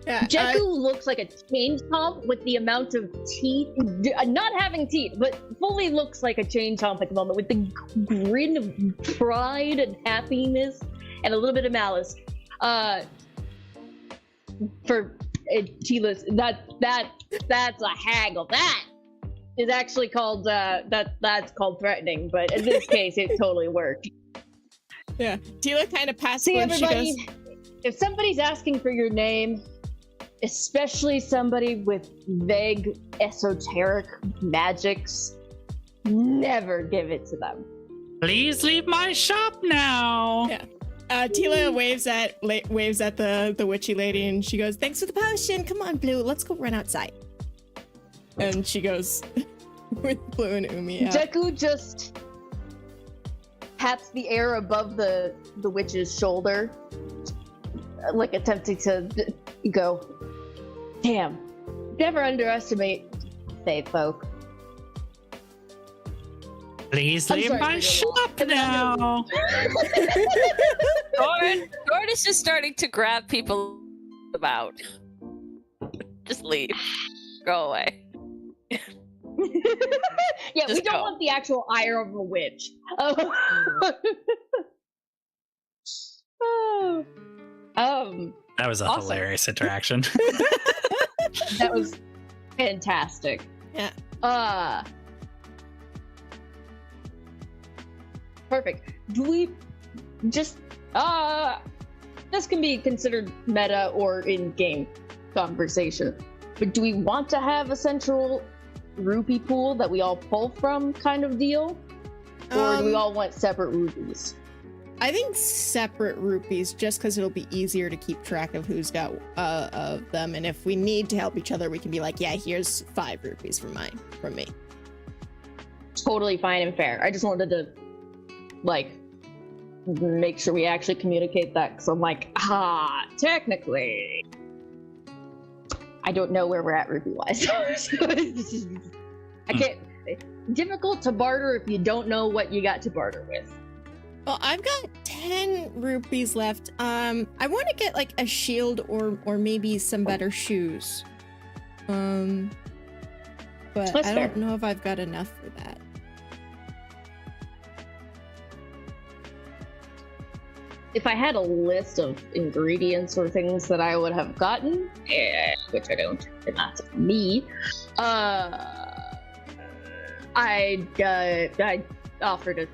Yeah, Jakku looks like a chain chomp with the amount of teeth, not having teeth, but fully looks like a chain chomp at the moment with the grin of pride and happiness and a little bit of malice. For Tila's, that's a haggle. That is actually called that's called threatening, but in this case, it totally worked. Yeah, Tila kind of passes. See, when everybody, she goes, if somebody's asking for your name, especially somebody with vague esoteric magics, never give it to them. Please leave my shop now. Yeah. Tila waves at the witchy lady, and she goes, "Thanks for the potion. Come on, Blue, let's go run outside." And she goes with Blue and Umi out. Jakku just pats the air above the witch's shoulder, like attempting to go, "Damn, never underestimate fae folk." Please I'm leave sorry my for shop your now. Gord is just starting to grab people about. Just leave. Go away. Yeah, Just we don't go. want the actual ire of a witch. Oh. That was a Awesome. hilarious interaction. That was fantastic. Yeah. Perfect. Do we just this can be considered meta or in-game conversation, but do we want to have a central rupee pool that we all pull from kind of deal? Or do we all want separate rupees? I think separate rupees, just because it'll be easier to keep track of who's got of them, and if we need to help each other, we can be like, yeah, here's 5 rupees from me. Totally fine and fair. I just wanted to make sure we actually communicate that, because I'm like, technically I don't know where we're at rupee wise. I can't. Difficult to barter if you don't know what you got to barter with. Well, I've got 10 rupees left. I want to get like a shield or maybe some better shoes. But That's I fair. don't know if I've got enough for that. If I had a list of ingredients or things that I would have gotten, which I don't, and that's me, I'd offer to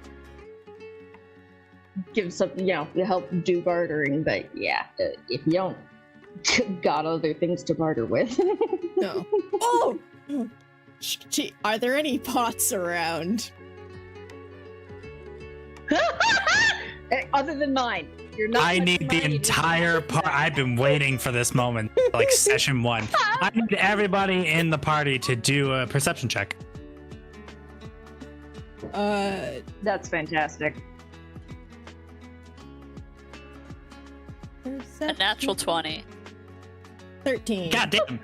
give something, to help do bartering, but yeah, if you don't got other things to barter with. No. Oh! Gee, are there any pots around? Sorry, other than mine. You're not. I need the entire part. I've been waiting for this moment, like session 1. I need everybody in the party to do a perception check. That's fantastic. A natural 20. 13. God damn.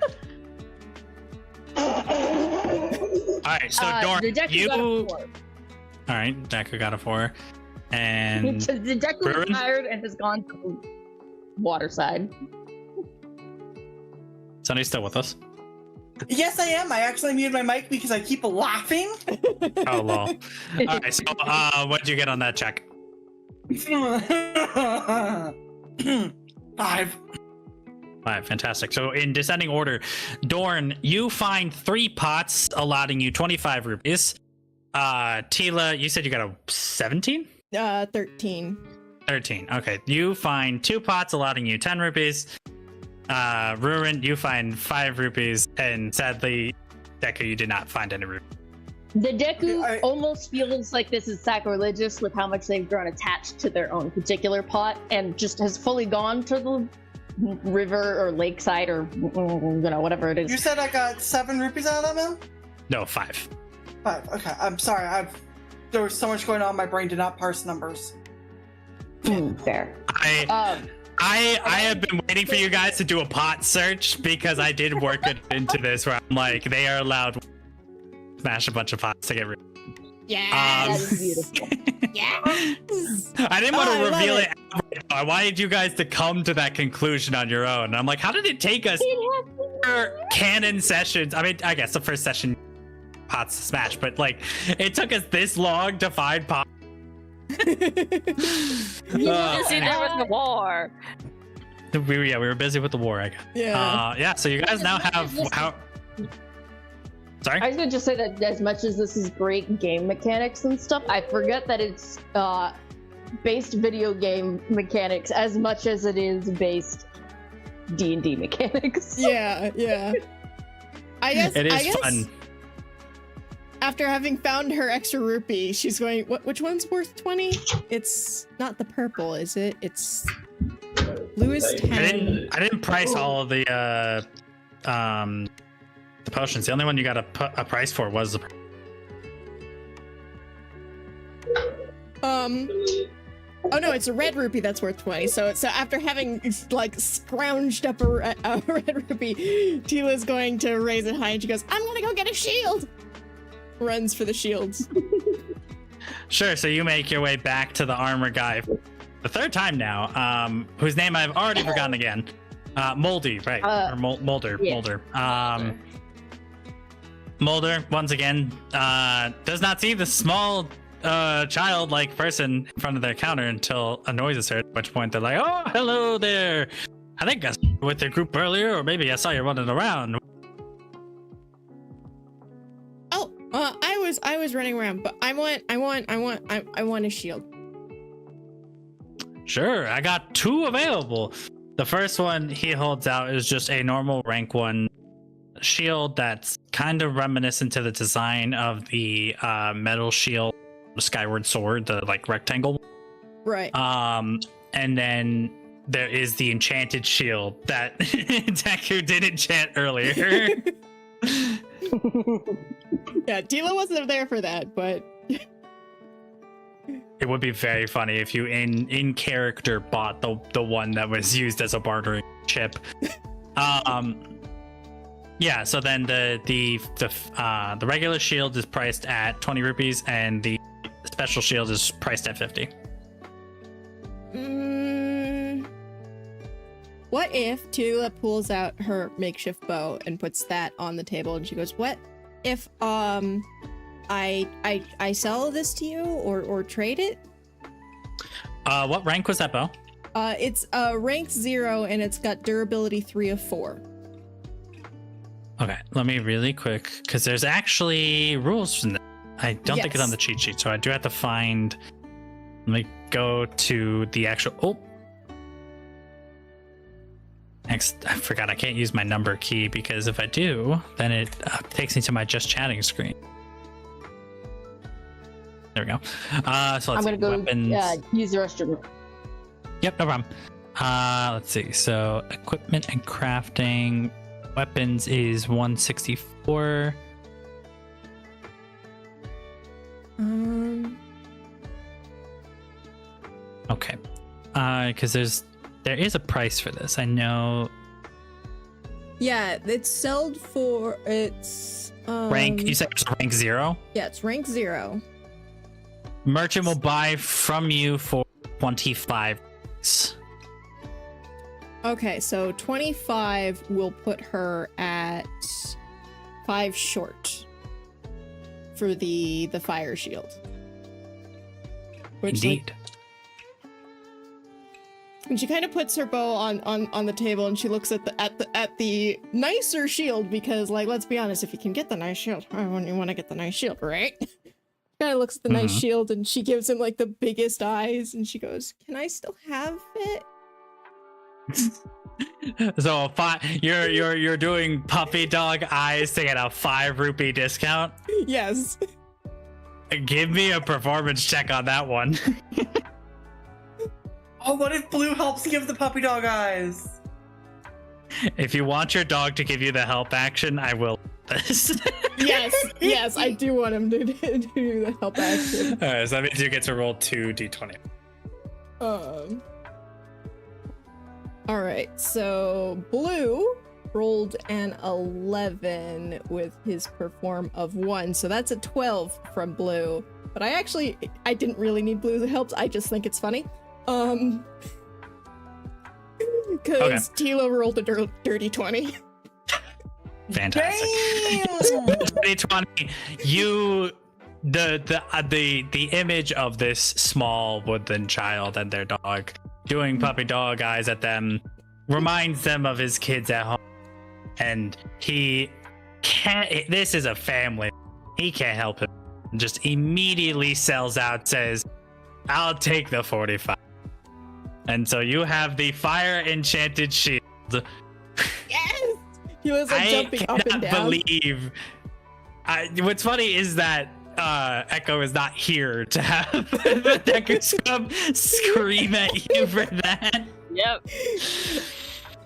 Alright, so Doran, the Deku you... got a 4. Alright, Deku got a 4. And... the Deku Ruin? is tired and has gone to water side. Sonny's still with us. Yes, I am. I actually muted my mic because I keep laughing. Oh, lol. Alright, so what'd you get on that check? 5. Alright, fantastic. So in descending order, Dorn, you find 3 pots allotting you 25 rupees. Tila, you said you got a 17? 13. 13. Okay. You find 2 pots allotting you 10 rupees. Ruin, you find 5 rupees. And sadly, Deku, you did not find any rupees. The Deku almost feels like this is sacrilegious with how much they've grown attached to their own particular pot and just has fully gone to the river or lakeside or whatever it is. You said I got 7 rupees out of that, man? No, 5. 5. Okay, I'm sorry. There was so much going on. My brain did not parse numbers. Fair. I have been waiting for you guys to do a pot search because I did work it into this where I'm like, they are allowed to smash a bunch of pots to get rid of. Yeah. That is beautiful. Yes. I didn't want to reveal love it. I wanted you guys to come to that conclusion on your own. And I'm like, how did it take us canon sessions? I mean, I guess the first session pots to smash, but like it took us this long to find pots. Busy there with the war. We were busy with the war, I guess. Yeah. So you guys now have how? Sorry. I was gonna just say that as much as this is great game mechanics and stuff, I forget that it's based video game mechanics as much as it is based D&D mechanics. Yeah. I guess It is fun. After having found her extra rupee, she's going, which one's worth 20? It's not the purple, is it? It's Lewis 10. I didn't price all of the potions. The only one you got a price for was the. Oh no, it's a red rupee that's worth 20. So after having like scrounged up a red rupee, Tila's going to raise it high and she goes, I'm gonna go get a shield. Runs for the shields. Sure. So you make your way back to the armor guy the 3rd time now, whose name I've already forgotten again. Moldy, right? Or Mulder. Yeah. Mulder. Mulder once again does not see the small childlike person in front of their counter until a noise is heard, at which point they're like, oh, hello there. I think I was with the group earlier, or maybe I saw you running around. Oh, I was running around, but I want a shield. Sure, I got 2 available. The first one he holds out is just a normal rank 1 shield that's kind of reminiscent to the design of the metal shield Skyward Sword, the like rectangle. Right. And then there is the enchanted shield that Deku did enchant earlier. Yeah, Tila wasn't there for that, but it would be very funny if you in character bought the one that was used as a bartering chip. Yeah, so then the regular shield is priced at 20 rupees and the special shield is priced at 50. What if Tila pulls out her makeshift bow and puts that on the table and she goes, what if I sell this to you or trade it? What rank was that bow? It's rank 0 and it's got durability 3 of 4. Okay, let me really quick, because there's actually rules from that. I don't think it's on the cheat sheet, so I do have to find. Let me go to the actual. Oh, next, I forgot I can't use my number key because if I do, then it takes me to my just chatting screen. There we go. So let's I'm see. gonna go Weapons. use the restroom. Yep, no problem. Let's see. So equipment and crafting. Weapons is 164. Okay. Because there is a price for this. I know. Yeah, it's sold for Rank. You said it's rank 0. Yeah, it's rank 0. Merchant will buy from you for 25. Okay, so 25 will put her at 5 short for the fire shield. Which, Indeed. and she kind of puts her bow on the table, and she looks at the nicer shield, because, like, let's be honest, if you can get the nice shield, you want to get the nice shield, right? Kind of looks at the nice shield, and she gives him like the biggest eyes, and she goes, "Can I still have it?" So you're doing puppy dog eyes to get a 5 rupee discount. Yes. Give me a performance check on that one. Oh, what if Blue helps give the puppy dog eyes? If you want your dog to give you the help action, I will. This. Yes, I do want him to do the help action. All right, so that means you get to roll 2d20. All right, so Blue rolled an 11 with his perform of 1, so that's a 12 from Blue. But I didn't really need Blue's help. I just think it's funny. Because Tilo rolled a dirty 20. Fantastic. 2020. The image of this small woodland child and their dog doing puppy dog eyes at them reminds them of his kids at home, and he can't. This is a family. He can't help it. Just immediately sells out. Says, "I'll take the 45." And so you have the fire enchanted shield. Yes! He was like jumping up and down. Believe. What's funny is that Echo is not here to have the Deku Scrub scream at you for that. Yep.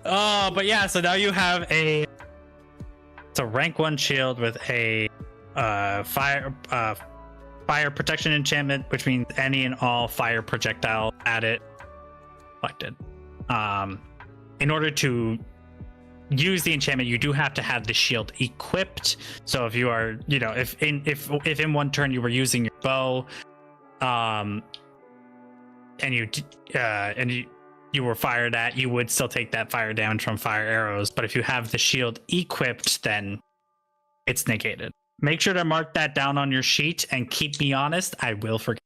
Oh, but yeah, so now you have it's a rank 1 shield with a fire protection enchantment, which means any and all fire projectile at it collected. In order to use the enchantment, you do have to have the shield equipped. So if you are, if in one turn you were using your bow, and you were fired at, you would still take that fire damage from fire arrows. But if you have the shield equipped, then it's negated. Make sure to mark that down on your sheet and keep me honest. I will forget.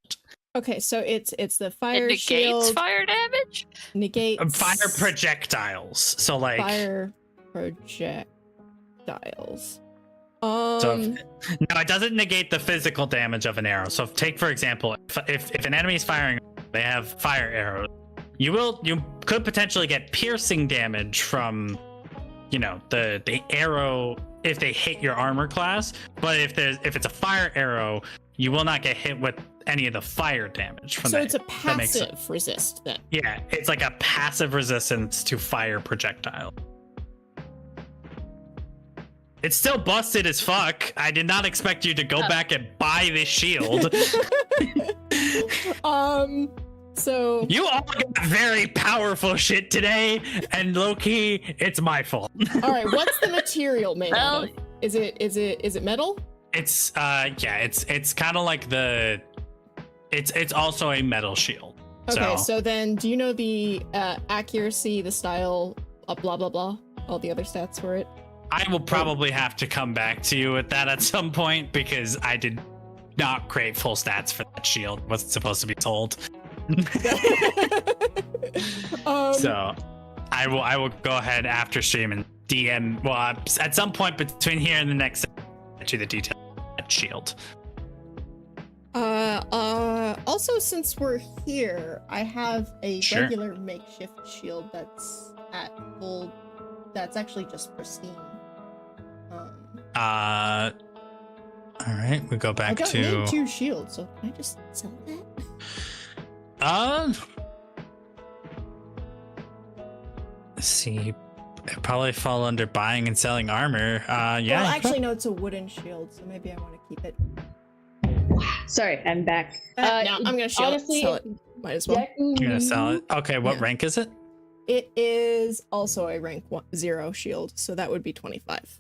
Okay, so it's the fire It negates shield. fire damage? Negates Fire projectiles. So like fire projectiles. So now it doesn't negate the physical damage of an arrow. So take for example, if an enemy is firing, they have fire arrows. You could potentially get piercing damage from, the arrow if they hit your armor class. But if it's a fire arrow, you will not get hit with any of the fire damage from that. So it's a passive resist then. Yeah, it's like a passive resistance to fire projectile. It's still busted as fuck. I did not expect you to go back and buy this shield. So you all got very powerful shit today, and low-key, it's my fault. all right, what's the material made Well, of? Is it metal? It's it's kind of like it's also a metal shield. Okay, so then do you know the accuracy, the style, blah blah blah, all the other stats for it? I will probably have to come back to you with that at some point, because I did not create full stats for that shield. It wasn't supposed to be told. So I will go ahead after stream and DM. Well, at some point between here and the next, get you the detail of that shield. Also, since we're here, I have a Sure. regular makeshift shield that's at full. That's actually just pristine. All right, we go I back don't to. need 2 shields, so can I just sell that? Let's see. It'd probably fall under buying and selling armor. Yeah. Well, actually, no, it's a wooden shield, so maybe I want to keep it. Sorry, I'm back. No, I'm gonna sell it. Might as well. You're gonna sell it. Okay, what rank is it? It is also a rank 0 shield, so that would be 25.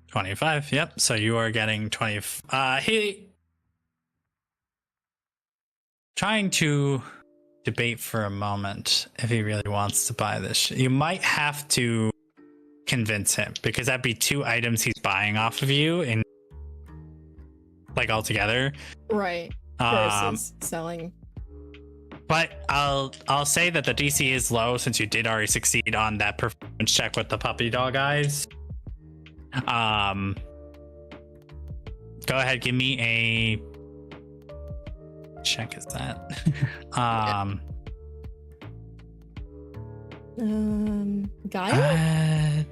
25. Yep. So you are getting 20. He trying to debate for a moment if he really wants to buy this. You might have to convince him, because that'd be 2 items he's buying off of you in like altogether. Right. Versus selling. But I'll say that the DC is low since you did already succeed on that performance check with the puppy dog eyes. Go ahead, give me a check. Is that Guile?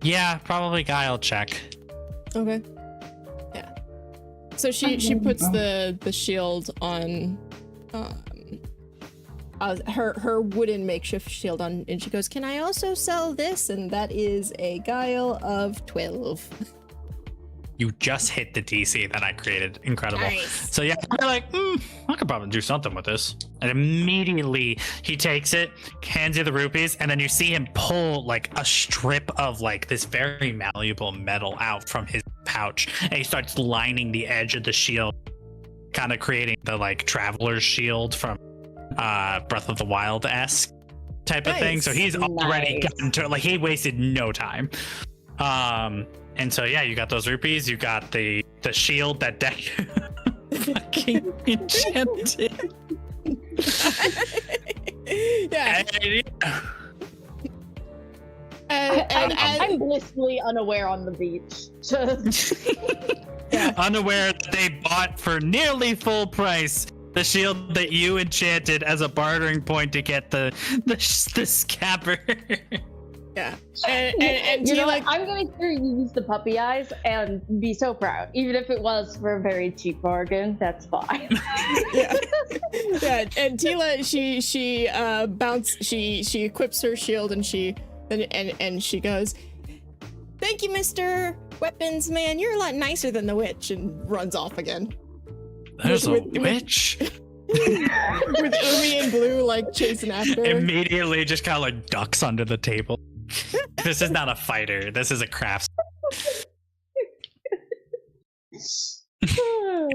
Yeah, probably Guile check. Okay. Yeah. So she puts the shield on her wooden makeshift shield on, and she goes, "Can I also sell this?" And that is a Guile of 12. You just hit the DC that I created. Incredible. Nice. So yeah, you're like, I could probably do something with this. And immediately he takes it, hands you the rupees, and then you see him pull like a strip of like this very malleable metal out from his pouch, and he starts lining the edge of the shield, kind of creating the like traveler's shield from Breath of the Wild-esque type of thing. So he's already gotten to, like, he wasted no time. And so yeah, you got those rupees, you got the shield that deck fucking enchanted. Yeah. I'm blissfully unaware on the beach. Unaware that they bought for nearly full price the shield that you enchanted as a bartering point to get the scabber. Yeah. And you know like, what? I'm going to use the puppy eyes and be so proud, even if it was for a very cheap bargain. That's fine. Yeah. Yeah. And Tila, she equips her shield, and she goes, "Thank you, Mr. Weapons Man. You're a lot nicer than the witch," and runs off again. There's a witch. With Umi and Blue like chasing after her. Immediately just kind of like ducks under the table. This is not a fighter. This is a craft.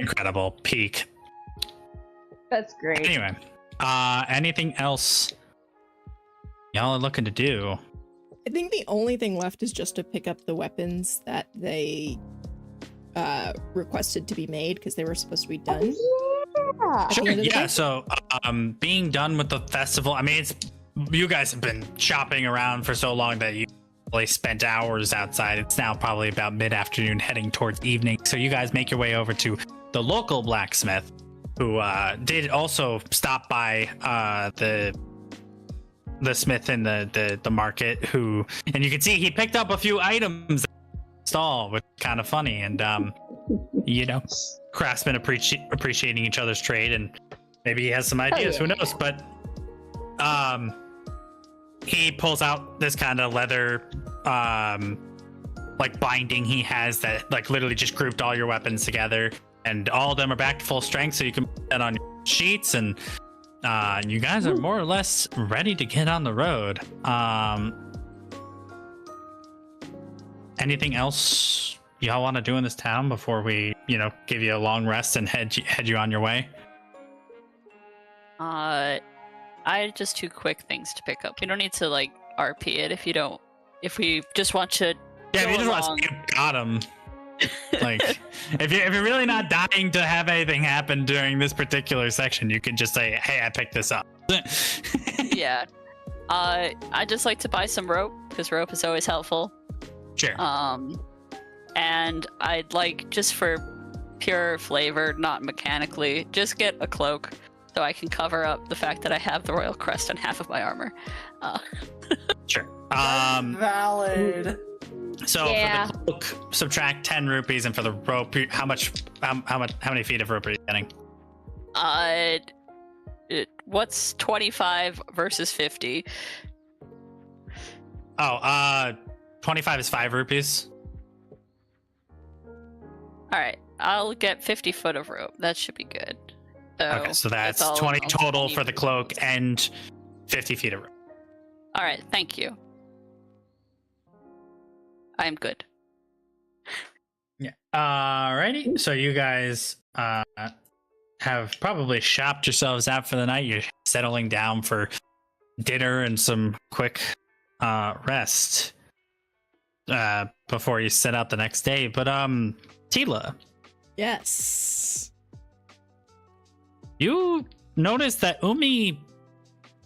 Incredible. Peak. That's great. Anyway, anything else y'all are looking to do? I think the only thing left is just to pick up the weapons that they requested to be made, because they were supposed to be done. Sure, yeah. So, being done with the festival, I mean, you guys have been shopping around for so long that you really spent hours outside. It's now probably about mid-afternoon, heading towards evening. So you guys make your way over to the local blacksmith, who did also stop by the smith in the market. And you can see he picked up a few items at the stall, which is kind of funny. And craftsmen appreciating each other's trade, and maybe he has some ideas. Who knows? But he pulls out this kind of leather like binding he has that like literally just grouped all your weapons together, and all of them are back to full strength, so you can put that on your sheets, and you guys are more or less ready to get on the road. Anything else y'all want to do in this town before we, give you a long rest and head you on your way? I had just 2 quick things to pick up. We don't need to like RP it if we just want to. Yeah, if you just want to say you got him. Like, if you're really not dying to have anything happen during this particular section, you can just say, "Hey, I picked this up." Yeah. I just like to buy some rope, because rope is always helpful. Sure. And I'd like, just for pure flavor, not mechanically, just get a cloak so I can cover up the fact that I have the royal crest on half of my armor. Sure. Valid. So Yeah. for the cloak, subtract 10 rupees, and for the rope, how many feet of rope are you getting? What's 25 versus 50? Oh, 25 is 5 rupees. All right, I'll get 50 foot of rope. That should be good. Okay, so that's all 20 almost total 20 for the cloak and 50 feet of rope. All right, thank you. I'm good. Yeah. Alrighty. So you guys have probably shopped yourselves out for the night. You're settling down for dinner and some quick rest before you set out the next day. But Tila, Yes. you notice that Umi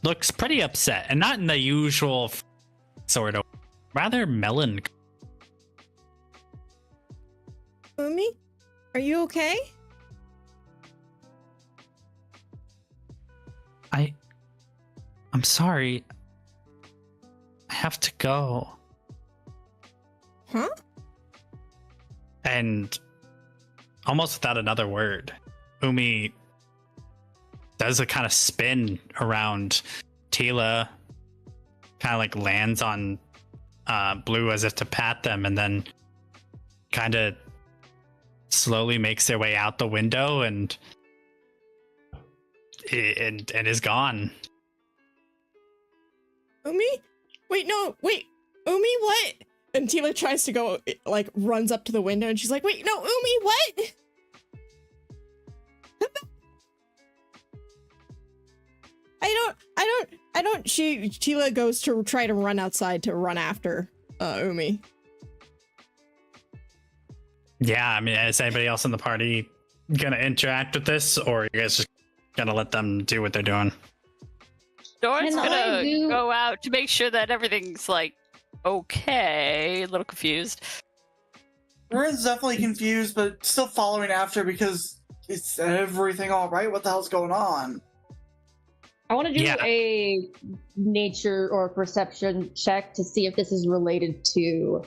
looks pretty upset, and not in the usual sort of, rather melancholy. Umi, are you okay? I'm sorry. I have to go. Huh? And almost without another word, Umi does a kind of spin around Tila, kind of like lands on Blue as if to pat them, and then kind of slowly makes their way out the window and is gone. Umi? Wait, no, wait. Umi, what? And Tila tries to go, like, runs up to the window, and she's like, wait, no, Umi, what? Tila goes to try to run outside to run after Umi. Yeah, I mean, is anybody else in the party gonna interact with this, or are you guys just gonna let them do what they're doing? Doran's Can I gonna go out to make sure that everything's like okay. A little confused. Doran's definitely confused, but still following after because it's everything all right? What the hell's going on? I want to do Yeah. a nature or perception check to see if this is related to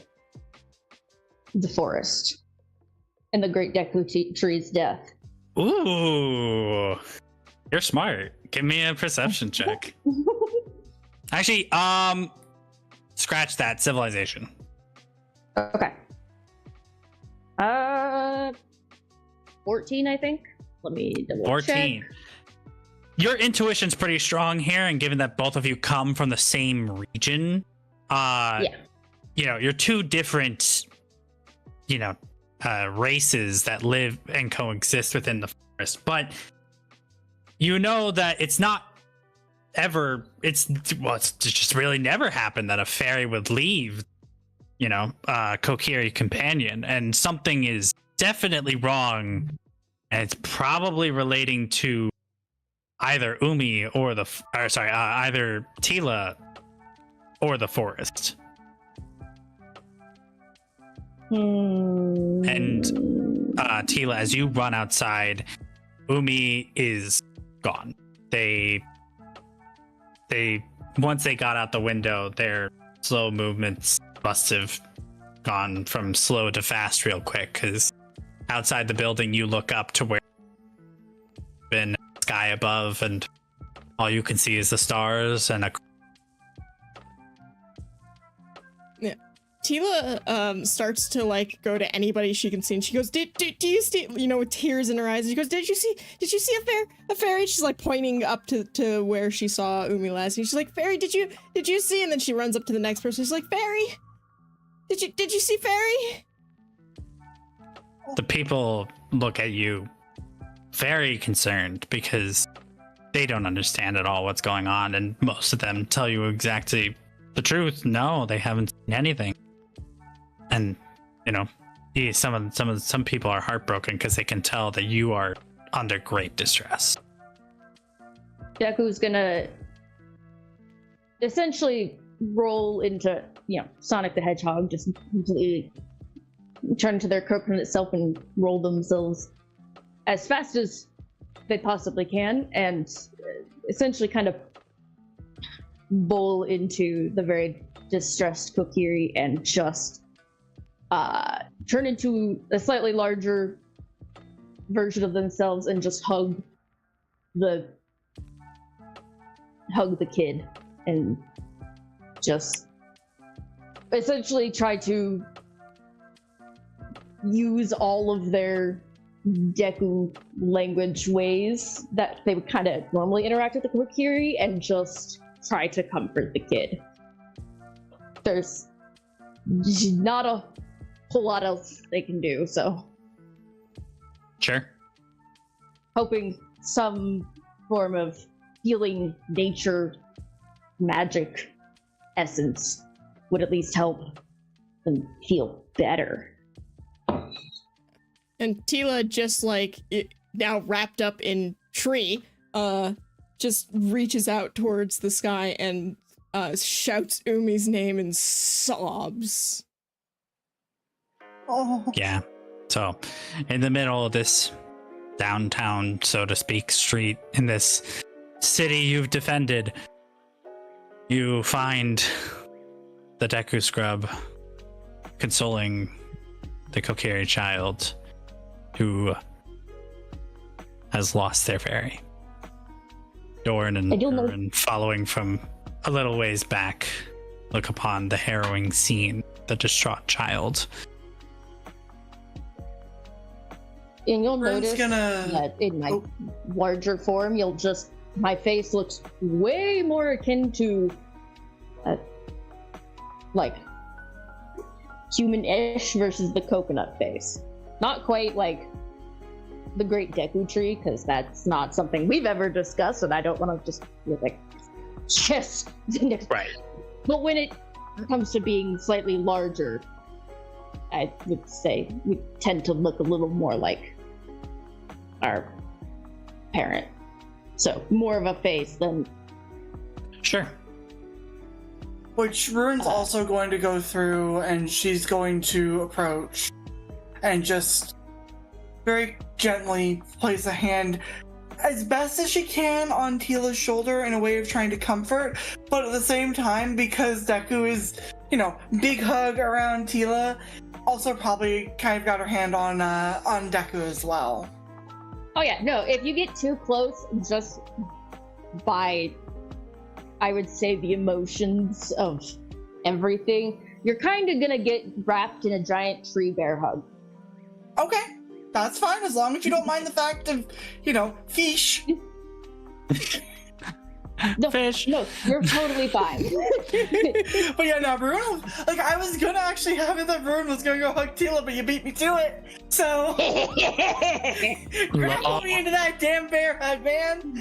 the forest and the Great Deku Tree's death. Ooh, you're smart. Give me a perception check. Actually, scratch that. Civilization. Okay. 14, I think. Let me double 14. check. Your intuition's pretty strong here, and given that both of you come from the same region, you know, you're two different, races that live and coexist within the forest. But you know that it's not ever, it's just really never happened that a fairy would leave, Kokiri companion, and something is definitely wrong, and it's probably relating to either Umi or either Tila or the forest. And Tila, as you run outside, Umi is gone. They once they got out the window, their slow movements must have gone from slow to fast real quick, because outside the building you look up to where been sky above, and all you can see is the stars and a Tila starts to like go to anybody she can see, and she goes, "Do you see?" With tears in her eyes, she goes, "Did you see a fairy?" She's like pointing up to where she saw Umi last, and she's like, "Fairy, did you see?" And then she runs up to the next person. She's like, "Fairy, did you see Fairy?" The people look at you very concerned because they don't understand at all what's going on, and most of them tell you exactly the truth. No, they haven't seen anything. And some people are heartbroken because they can tell that you are under great distress. Deku's gonna essentially roll into, Sonic the Hedgehog, just completely turn to their coconut itself and roll themselves as fast as they possibly can, and essentially kind of bowl into the very distressed Kokiri and just turn into a slightly larger version of themselves and just hug the kid and just essentially try to use all of their Deku language ways that they would kind of normally interact with the Kokiri and just try to comfort the kid. There's not a whole lot else they can do, so Sure. hoping some form of healing nature magic essence would at least help them feel better. And Tila, just like now wrapped up in tree, just reaches out towards the sky and shouts Umi's name and sobs. Oh. Yeah. So, in the middle of this downtown, so to speak, street, in this city you've defended, you find the Deku Scrub consoling the Kokiri child who has lost their fairy. Dorn and Dorn, following from a little ways back, look upon the harrowing scene, the distraught child. And you'll Vern's notice that in my larger form, my face looks way more akin to like human-ish versus the coconut face. Not quite like the Great Deku Tree, because that's not something we've ever discussed, and I don't want to just be like, yes. Right. But when it comes to being slightly larger, I would say we tend to look a little more like our parent. So more of a face than... Sure. Which Ruin's also going to go through, and she's going to approach and just very gently place a hand as best as she can on Tila's shoulder in a way of trying to comfort, but at the same time, because Deku is, big hug around Tila, also probably kind of got her hand on Deku as well. Oh yeah, no, if you get too close, just by, I would say, the emotions of everything, you're kind of gonna get wrapped in a giant tree bear hug. Okay, that's fine, as long as you don't mind the fact of, fish. No, Fish. No, you're totally fine. But yeah, no, Bruno, I was gonna actually have it that Bruno was gonna go hug Tila, but you beat me to it. So, grapple me into that damn bear hug, man.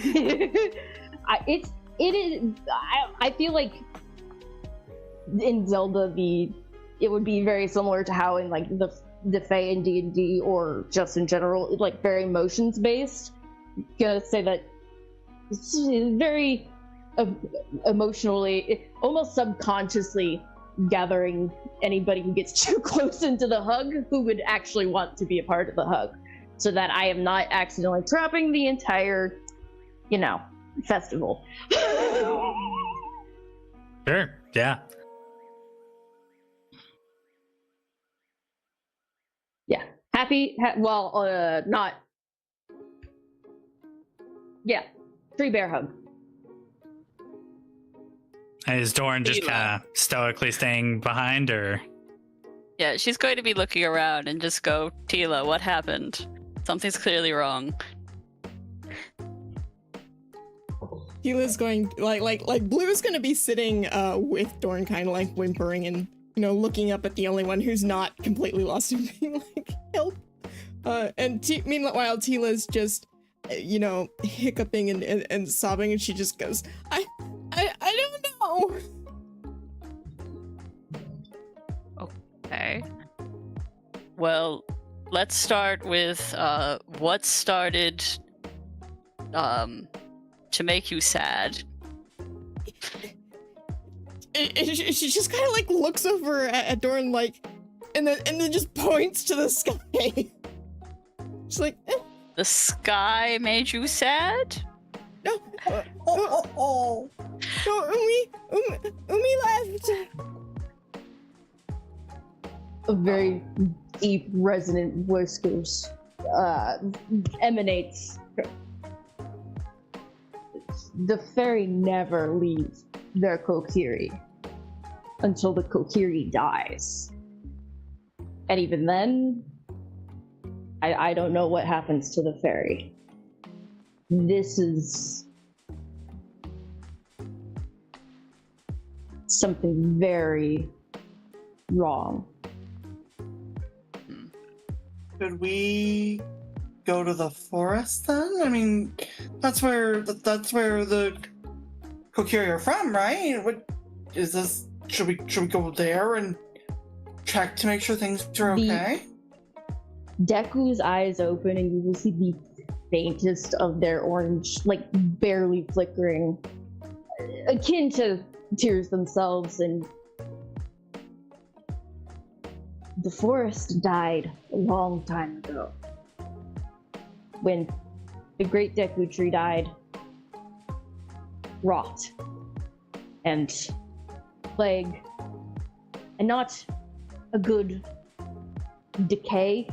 It is. I feel like in Zelda, it would be very similar to how in like the Fae in D&D or just in general, like very emotions based. Gonna say that it's very emotionally, almost subconsciously gathering anybody who gets too close into the hug who would actually want to be a part of the hug, so that I am not accidentally trapping the entire, festival. Sure. Yeah. Yeah. Happy. Not. Yeah. Tree bear hug. Is Dorn just kind of stoically staying behind, or? Yeah, she's going to be looking around and just go, Tila, what happened? Something's clearly wrong. Tila's going, like Blue's gonna be sitting with Dorn, kind of like whimpering and, looking up at the only one who's not completely lost and being like, help. And meanwhile, Tila's just, hiccuping and sobbing, and she just goes, I don't know. Okay. Well, let's start with what started to make you sad. She just kind of like looks over at Dorn, like, and then just points to the sky. She's like, eh. The sky made you sad? No. Oh. No, Umi left. a very deep, resonant voice goes, emanates. The fairy never leaves their Kokiri until the Kokiri dies. And even then, I don't know what happens to the fairy. This is something very wrong. Could we go to the forest then? I mean, that's where the Kokiri are from, right? What is this? Should we go there and check to make sure things are okay? Deku's eyes open, and you will see the faintest of their orange, like barely flickering, akin to tears themselves, and the forest died a long time ago. When the great Deku tree died, rot and plague, and not a good decay.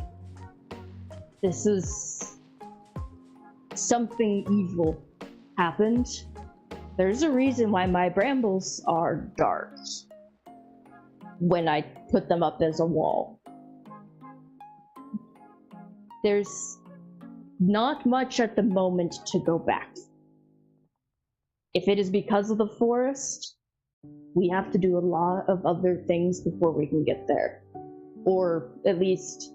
This is something evil happened. There's a reason why my brambles are dark when I put them up as a wall. There's not much at the moment to go back. If it is because of the forest, we have to do a lot of other things before we can get there. Or at least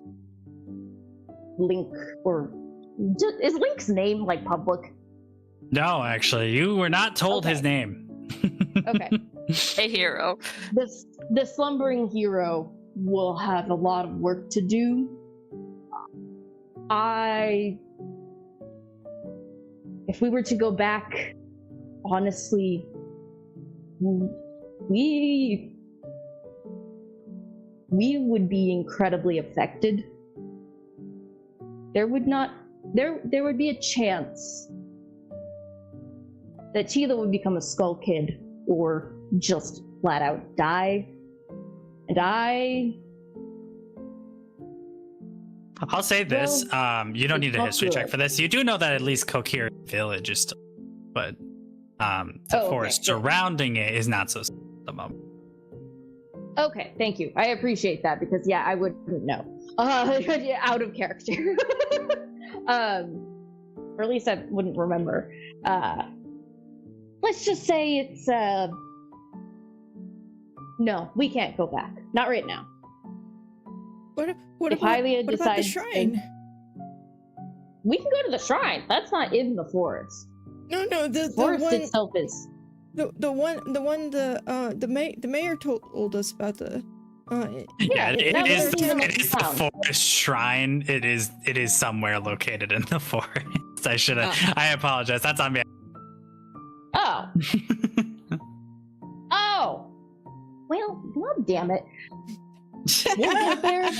Link, or is Link's name like public? No, actually, you were not told his name. Okay. A hero. The slumbering hero will have a lot of work to do. If we were to go back, honestly, we would be incredibly affected. There would be a chance that Tila would become a skull kid or just flat out die. And I'll say this, you don't need a history check for this. You do know that at least Kokiri Village is still, but the forest surrounding it is not so at the moment. Okay, thank you. I appreciate that, because yeah, I wouldn't know. Out of character. Or at least I wouldn't remember. Let's just say it's no, we can't go back. Not right now. What If Hylia about the decides shrine? We can go to the shrine. That's not in the forest. No, the Forest one itself is. the mayor told us about the. It is the town. forest shrine. It is somewhere located in the forest. I apologize. That's on me. Oh. Oh. Well, god damn it. We'll get there.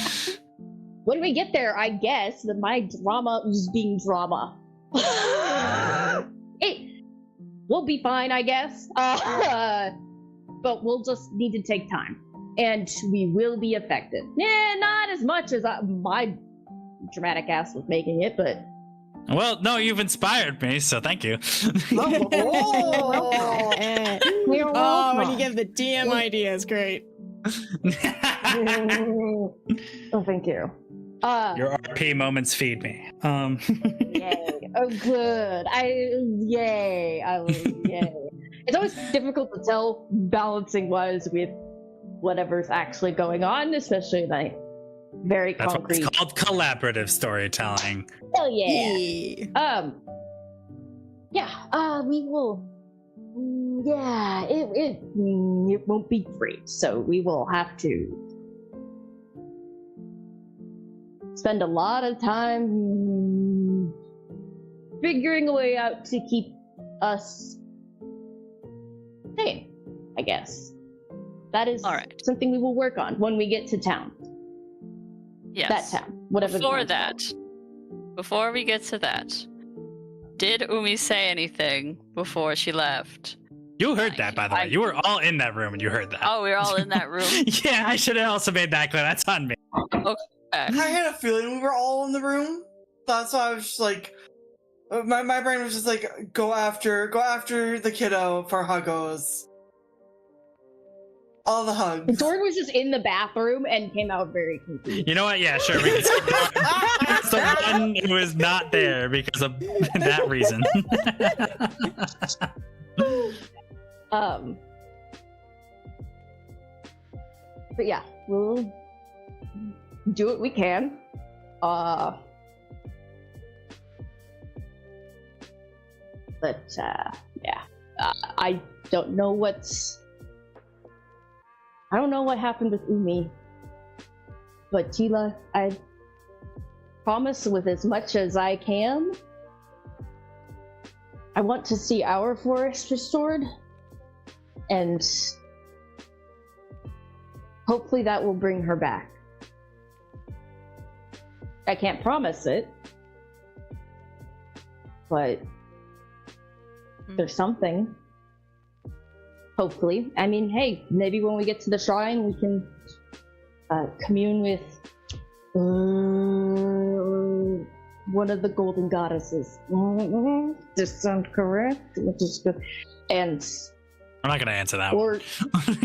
When we get there, I guess that my drama was being drama. We'll be fine, I guess. But we'll just need to take time. And we will be affected. Not as much as my dramatic ass was making it, but... Well, no, you've inspired me, so thank you. Oh, when you give the DM ideas, great. Oh, thank you. Your RP moments feed me. Yay. Oh, good. Yay. It's always difficult to tell balancing-wise with whatever's actually going on, especially like very concrete. That's what it's called, collaborative storytelling. Hell yeah. We will. Yeah, it won't be great, so we will have to spend a lot of time figuring a way out to keep us sane, I guess. That is something we will work on when we get to town. Yes. That town, whatever. Before we get to that, did Umi say anything before she left You heard that, by the way. You were all in that room and you heard that. Oh, we were all in that room. Yeah, I should have also made that clear. That's on me. Okay. I had a feeling we were all in the room. That's why I was just like, my brain was just like, go after the kiddo for huggos. All the hugs. Jordan was just in the bathroom and came out very confused. You know what? Yeah, sure. We can skip It's the one who is not there because of that reason. But yeah, we'll do what we can. Yeah, I don't know what happened with Umi, but Tila, I promise with as much as I can, I want to see our forest restored, and hopefully that will bring her back. I can't promise it, but there's something. Hopefully. I mean, hey, maybe when we get to the shrine, we can commune with one of the golden goddesses. Does this sound correct? Which is good. And I'm not gonna answer that or, one.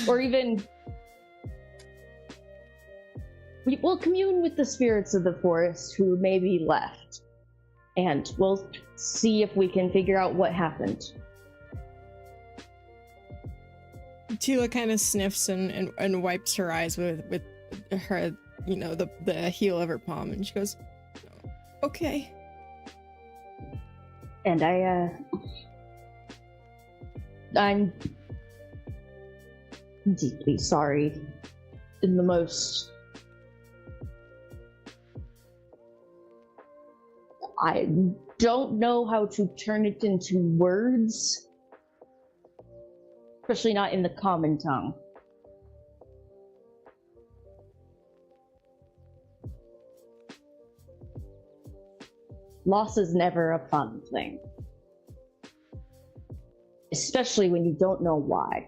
or even we'll commune with the spirits of the forest who may be left, and we'll see if we can figure out what happened. Tila kind of sniffs and wipes her eyes with her, the heel of her palm, and she goes, "Okay." And I'm deeply sorry in the most. I don't know how to turn it into words, especially not in the common tongue. Loss is never a fun thing, especially when you don't know why.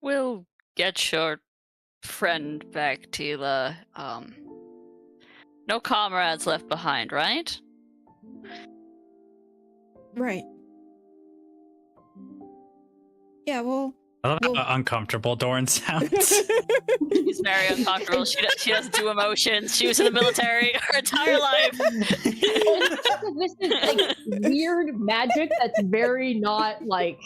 We'll get your friend back, Tila. No comrades left behind, right? Right. Yeah, well... I love how uncomfortable Doran sounds. She's very uncomfortable. She doesn't do emotions. She was in the military her entire life. This is like weird magic that's very not like...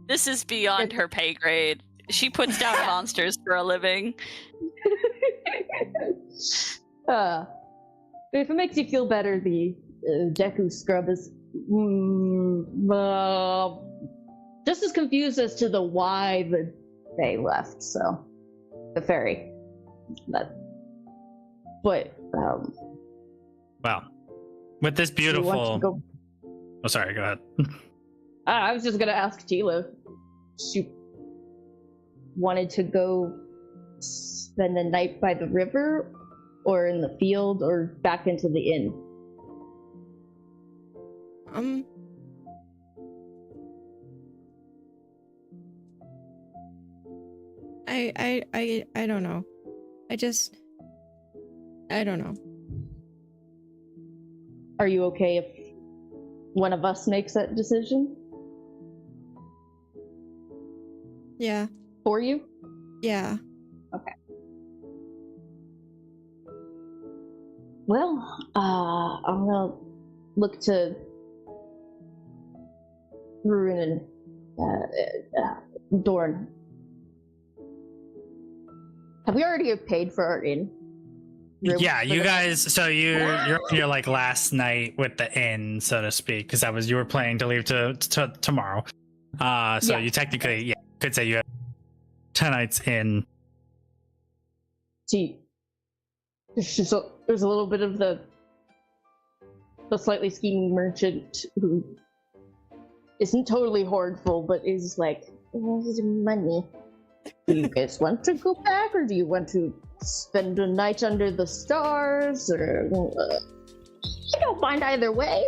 This is beyond her pay grade. She puts down monsters for a living. If it makes you feel better, the Deku scrub is just as confused as to the why they left. So the fairy, but Well, with this beautiful. Oh, sorry. Go ahead. I was just gonna ask Tila. She wanted to go spend the night by the river, or in the field, or back into the inn. I don't know. I don't know. Are you okay if one of us makes that decision? Yeah. For you? Yeah. Okay. Well, I'm gonna look to Ruin and Dorn. Have we already paid for our inn? Yeah, you guys. So you're your like last night with the inn, so to speak, because you were planning to leave to tomorrow. So you technically, could say you have 10 nights in. See, there's a little bit of the slightly scheming merchant who isn't totally hoardful, but is like, money. Do you guys want to go back, or do you want to spend a night under the stars, or I don't mind either way.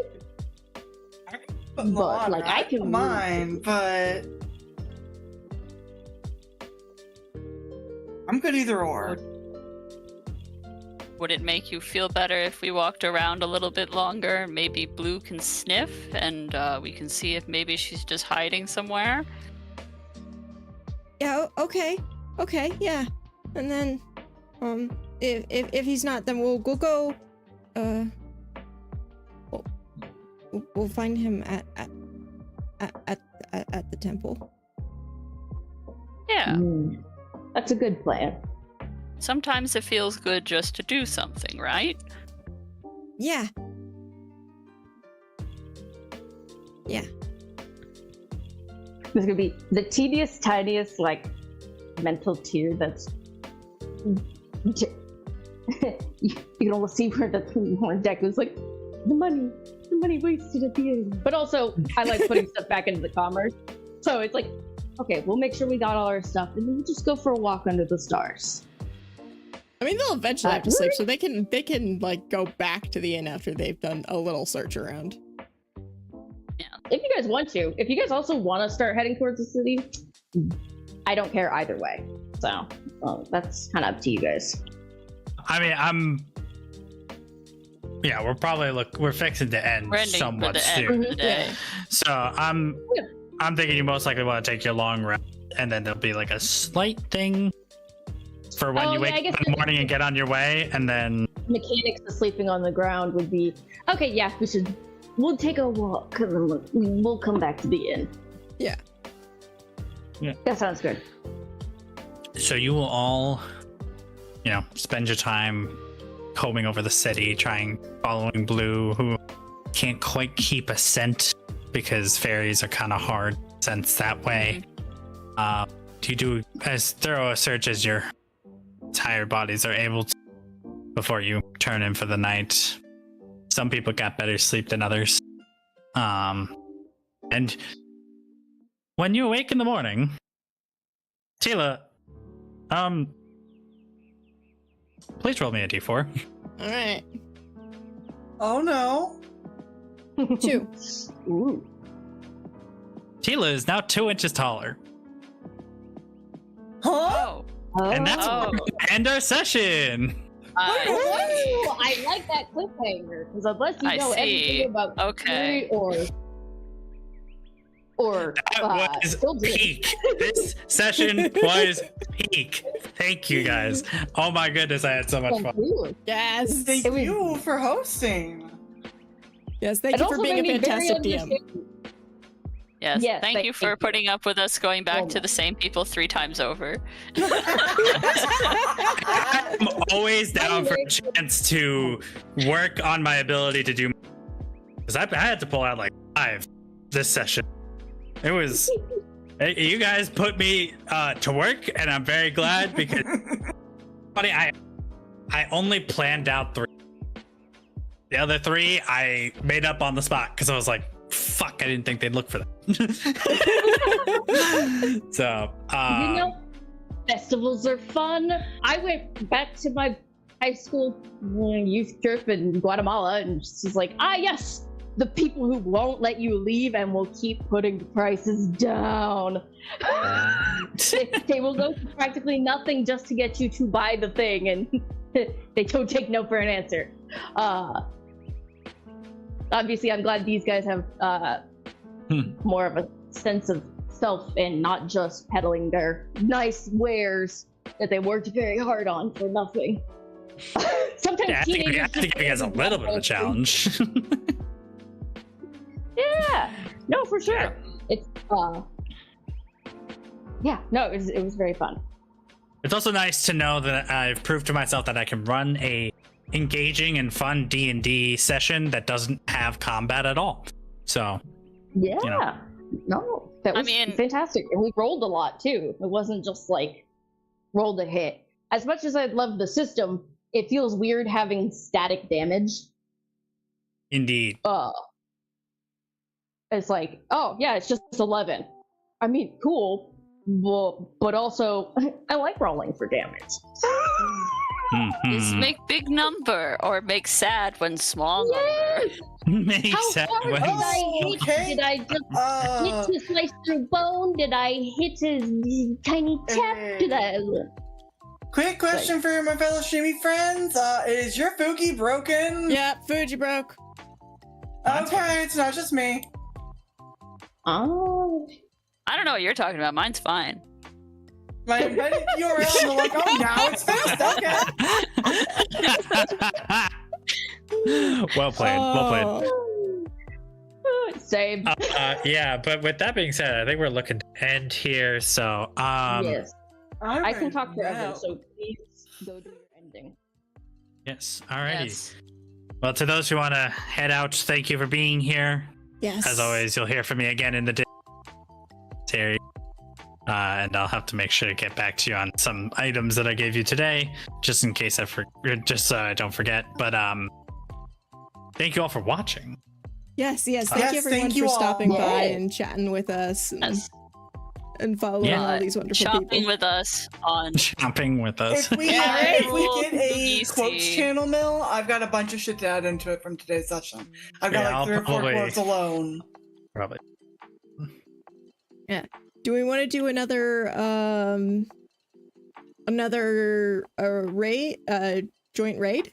But like, I can mind, but I'm good either or. Would it make you feel better if we walked around a little bit longer? Maybe Blue can sniff, and we can see if maybe she's just hiding somewhere. Yeah. Okay. Yeah. And then, if he's not, then we'll go. We'll find him at the temple. Yeah. That's a good plan. Sometimes it feels good just to do something, right? Yeah. There's gonna be the teeniest, tiniest, like, mental tear that's. You can almost see where the horn deck was like, the money wasted at the end. But also, I like putting stuff back into the commerce. So it's like, okay, we'll make sure we got all our stuff, and then we'll just go for a walk under the stars. I mean, they'll eventually have to sleep, so they can like go back to the inn after they've done a little search around. Yeah. If you guys want to. If you guys also want to start heading towards the city, I don't care either way. So that's kind of up to you guys. I mean, we're probably we're fixing to end somewhat soon. Yeah. So I'm thinking you most likely want to take your long rest, and then there'll be like a slight thing for when you wake up in the morning and get on your way, and then mechanics of sleeping on the ground would be okay. Yeah, we'll take a walk and then we'll come back to the inn. Yeah. That sounds good. So you will all, spend your time combing over the city, following Blue, who can't quite keep a scent because fairies are kind of hard scents that way. You do as thorough a search as your tired bodies are able to before you turn in for the night. Some people got better sleep than others. And when you awake in the morning, Tila, please roll me a d4. All right. Oh no. 2. Ooh. Tila is now 2 inches taller. Huh? And that's where we end our session. I like that cliffhanger, because unless you know anything about Fury or that was peak. This session was peak. Thank you guys. Oh my goodness, I had so much fun. Yes. Thank you for hosting. Yes, thank you for being a fantastic DM. Yes, thank you for putting up with us going back to the same people 3 times over. I'm always down for a chance to work on my ability to do, because I had to pull out like 5 this session. It was, you guys put me to work, and I'm very glad, because funny, I only planned out 3. The other 3 I made up on the spot because I was like, fuck, I didn't think they'd look for that. So, festivals are fun. I went back to my high school youth trip in Guatemala, and she's like, yes, the people who won't let you leave and will keep putting the prices down. They will go to practically nothing just to get you to buy the thing, and they don't take no for an answer. Obviously, I'm glad these guys have more of a sense of self and not just peddling their nice wares that they worked very hard on for nothing. Sometimes I think you guys a little bit of a challenge. Yeah, no, for sure. It's it was very fun. It's also nice to know that I've proved to myself that I can run a engaging and fun D&D session that doesn't have combat at all. So that was fantastic, and we rolled a lot too. It wasn't just like rolled a hit. As much as I love the system, it feels weird having static damage. Indeed. It's like, it's just 11. I mean, cool, but also I like rolling for damage. Is make big number or make sad when small number. Makes How sense. hard did I hit? Okay. Did I just hit his slice through bone? Did I hit his tiny tap? Did I? Quick question for my fellow streamy friends. Is your Fuki broken? Yep, Fuji broke. Okay, it's not just me. Oh. I don't know what you're talking about. Mine's fine. My embedded URL, and they're like, oh, now it's fixed. Okay. Well played. Well played. Same. Yeah, but with that being said, I think we're looking to end here. So, Yes. I can Alright, talk forever, now- so please go do your ending. yes. Alrighty. Yes. Well, to those who want to head out, thank you for being here. Yes. As always, you'll hear from me again in the day. And I'll have to make sure to get back to you on some items that I gave you today, just in case I don't forget. But thank you all for watching. Yes. Thank Yes, you everyone thank you for all. stopping by Yes. and chatting with us Yes. and following Yeah. all these wonderful Shopping people. with us on. Shopping with us. If we Yeah, get a easy. quotes channel mill, I've got a bunch of shit to add into it from today's session. I've got Yeah, like 3 or 4 I'll probably- quotes alone. Probably. Do we want to do another raid, joint raid?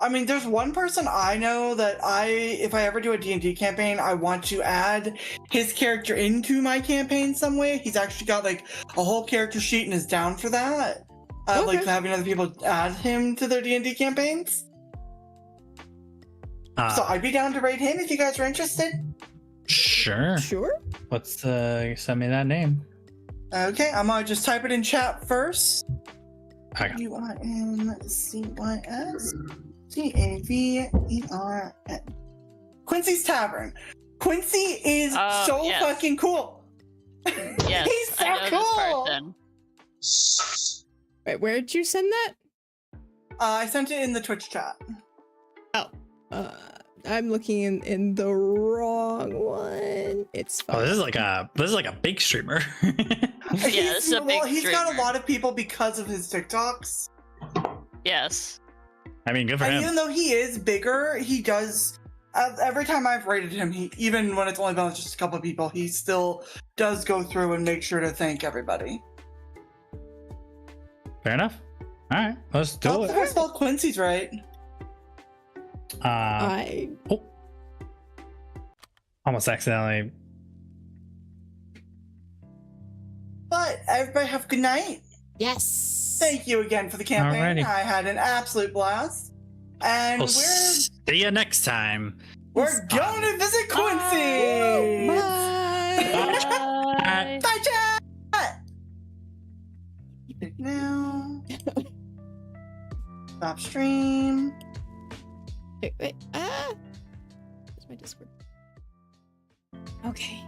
I mean, there's one person I know that if I ever do a D&D campaign, I want to add his character into my campaign some way. He's actually got like a whole character sheet and is down for that. Like Okay. having other people add him to their D&D campaigns. So I'd be down to raid him if you guys are interested. Sure. Sure. Let's send me that name. Okay, I'm gonna just type it in chat first. Okay. UINCYSCAVERN. Quincy's Tavern. Quincy is so yes. fucking cool. Yes, He's so I know cool. this person. Wait, where did you send that? I sent it in the Twitch chat. I'm looking in the wrong one. It's Oh, fine. this is like a big streamer. this is a big He's got a streamer. lot of people because of his TikToks. Yes. I mean, good for And him. even though he is bigger, he does. Every time I've rated him, even when it's only been just a couple of people, he still does go through and make sure to thank everybody. Fair enough. All right, let's do Oh, it. I spelled Quincy's right. I Almost accidentally. But everybody have a good night. yes. Thank you again for the campaign. Alrighty. I had an absolute blast. And We'll see you next time. we're going to visit Quincy. Bye. Bye. Bye, chat. Now. Stop stream. Wait. Where's my Discord? Okay.